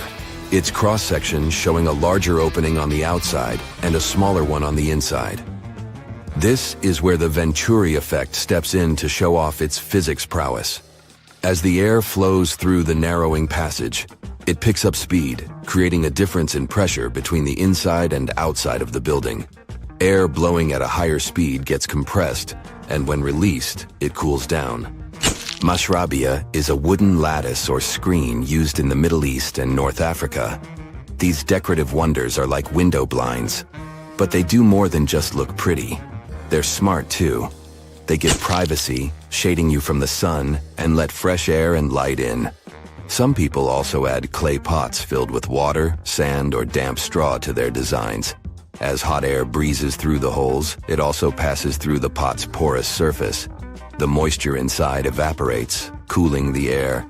its cross-section showing a larger opening on the outside and a smaller one on the inside. This is where the Venturi effect steps in to show off its physics prowess. As the air flows through the narrowing passage, it picks up speed, creating a difference in pressure between the inside and outside of the building. Air blowing at a higher speed gets compressed, and when released, it cools down. Mashrabia is a wooden lattice or screen used in the Middle East and North Africa. These decorative wonders are like window blinds, but they do more than just look pretty. They're smart too. They give privacy, shading you from the sun, and let fresh air and light in. Some people also add clay pots filled with water, sand, or damp straw to their designs. As hot air breezes through the holes, it also passes through the pot's porous surface. The moisture inside evaporates, cooling the air.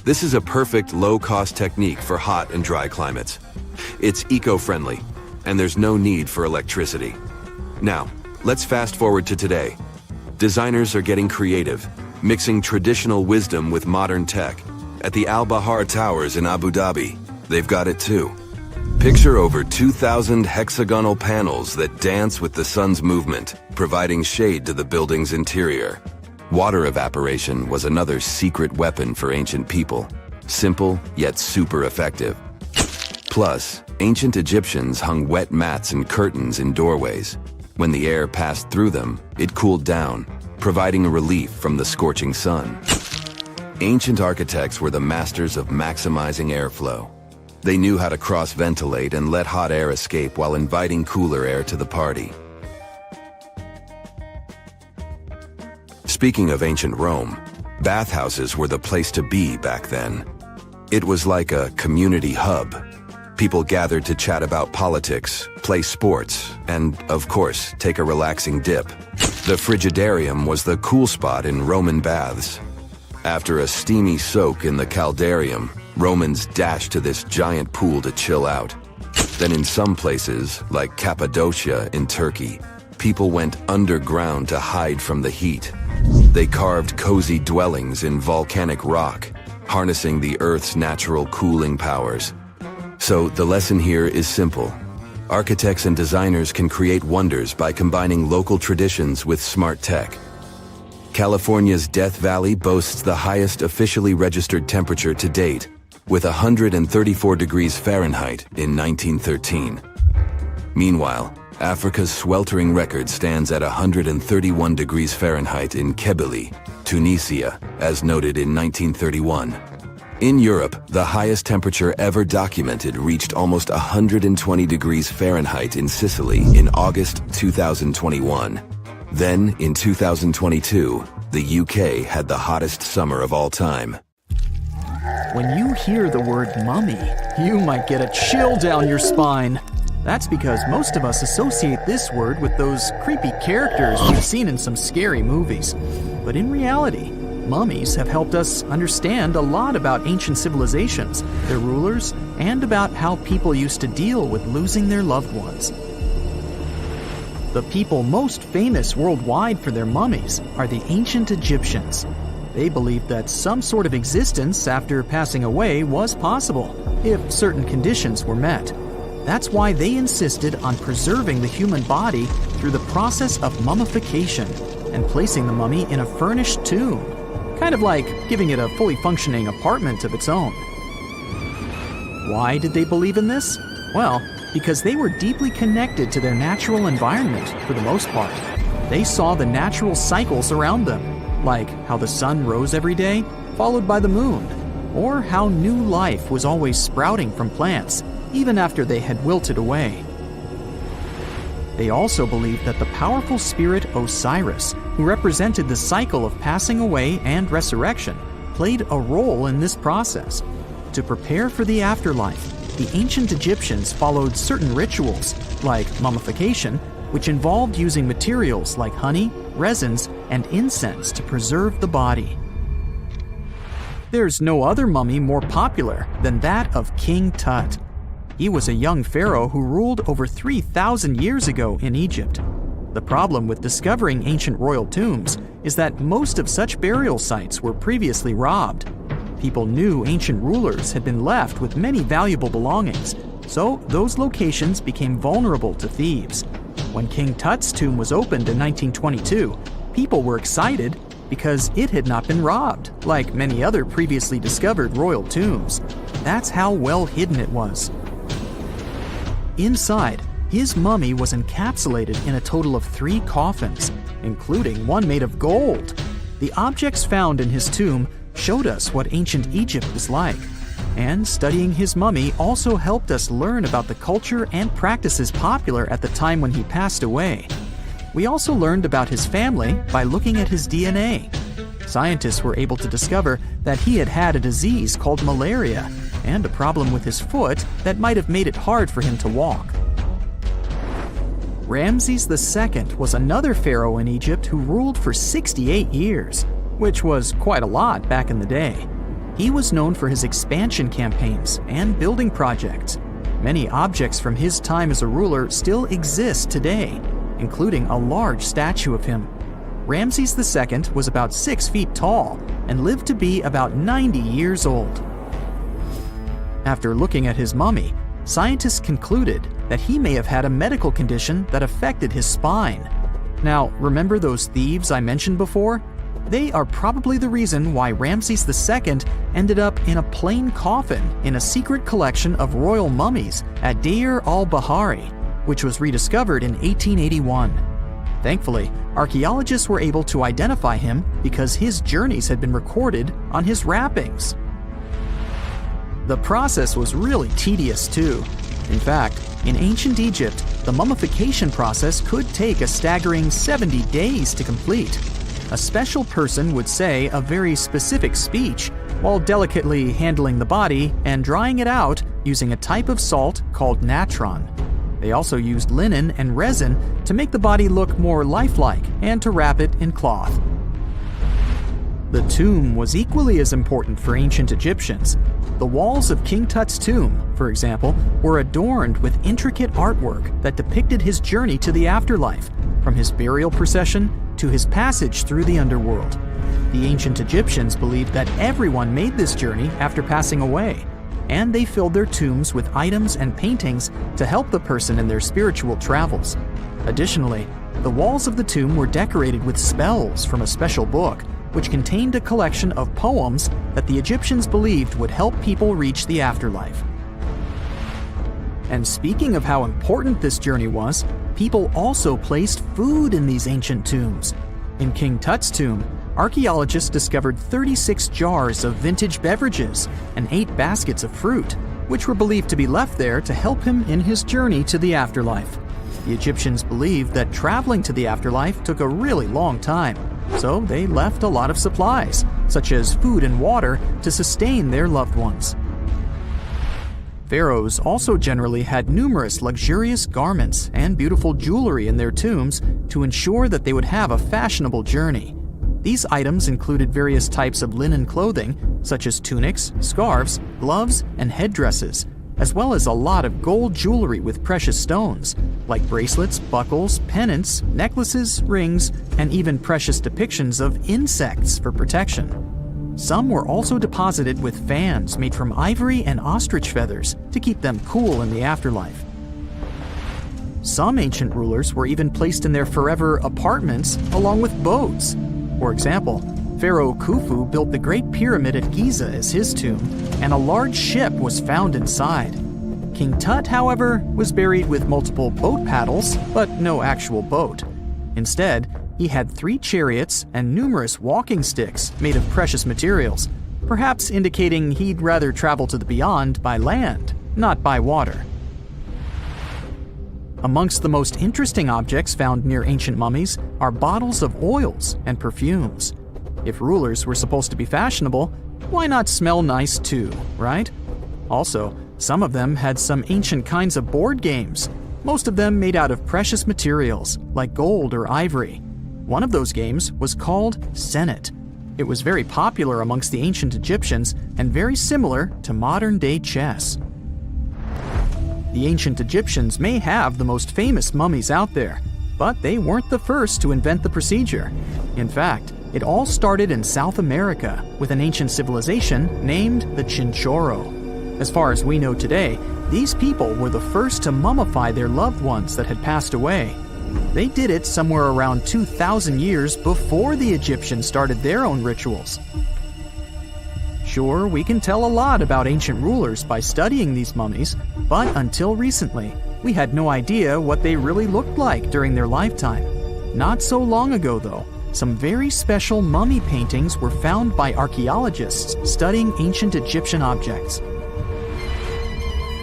This is a perfect low-cost technique for hot and dry climates. It's eco-friendly, and there's no need for electricity. Now, let's fast forward to today. Designers are getting creative, mixing traditional wisdom with modern tech. At the Al Bahar Towers in Abu Dhabi, they've got it too. Picture over 2,000 hexagonal panels that dance with the sun's movement, providing shade to the building's interior. Water evaporation was another secret weapon for ancient people. Simple, yet super effective. Plus, ancient Egyptians hung wet mats and curtains in doorways. When the air passed through them, it cooled down, providing a relief from the scorching sun. Ancient architects were the masters of maximizing airflow. They knew how to cross-ventilate and let hot air escape while inviting cooler air to the party. Speaking of ancient Rome, Bathhouses were the place to be back then. It was like a community hub. People gathered to chat about politics, play sports, and, of course, take a relaxing dip. The Frigidarium was the cool spot in Roman baths. After a steamy soak in the Caldarium, Romans dashed to this giant pool to chill out. Then in some places, like Cappadocia in Turkey, people went underground to hide from the heat. They carved cozy dwellings in volcanic rock, harnessing the Earth's natural cooling powers. So the lesson here is simple. Architects and designers can create wonders by combining local traditions with smart tech. California's Death Valley boasts the highest officially registered temperature to date, with 134 degrees Fahrenheit in 1913. Meanwhile, Africa's sweltering record stands at 131 degrees Fahrenheit in Kebili, Tunisia, as noted in 1931. In Europe, the highest temperature ever documented reached almost 120 degrees Fahrenheit in Sicily in August 2021. Then, in 2022, the UK had the hottest summer of all time. When you hear the word mummy, you might get a chill down your spine. That's because most of us associate this word with those creepy characters we've seen in some scary movies. But in reality, mummies have helped us understand a lot about ancient civilizations, their rulers, and about how people used to deal with losing their loved ones. The people most famous worldwide for their mummies are the ancient Egyptians. They believed that some sort of existence after passing away was possible, if certain conditions were met. That's why they insisted on preserving the human body through the process of mummification and placing the mummy in a furnished tomb, kind of like giving it a fully functioning apartment of its own. Why did they believe in this? Well, because they were deeply connected to their natural environment for the most part. They saw the natural cycles around them, like how the sun rose every day, followed by the moon, or how new life was always sprouting from plants, even after they had wilted away. They also believed that the powerful spirit Osiris, who represented the cycle of passing away and resurrection, played a role in this process. To prepare for the afterlife, the ancient Egyptians followed certain rituals, like mummification, which involved using materials like honey, resins, and incense to preserve the body. There's no other mummy more popular than that of King Tut. He was a young pharaoh who ruled over 3,000 years ago in Egypt. The problem with discovering ancient royal tombs is that most of such burial sites were previously robbed. People knew ancient rulers had been left with many valuable belongings, so those locations became vulnerable to thieves. When King Tut's tomb was opened in 1922, people were excited because it had not been robbed, like many other previously discovered royal tombs. That's how well hidden it was. Inside, his mummy was encapsulated in a total of 3 coffins, including one made of gold. The objects found in his tomb showed us what ancient Egypt was like, and studying his mummy also helped us learn about the culture and practices popular at the time when he passed away. We also learned about his family by looking at his DNA. Scientists were able to discover that he had had a disease called malaria and a problem with his foot that might have made it hard for him to walk. Ramses II was another pharaoh in Egypt who ruled for 68 years, which was quite a lot back in the day. He was known for his expansion campaigns and building projects. Many objects from his time as a ruler still exist today, including a large statue of him. Ramses II was about 6 feet tall and lived to be about 90 years old. After looking at his mummy, scientists concluded that he may have had a medical condition that affected his spine. Now, remember those thieves I mentioned before? They are probably the reason why Ramses II ended up in a plain coffin in a secret collection of royal mummies at Deir al-Bahari, which was rediscovered in 1881. Thankfully, archaeologists were able to identify him because his journeys had been recorded on his wrappings. The process was really tedious too. In fact, in ancient Egypt, the mummification process could take a staggering 70 days to complete. a special person would say a very specific speech while delicately handling the body and drying it out using a type of salt called natron. They also used linen and resin to make the body look more lifelike and to wrap it in cloth. The tomb was equally as important for ancient Egyptians. The walls of King Tut's tomb, for example, were adorned with intricate artwork that depicted his journey to the afterlife, from his burial procession to his passage through the underworld. The ancient Egyptians believed that everyone made this journey after passing away, and they filled their tombs with items and paintings to help the person in their spiritual travels. Additionally, the walls of the tomb were decorated with spells from a special book, which contained a collection of poems that the Egyptians believed would help people reach the afterlife. And speaking of how important this journey was, people also placed food in these ancient tombs. In King Tut's tomb, archaeologists discovered 36 jars of vintage beverages and 8 baskets of fruit, which were believed to be left there to help him in his journey to the afterlife. The Egyptians believed that traveling to the afterlife took a really long time, so they left a lot of supplies, such as food and water, to sustain their loved ones. Pharaohs also generally had numerous luxurious garments and beautiful jewelry in their tombs to ensure that they would have a fashionable journey. These items included various types of linen clothing, such as tunics, scarves, gloves, and headdresses, as well as a lot of gold jewelry with precious stones, like bracelets, buckles, pendants, necklaces, rings, and even precious depictions of insects for protection. Some were also deposited with fans made from ivory and ostrich feathers to keep them cool in the afterlife. Some ancient rulers were even placed in their forever apartments along with boats. For example, Pharaoh Khufu built the Great Pyramid at Giza as his tomb, and a large ship was found inside. King Tut, however, was buried with multiple boat paddles, but no actual boat. Instead, he had 3 chariots and numerous walking sticks made of precious materials, perhaps indicating he'd rather travel to the beyond by land, not by water. Amongst the most interesting objects found near ancient mummies are bottles of oils and perfumes. If rulers were supposed to be fashionable, why not smell nice too, right? Also, some of them had some ancient kinds of board games, most of them made out of precious materials like gold or ivory. One of those games was called Senet. It was very popular amongst the ancient Egyptians and very similar to modern-day chess. The ancient Egyptians may have the most famous mummies out there, but they weren't the first to invent the procedure. In fact, it all started in South America with an ancient civilization named the Chinchorro. As far as we know today, these people were the first to mummify their loved ones that had passed away. They did it somewhere around 2,000 years before the Egyptians started their own rituals. Sure, we can tell a lot about ancient rulers by studying these mummies, but until recently, we had no idea what they really looked like during their lifetime. Not so long ago, though, some very special mummy paintings were found by archaeologists studying ancient Egyptian objects.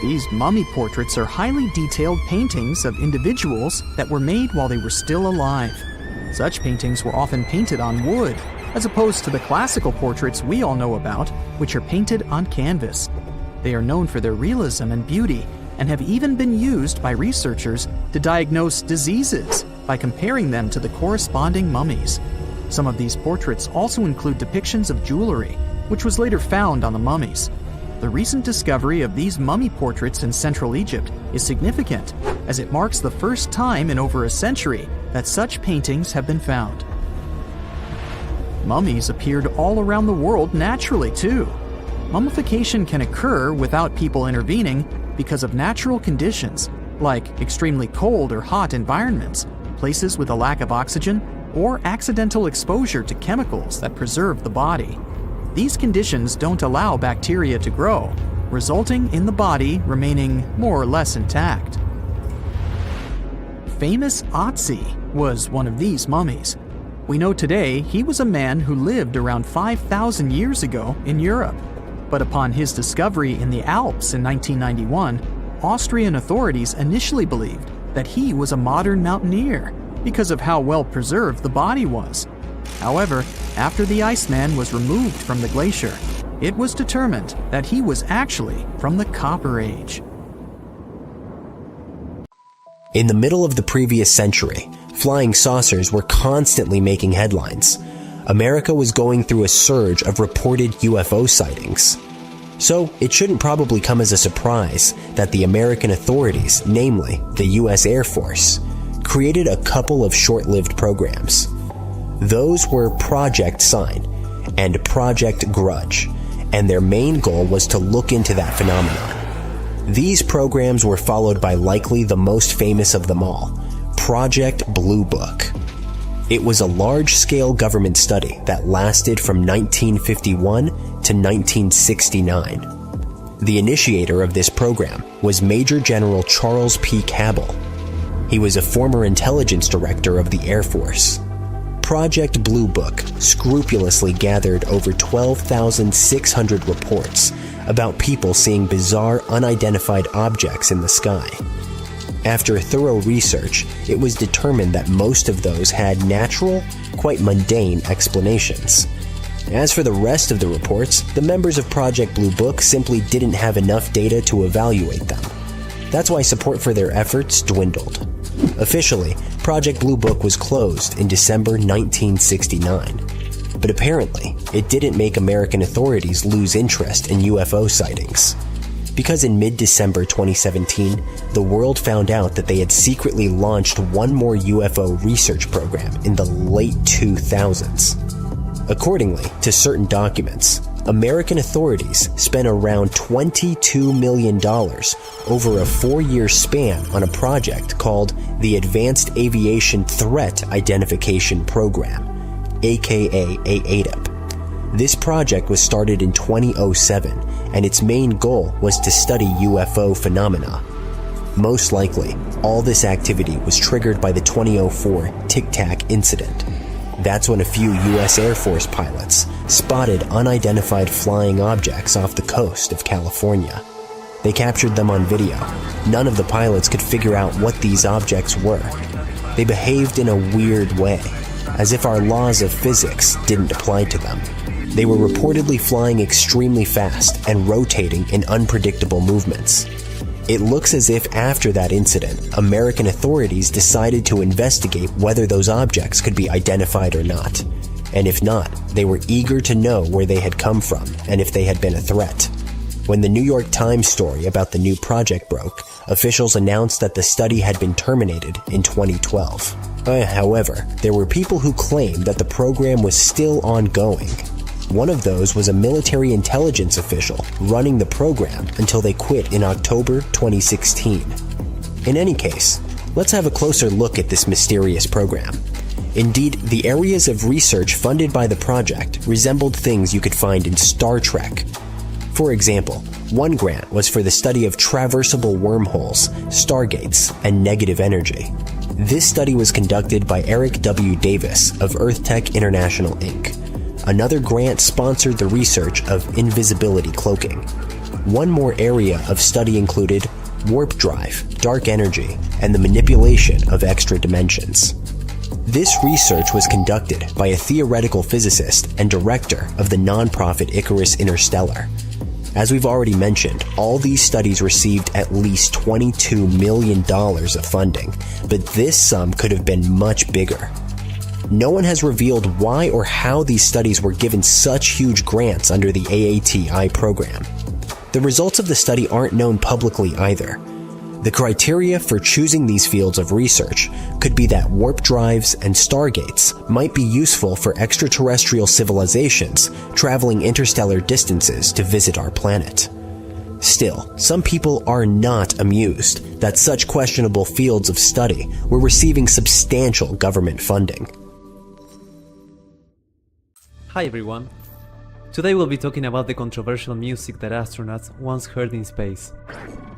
These mummy portraits are highly detailed paintings of individuals that were made while they were still alive. Such paintings were often painted on wood, as opposed to the classical portraits we all know about, which are painted on canvas. They are known for their realism and beauty, and have even been used by researchers to diagnose diseases by comparing them to the corresponding mummies. Some of these portraits also include depictions of jewelry, which was later found on the mummies. The recent discovery of these mummy portraits in Central Egypt is significant, as it marks the first time in over a century that such paintings have been found. Mummies appeared all around the world naturally, too. Mummification can occur without people intervening because of natural conditions, like extremely cold or hot environments, places with a lack of oxygen, or accidental exposure to chemicals that preserve the body. These conditions don't allow bacteria to grow, resulting in the body remaining more or less intact. Famous Otzi was one of these mummies. We know today he was a man who lived around 5,000 years ago in Europe. But upon his discovery in the Alps in 1991, Austrian authorities initially believed that he was a modern mountaineer because of how well preserved the body was. However, after the Iceman was removed from the glacier, it was determined that he was actually from the Copper Age. In the middle of the previous century, flying saucers were constantly making headlines. America was going through a surge of reported UFO sightings. So, it shouldn't probably come as a surprise that the American authorities, namely the US Air Force, created a couple of short-lived programs. Those were Project Sign and Project Grudge, and their main goal was to look into that phenomenon. These programs were followed by likely the most famous of them all, Project Blue Book. It was a large-scale government study that lasted from 1951 to 1969. The initiator of this program was Major General Charles P. Cabell. He was a former intelligence director of the Air Force. Project Blue Book scrupulously gathered over 12,600 reports about people seeing bizarre unidentified objects in the sky. After thorough research, it was determined that most of those had natural, quite mundane explanations. As for the rest of the reports, the members of Project Blue Book simply didn't have enough data to evaluate them. That's why support for their efforts dwindled. Officially, Project Blue Book was closed in December 1969. But apparently, it didn't make American authorities lose interest in UFO sightings. Because in mid-December 2017, the world found out that they had secretly launched one more UFO research program in the late 2000s. Accordingly to certain documents, American authorities spent around $22 million over a 4-year span on a project called the Advanced Aviation Threat Identification Program, aka AATIP. This project was started in 2007, and its main goal was to study UFO phenomena. Most likely, all this activity was triggered by the 2004 Tic Tac incident. That's when a few US Air Force pilots spotted unidentified flying objects off the coast of California. They captured them on video. None of the pilots could figure out what these objects were. They behaved in a weird way, as if our laws of physics didn't apply to them. They were reportedly flying extremely fast and rotating in unpredictable movements. It looks as if after that incident, American authorities decided to investigate whether those objects could be identified or not. And if not, they were eager to know where they had come from and if they had been a threat. When the New York Times story about the new project broke, officials announced that the study had been terminated in 2012. However, there were people who claimed that the program was still ongoing. One of those was a military intelligence official running the program until they quit in October 2016. In any case, let's have a closer look at this mysterious program. Indeed, the areas of research funded by the project resembled things you could find in Star Trek. For example, one grant was for the study of traversable wormholes, stargates, and negative energy. This study was conducted by Eric W. Davis of EarthTech International, Inc. Another grant sponsored the research of invisibility cloaking. One more area of study included warp drive, dark energy, and the manipulation of extra dimensions. This research was conducted by a theoretical physicist and director of the nonprofit Icarus Interstellar. As we've already mentioned, all these studies received at least $22 million of funding, but this sum could have been much bigger. No one has revealed why or how these studies were given such huge grants under the AATI program. The results of the study aren't known publicly either. The criteria for choosing these fields of research could be that warp drives and stargates might be useful for extraterrestrial civilizations traveling interstellar distances to visit our planet. Still, some people are not amused that such questionable fields of study were receiving substantial government funding. Hi everyone! Today we'll be talking about the controversial music that astronauts once heard in space.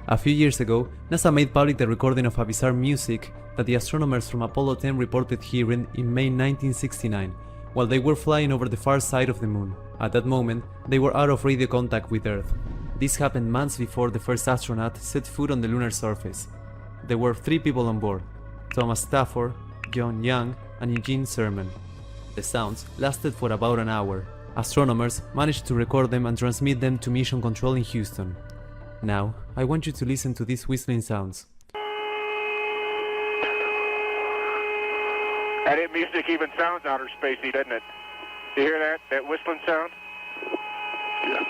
A few years ago, NASA made public the recording of a bizarre music that the astronomers from Apollo 10 reported hearing in May 1969, while they were flying over the far side of the moon. At that moment, they were out of radio contact with Earth. This happened months before the first astronaut set foot on the lunar surface. There were 3 people on board: Thomas Stafford, John Young, and Eugene Cernan. The sounds lasted for about an hour. Astronomers managed to record them and transmit them to Mission Control in Houston. Now, I want you to listen to these whistling sounds. That music even sounds outer spacey, doesn't it? You hear that? That whistling sound? Yeah.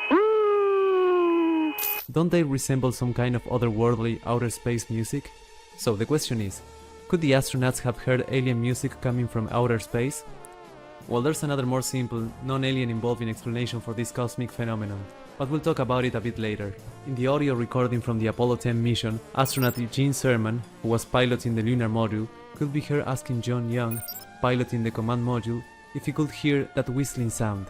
Don't they resemble some kind of otherworldly outer space music? So the question is, could the astronauts have heard alien music coming from outer space? Well, there's another more simple, non-alien involving explanation for this cosmic phenomenon, but we'll talk about it a bit later. In the audio recording from the Apollo 10 mission, astronaut Gene Cernan, who was piloting the lunar module, could be heard asking John Young, piloting the command module, if he could hear that whistling sound.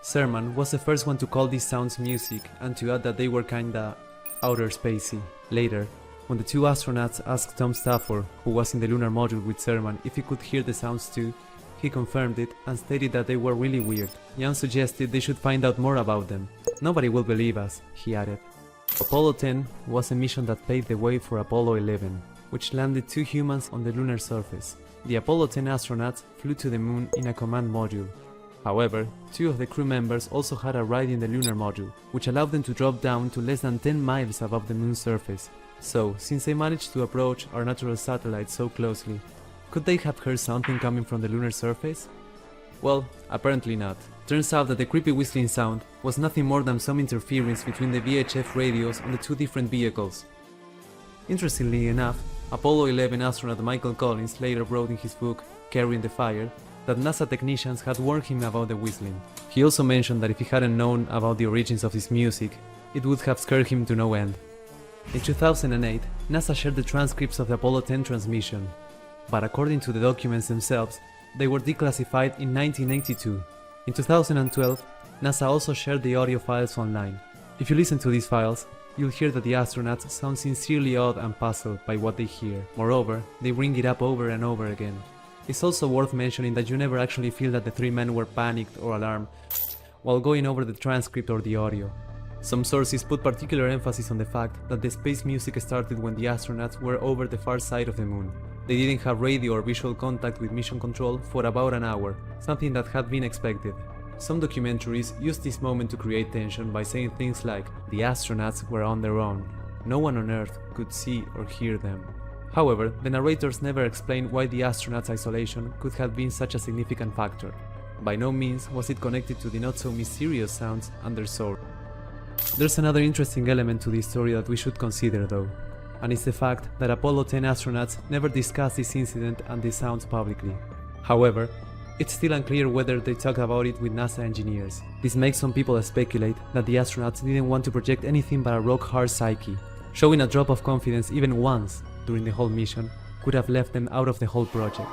Cernan was the first one to call these sounds music and to add that they were kinda outer spacey. Later, when the two astronauts asked Tom Stafford, who was in the lunar module with Cernan, if he could hear the sounds too, he confirmed it and stated that they were really weird. Young suggested they should find out more about them. Nobody will believe us, he added. Apollo 10 was a mission that paved the way for Apollo 11, which landed 2 humans on the lunar surface. The Apollo 10 astronauts flew to the moon in a command module. However, 2 of the crew members also had a ride in the lunar module, which allowed them to drop down to less than 10 miles above the moon's surface. So, since they managed to approach our natural satellite so closely, could they have heard something coming from the lunar surface? Well, apparently not. Turns out that the creepy whistling sound was nothing more than some interference between the VHF radios on the 2 different vehicles. Interestingly enough, Apollo 11 astronaut Michael Collins later wrote in his book, Carrying the Fire, that NASA technicians had warned him about the whistling. He also mentioned that if he hadn't known about the origins of this music, it would have scared him to no end. In 2008, NASA shared the transcripts of the Apollo 10 transmission, but according to the documents themselves, they were declassified in 1982. In 2012, NASA also shared the audio files online. If you listen to these files, you'll hear that the astronauts sound sincerely awed and puzzled by what they hear. Moreover, they bring it up over and over again. It's also worth mentioning that you never actually feel that the 3 men were panicked or alarmed while going over the transcript or the audio. Some sources put particular emphasis on the fact that the space music started when the astronauts were over the far side of the moon. They didn't have radio or visual contact with mission control for about an hour, something that had been expected. Some documentaries used this moment to create tension by saying things like, the astronauts were on their own, no one on Earth could see or hear them. However, the narrators never explained why the astronauts' isolation could have been such a significant factor. By no means was it connected to the not-so-mysterious sounds under soar. There's another interesting element to this story that we should consider though, and it's the fact that Apollo 10 astronauts never discussed this incident and the sounds publicly. However, it's still unclear whether they talked about it with NASA engineers. This makes some people speculate that the astronauts didn't want to project anything but a rock-hard psyche. Showing a drop of confidence even once during the whole mission could have left them out of the whole project.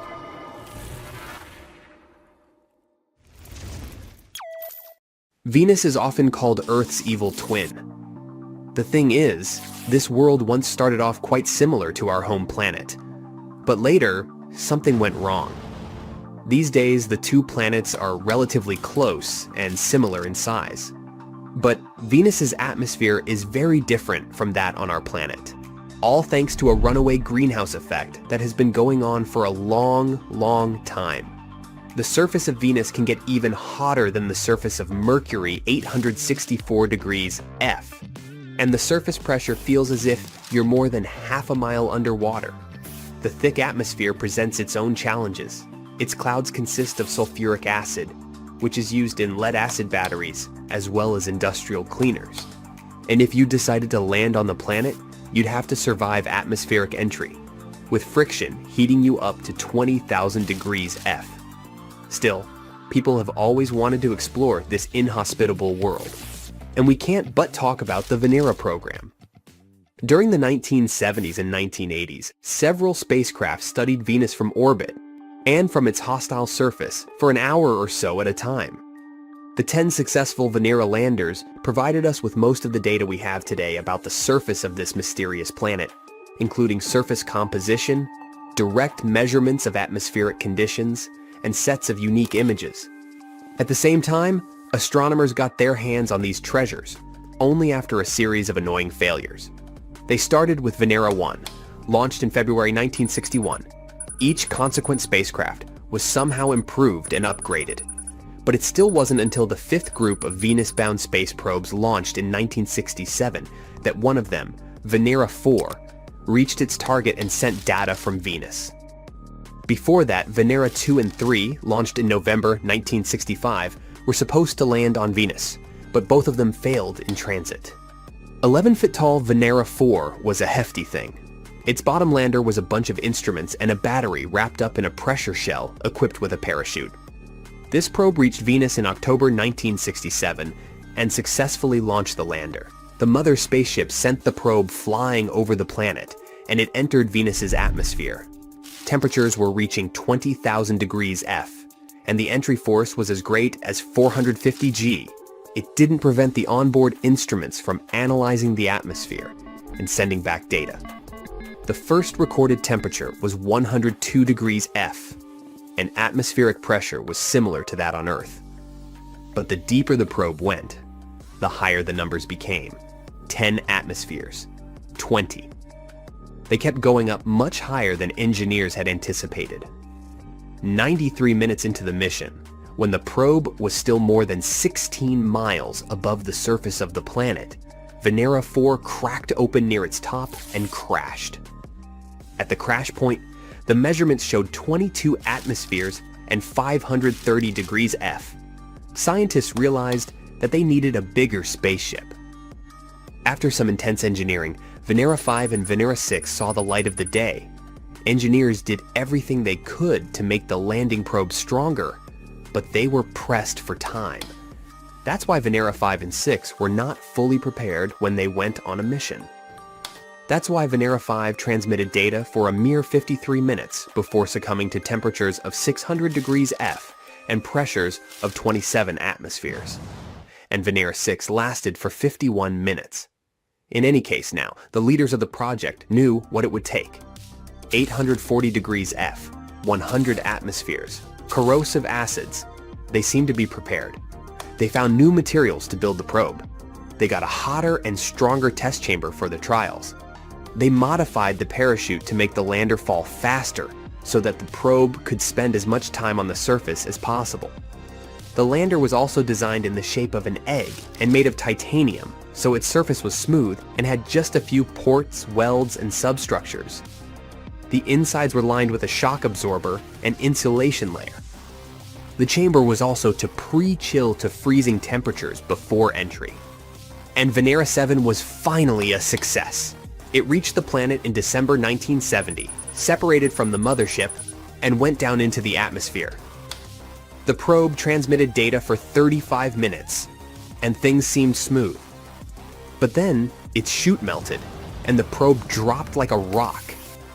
Venus is often called Earth's evil twin. The thing is, this world once started off quite similar to our home planet. But later, something went wrong. These days, the 2 planets are relatively close and similar in size. But Venus's atmosphere is very different from that on our planet, all thanks to a runaway greenhouse effect that has been going on for a long time. The surface of Venus can get even hotter than the surface of Mercury, 864 degrees F. And the surface pressure feels as if you're more than half a mile underwater. The thick atmosphere presents its own challenges. Its clouds consist of sulfuric acid, which is used in lead-acid batteries as well as industrial cleaners. And if you decided to land on the planet, you'd have to survive atmospheric entry, with friction heating you up to 20,000 degrees F. Still, people have always wanted to explore this inhospitable world. And we can't but talk about the Venera program. During the 1970s and 1980s, several spacecraft studied Venus from orbit and from its hostile surface for an hour or so at a time. The 10 successful Venera landers provided us with most of the data we have today about the surface of this mysterious planet, including surface composition, direct measurements of atmospheric conditions, and sets of unique images. At the same time, astronomers got their hands on these treasures only after a series of annoying failures. They started with Venera 1, launched in February 1961. Each consequent spacecraft was somehow improved and upgraded. But it still wasn't until the fifth group of Venus-bound space probes launched in 1967 that one of them, Venera 4, reached its target and sent data from Venus. Before that, Venera 2 and 3, launched in November 1965, were supposed to land on Venus, but both of them failed in transit. 11-foot-tall Venera 4 was a hefty thing. Its bottom lander was a bunch of instruments and a battery wrapped up in a pressure shell equipped with a parachute. This probe reached Venus in October 1967 and successfully launched the lander. The mother spaceship sent the probe flying over the planet, and it entered Venus's atmosphere. Temperatures were reaching 20,000 degrees F, and the entry force was as great as 450 G. It didn't prevent the onboard instruments from analyzing the atmosphere and sending back data. The first recorded temperature was 102 degrees F, and atmospheric pressure was similar to that on Earth. But the deeper the probe went, the higher the numbers became. 10 atmospheres, 20. They kept going up much higher than engineers had anticipated. 93 minutes into the mission, when the probe was still more than 16 miles above the surface of the planet, Venera 4 cracked open near its top and crashed. At the crash point, the measurements showed 22 atmospheres and 530 degrees F. Scientists realized that they needed a bigger spaceship. After some intense engineering, Venera 5 and Venera 6 saw the light of the day. Engineers did everything they could to make the landing probe stronger, but they were pressed for time. That's why Venera 5 and 6 were not fully prepared when they went on a mission. That's why Venera 5 transmitted data for a mere 53 minutes before succumbing to temperatures of 600 degrees F and pressures of 27 atmospheres. And Venera 6 lasted for 51 minutes. In any case now, the leaders of the project knew what it would take. 840 degrees F, 100 atmospheres, corrosive acids. They seemed to be prepared. They found new materials to build the probe. They got a hotter and stronger test chamber for the trials. They modified the parachute to make the lander fall faster so that the probe could spend as much time on the surface as possible. The lander was also designed in the shape of an egg and made of titanium, so its surface was smooth and had just a few ports, welds, and substructures. The insides were lined with a shock absorber and insulation layer. The chamber was also to pre-chill to freezing temperatures before entry. And Venera 7 was finally a success. It reached the planet in December 1970, separated from the mothership, and went down into the atmosphere. The probe transmitted data for 35 minutes, and things seemed smooth. But then, its chute melted, and the probe dropped like a rock,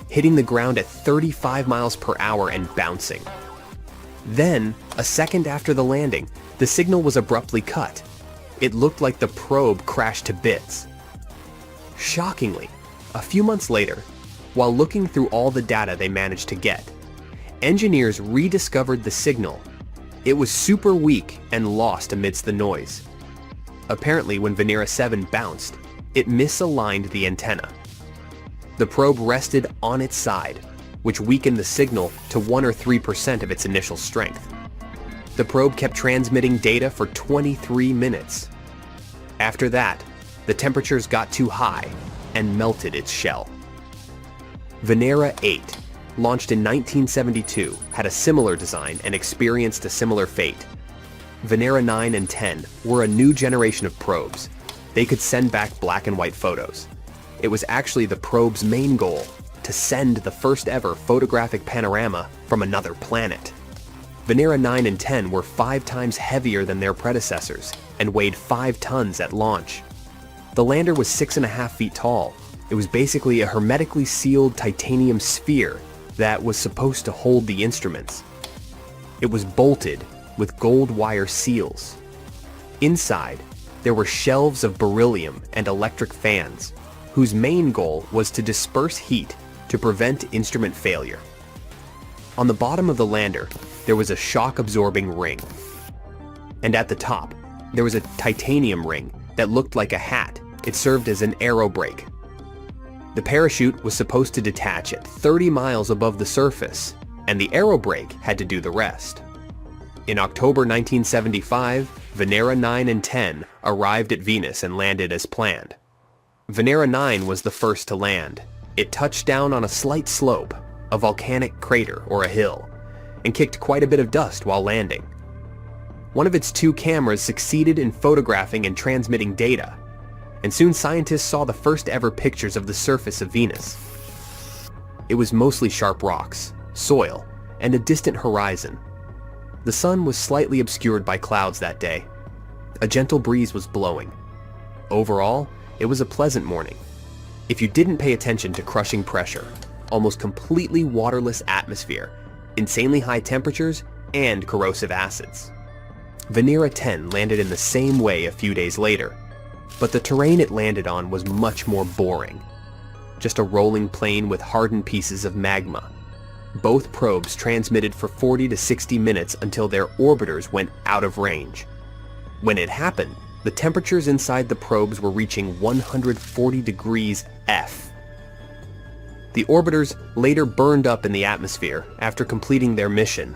hitting the ground at 35 miles per hour and bouncing. Then, a second after the landing, the signal was abruptly cut. It looked like the probe crashed to bits. Shockingly, a few months later, while looking through all the data they managed to get, engineers rediscovered the signal. It was super weak and lost amidst the noise. Apparently, when Venera 7 bounced, it misaligned the antenna. The probe rested on its side, which weakened the signal to 1 or 3% of its initial strength. The probe kept transmitting data for 23 minutes. After that, the temperatures got too high and melted its shell. Venera 8, launched in 1972, had a similar design and experienced a similar fate. Venera 9 and 10 were a new generation of probes. They could send back black and white photos. It was actually the probe's main goal, to send the first ever photographic panorama from another planet. Venera 9 and 10 were 5 times heavier than their predecessors and weighed 5 tons at launch. The lander was 6.5 feet tall. It was basically a hermetically sealed titanium sphere that was supposed to hold the instruments. It was bolted with gold wire seals. Inside, there were shelves of beryllium and electric fans, whose main goal was to disperse heat to prevent instrument failure. On the bottom of the lander, there was a shock-absorbing ring. And at the top, there was a titanium ring that looked like a hat. It served as an aero brake. The parachute was supposed to detach at 30 miles above the surface, and the aerobrake had to do the rest. In October 1975, Venera 9 and 10 arrived at Venus and landed as planned. Venera 9 was the first to land. It touched down on a slight slope, a volcanic crater or a hill, and kicked quite a bit of dust while landing. One of its two cameras succeeded in photographing and transmitting data, and soon scientists saw the first ever pictures of the surface of Venus. It was mostly sharp rocks, soil, and a distant horizon. The sun was slightly obscured by clouds that day. A gentle breeze was blowing. Overall, it was a pleasant morning. If you didn't pay attention to crushing pressure, almost completely waterless atmosphere, insanely high temperatures, and corrosive acids. Venera 10 landed in the same way a few days later, but the terrain it landed on was much more boring. Just a rolling plain with hardened pieces of magma. Both probes transmitted for 40 to 60 minutes until their orbiters went out of range. When it happened, the temperatures inside the probes were reaching 140 degrees F. The orbiters later burned up in the atmosphere after completing their mission.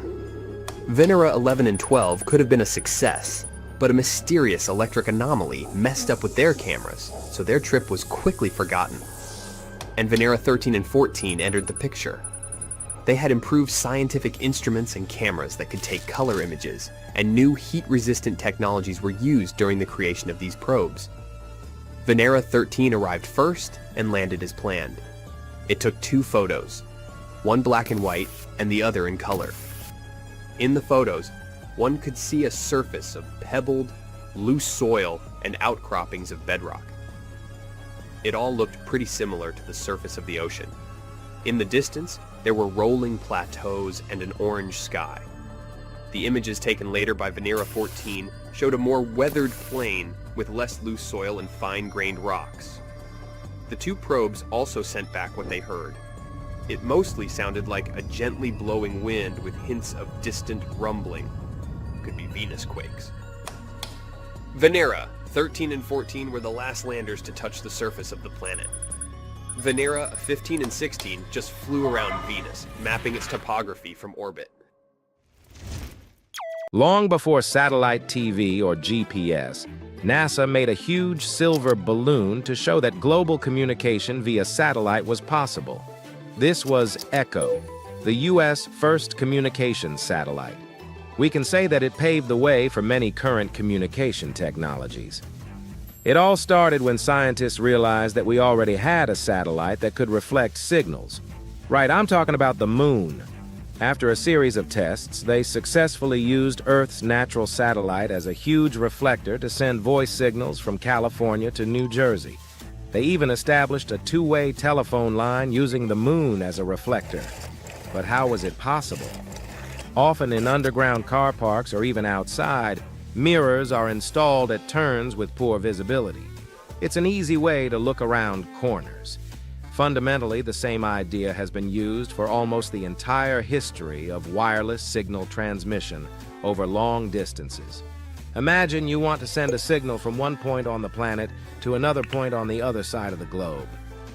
Venera 11 and 12 could have been a success, but a mysterious electric anomaly messed up with their cameras, so their trip was quickly forgotten. And Venera 13 and 14 entered the picture. They had improved scientific instruments and cameras that could take color images, and new heat-resistant technologies were used during the creation of these probes. Venera 13 arrived first and landed as planned. It took two photos, one black and white and the other in color. In the photos, one could see a surface of pebbled, loose soil and outcroppings of bedrock. It all looked pretty similar to the surface of the ocean. In the distance, there were rolling plateaus and an orange sky. The images taken later by Venera 14 showed a more weathered plain with less loose soil and fine-grained rocks. The two probes also sent back what they heard. It mostly sounded like a gently blowing wind with hints of distant rumbling. Could be Venus quakes. Venera 13 and 14 were the last landers to touch the surface of the planet. Venera 15 and 16 just flew around Venus, mapping its topography from orbit. Long before satellite TV or GPS, NASA made a huge silver balloon to show that global communication via satellite was possible. This was ECHO, the U.S. first communications satellite. We can say that it paved the way for many current communication technologies. It all started when scientists realized that we already had a satellite that could reflect signals. Right, I'm talking about the moon. After a series of tests, they successfully used Earth's natural satellite as a huge reflector to send voice signals from California to New Jersey. They even established a two-way telephone line using the moon as a reflector. But how was it possible? Often in underground car parks or even outside, mirrors are installed at turns with poor visibility. It's an easy way to look around corners. Fundamentally, the same idea has been used for almost the entire history of wireless signal transmission over long distances. Imagine you want to send a signal from one point on the planet to another point on the other side of the globe.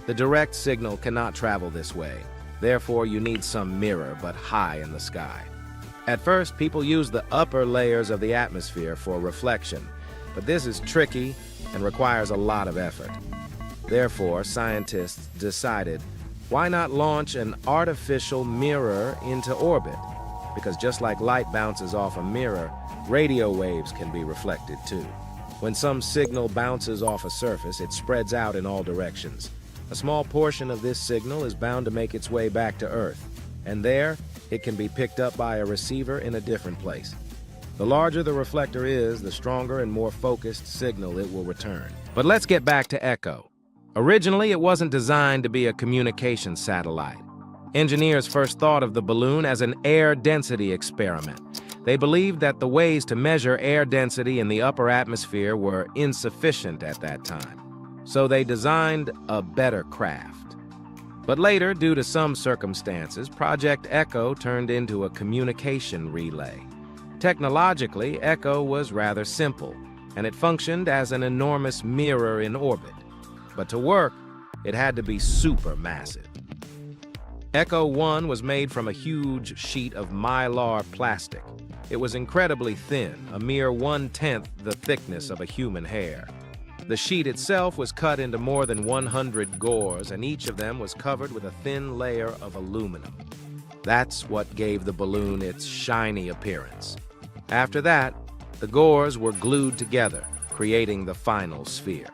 The direct signal cannot travel this way. Therefore, you need some mirror, but high in the sky. At first, people used the upper layers of the atmosphere for reflection, but this is tricky and requires a lot of effort. Therefore, scientists decided, why not launch an artificial mirror into orbit? Because just like light bounces off a mirror, radio waves can be reflected too. When some signal bounces off a surface, it spreads out in all directions. A small portion of this signal is bound to make its way back to Earth, and there, it can be picked up by a receiver in a different place. The larger the reflector is, the stronger and more focused signal it will return. But let's get back to ECHO. Originally, it wasn't designed to be a communication satellite. Engineers first thought of the balloon as an air density experiment. They believed that the ways to measure air density in the upper atmosphere were insufficient at that time. So they designed a better craft. But later, due to some circumstances, Project ECHO turned into a communication relay. Technologically, ECHO was rather simple, and it functioned as an enormous mirror in orbit. But to work, it had to be super massive. Echo 1 was made from a huge sheet of mylar plastic. It was incredibly thin, a mere 1/10 the thickness of a human hair. The sheet itself was cut into more than 100 gores, and each of them was covered with a thin layer of aluminum. That's what gave the balloon its shiny appearance. After that, the gores were glued together, creating the final sphere.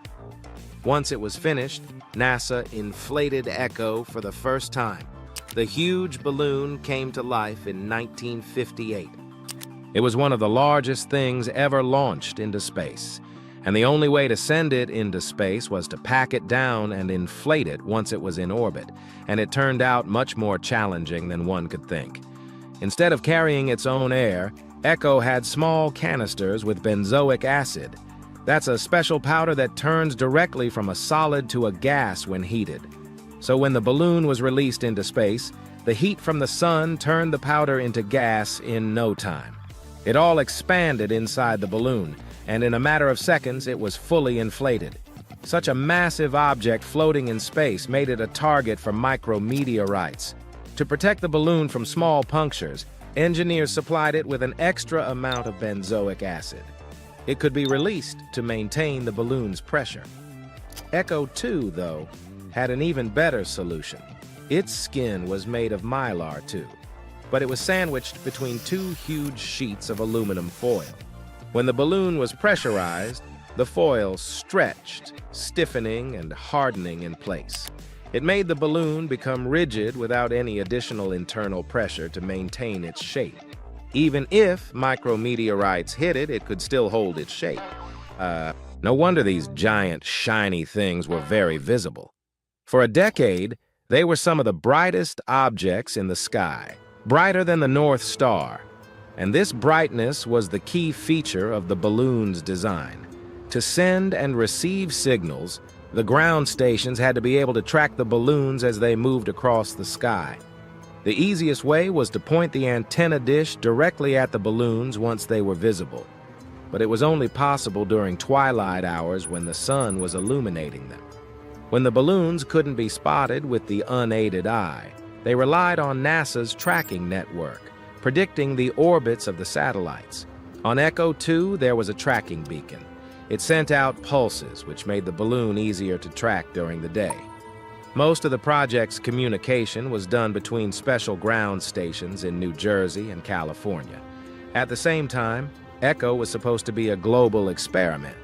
Once it was finished, NASA inflated Echo for the first time. The huge balloon came to life in 1958. It was one of the largest things ever launched into space, and the only way to send it into space was to pack it down and inflate it once it was in orbit, and it turned out much more challenging than one could think. Instead of carrying its own air, Echo had small canisters with benzoic acid. That's a special powder that turns directly from a solid to a gas when heated. So when the balloon was released into space, the heat from the sun turned the powder into gas in no time. It all expanded inside the balloon, and in a matter of seconds it was fully inflated. Such a massive object floating in space made it a target for micrometeorites. To protect the balloon from small punctures, engineers supplied it with an extra amount of benzoic acid. It could be released to maintain the balloon's pressure. Echo 2, though, had an even better solution. Its skin was made of mylar too, but it was sandwiched between two huge sheets of aluminum foil. When the balloon was pressurized, the foil stretched, stiffening and hardening in place. It made the balloon become rigid without any additional internal pressure to maintain its shape. Even if micrometeorites hit it, it could still hold its shape. No wonder these giant, shiny things were very visible. For a decade, they were some of the brightest objects in the sky, brighter than the North Star. And this brightness was the key feature of the balloon's design. To send and receive signals, the ground stations had to be able to track the balloons as they moved across the sky. The easiest way was to point the antenna dish directly at the balloons once they were visible. But it was only possible during twilight hours when the sun was illuminating them. When the balloons couldn't be spotted with the unaided eye, they relied on NASA's tracking network, predicting the orbits of the satellites. On Echo 2, there was a tracking beacon. It sent out pulses, which made the balloon easier to track during the day. Most of the project's communication was done between special ground stations in New Jersey and California. At the same time, Echo was supposed to be a global experiment.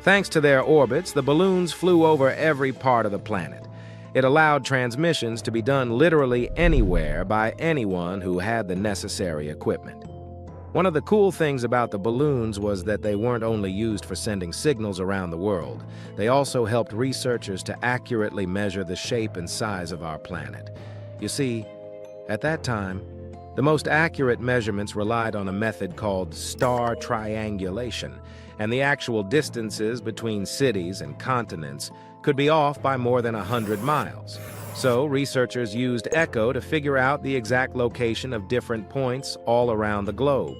Thanks to their orbits, the balloons flew over every part of the planet. It allowed transmissions to be done literally anywhere by anyone who had the necessary equipment. One of the cool things about the balloons was that they weren't only used for sending signals around the world. They also helped researchers to accurately measure the shape and size of our planet. You see, at that time, the most accurate measurements relied on a method called star triangulation, and the actual distances between cities and continents could be off by more than 100 miles. So researchers used Echo to figure out the exact location of different points all around the globe.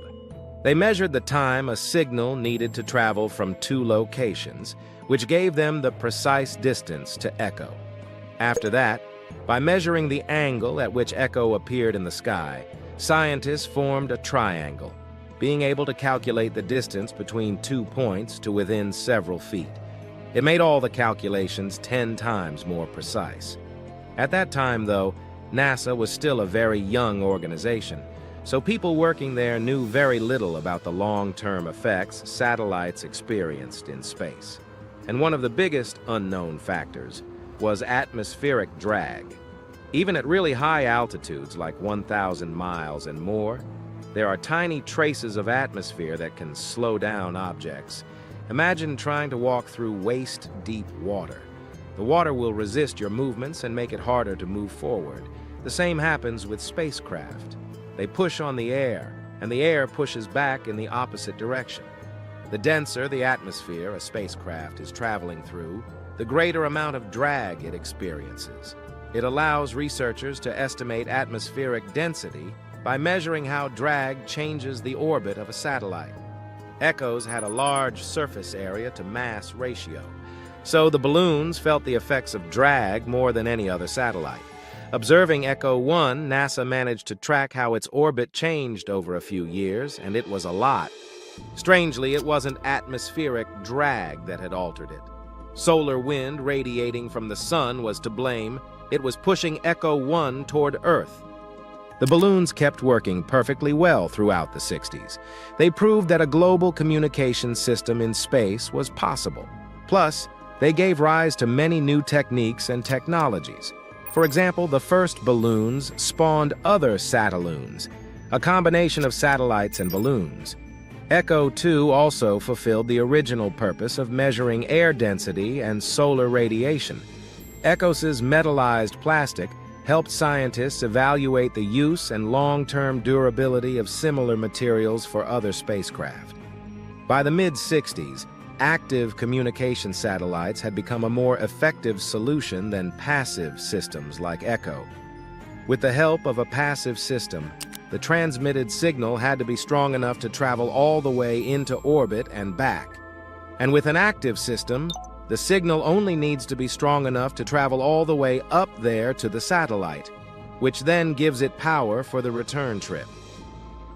They measured the time a signal needed to travel from two locations, which gave them the precise distance to Echo. After that, by measuring the angle at which Echo appeared in the sky, scientists formed a triangle, being able to calculate the distance between 2 points to within several feet. It made all the calculations 10 times more precise. At that time, though, NASA was still a very young organization, so people working there knew very little about the long-term effects satellites experienced in space. And one of the biggest unknown factors was atmospheric drag. Even at really high altitudes, like 1,000 miles and more, there are tiny traces of atmosphere that can slow down objects. Imagine trying to walk through waist-deep water. The water will resist your movements and make it harder to move forward. The same happens with spacecraft. They push on the air, and the air pushes back in the opposite direction. The denser the atmosphere a spacecraft is traveling through, the greater amount of drag it experiences. It allows researchers to estimate atmospheric density by measuring how drag changes the orbit of a satellite. Echoes had a large surface area to mass ratio, so the balloons felt the effects of drag more than any other satellite. Observing Echo 1, NASA managed to track how its orbit changed over a few years, and it was a lot. Strangely, it wasn't atmospheric drag that had altered it. Solar wind radiating from the sun was to blame. It was pushing Echo 1 toward Earth. The balloons kept working perfectly well throughout the 60s. They proved that a global communication system in space was possible. Plus, they gave rise to many new techniques and technologies. For example, the first balloons spawned other satelloons, a combination of satellites and balloons. Echo 2 also fulfilled the original purpose of measuring air density and solar radiation. Echos's metallized plastic helped scientists evaluate the use and long-term durability of similar materials for other spacecraft. By the mid-60s, active communication satellites had become a more effective solution than passive systems like Echo. With the help of a passive system, the transmitted signal had to be strong enough to travel all the way into orbit and back. And with an active system, the signal only needs to be strong enough to travel all the way up there to the satellite, which then gives it power for the return trip.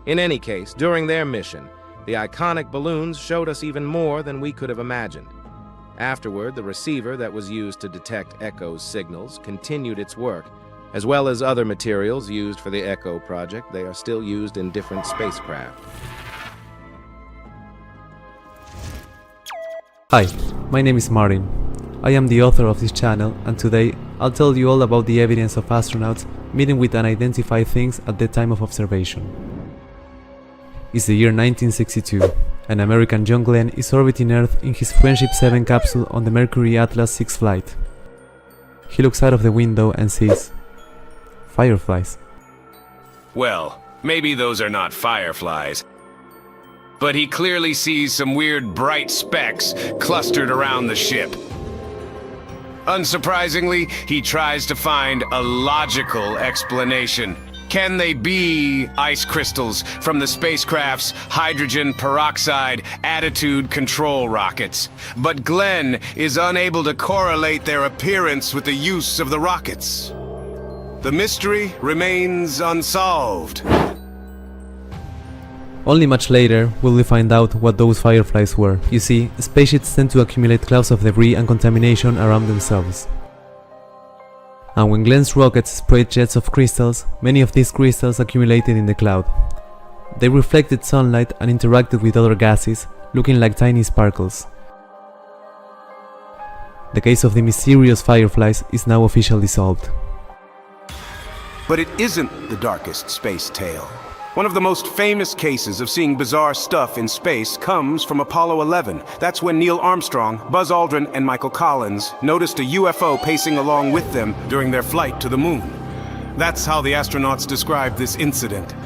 In any case, during their mission, the iconic balloons showed us even more than we could have imagined. Afterward, the receiver that was used to detect Echo's signals continued its work, as well as other materials used for the Echo project. They are still used in different spacecraft. Hi, my name is Martin. I am the author of this channel, and today I'll tell you all about the evidence of astronauts meeting with unidentified things at the time of observation. It's the year 1962, and American John Glenn is orbiting Earth in his Friendship 7 capsule on the Mercury Atlas 6 flight. He looks out of the window and sees fireflies. Well, maybe those are not fireflies, but he clearly sees some weird bright specks clustered around the ship. Unsurprisingly, he tries to find a logical explanation. Can they be ice crystals from the spacecraft's hydrogen peroxide attitude control rockets? But Glenn is unable to correlate their appearance with the use of the rockets. The mystery remains unsolved. Only much later will we find out what those fireflies were. You see, spaceships tend to accumulate clouds of debris and contamination around themselves. And when Glenn's rockets sprayed jets of crystals, many of these crystals accumulated in the cloud. They reflected sunlight and interacted with other gases, looking like tiny sparkles. The case of the mysterious fireflies is now officially solved. But it isn't the darkest space tale. One of the most famous cases of seeing bizarre stuff in space comes from Apollo 11. That's when Neil Armstrong, Buzz Aldrin, and Michael Collins noticed a UFO pacing along with them during their flight to the moon. That's how the astronauts described this incident.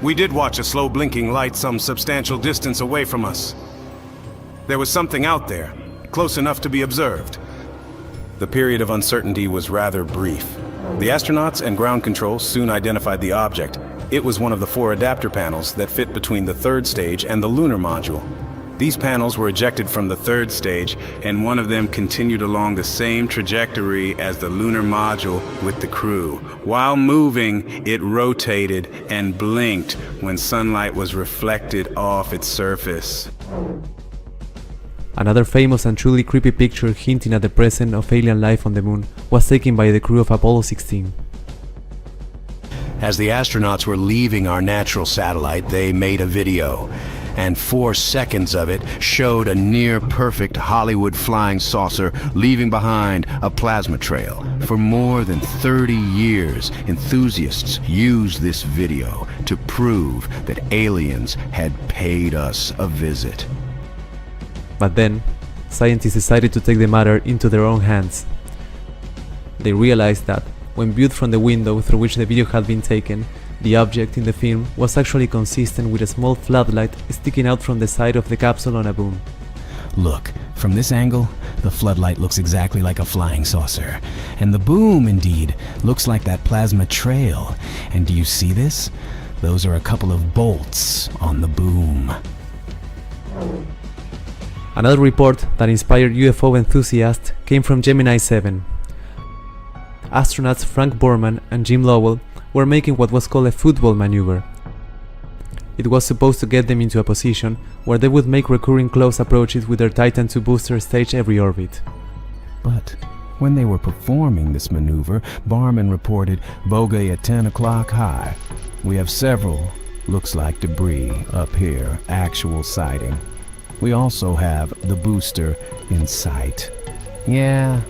We did watch a slow blinking light some substantial distance away from us. There was something out there, close enough to be observed. The period of uncertainty was rather brief. The astronauts and ground control soon identified the object. It was one of the 4 adapter panels that fit between the 3rd stage and the lunar module. These panels were ejected from the 3rd stage, and one of them continued along the same trajectory as the lunar module with the crew. While moving, it rotated and blinked when sunlight was reflected off its surface. Another famous and truly creepy picture hinting at the presence of alien life on the moon was taken by the crew of Apollo 16. As the astronauts were leaving our natural satellite, they made a video, and 4 seconds of it showed a near-perfect Hollywood flying saucer leaving behind a plasma trail. For more than 30 years, enthusiasts used this video to prove that aliens had paid us a visit. But then, scientists decided to take the matter into their own hands. They realized that, when viewed from the window through which the video had been taken, the object in the film was actually consistent with a small floodlight sticking out from the side of the capsule on a boom. Look, from this angle, the floodlight looks exactly like a flying saucer. And the boom, indeed, looks like that plasma trail. And do you see this? Those are a couple of bolts on the boom. Another report that inspired UFO enthusiasts came from Gemini 7. astronauts Frank Borman and Jim Lovell were making what was called a football maneuver. It was supposed to get them into a position where they would make recurring close approaches with their Titan II booster stage every orbit. But when they were performing this maneuver, Barman reported bogey at 10 o'clock high. We have several, looks like debris, up here, actual sighting. We also have the booster in sight. Yeah,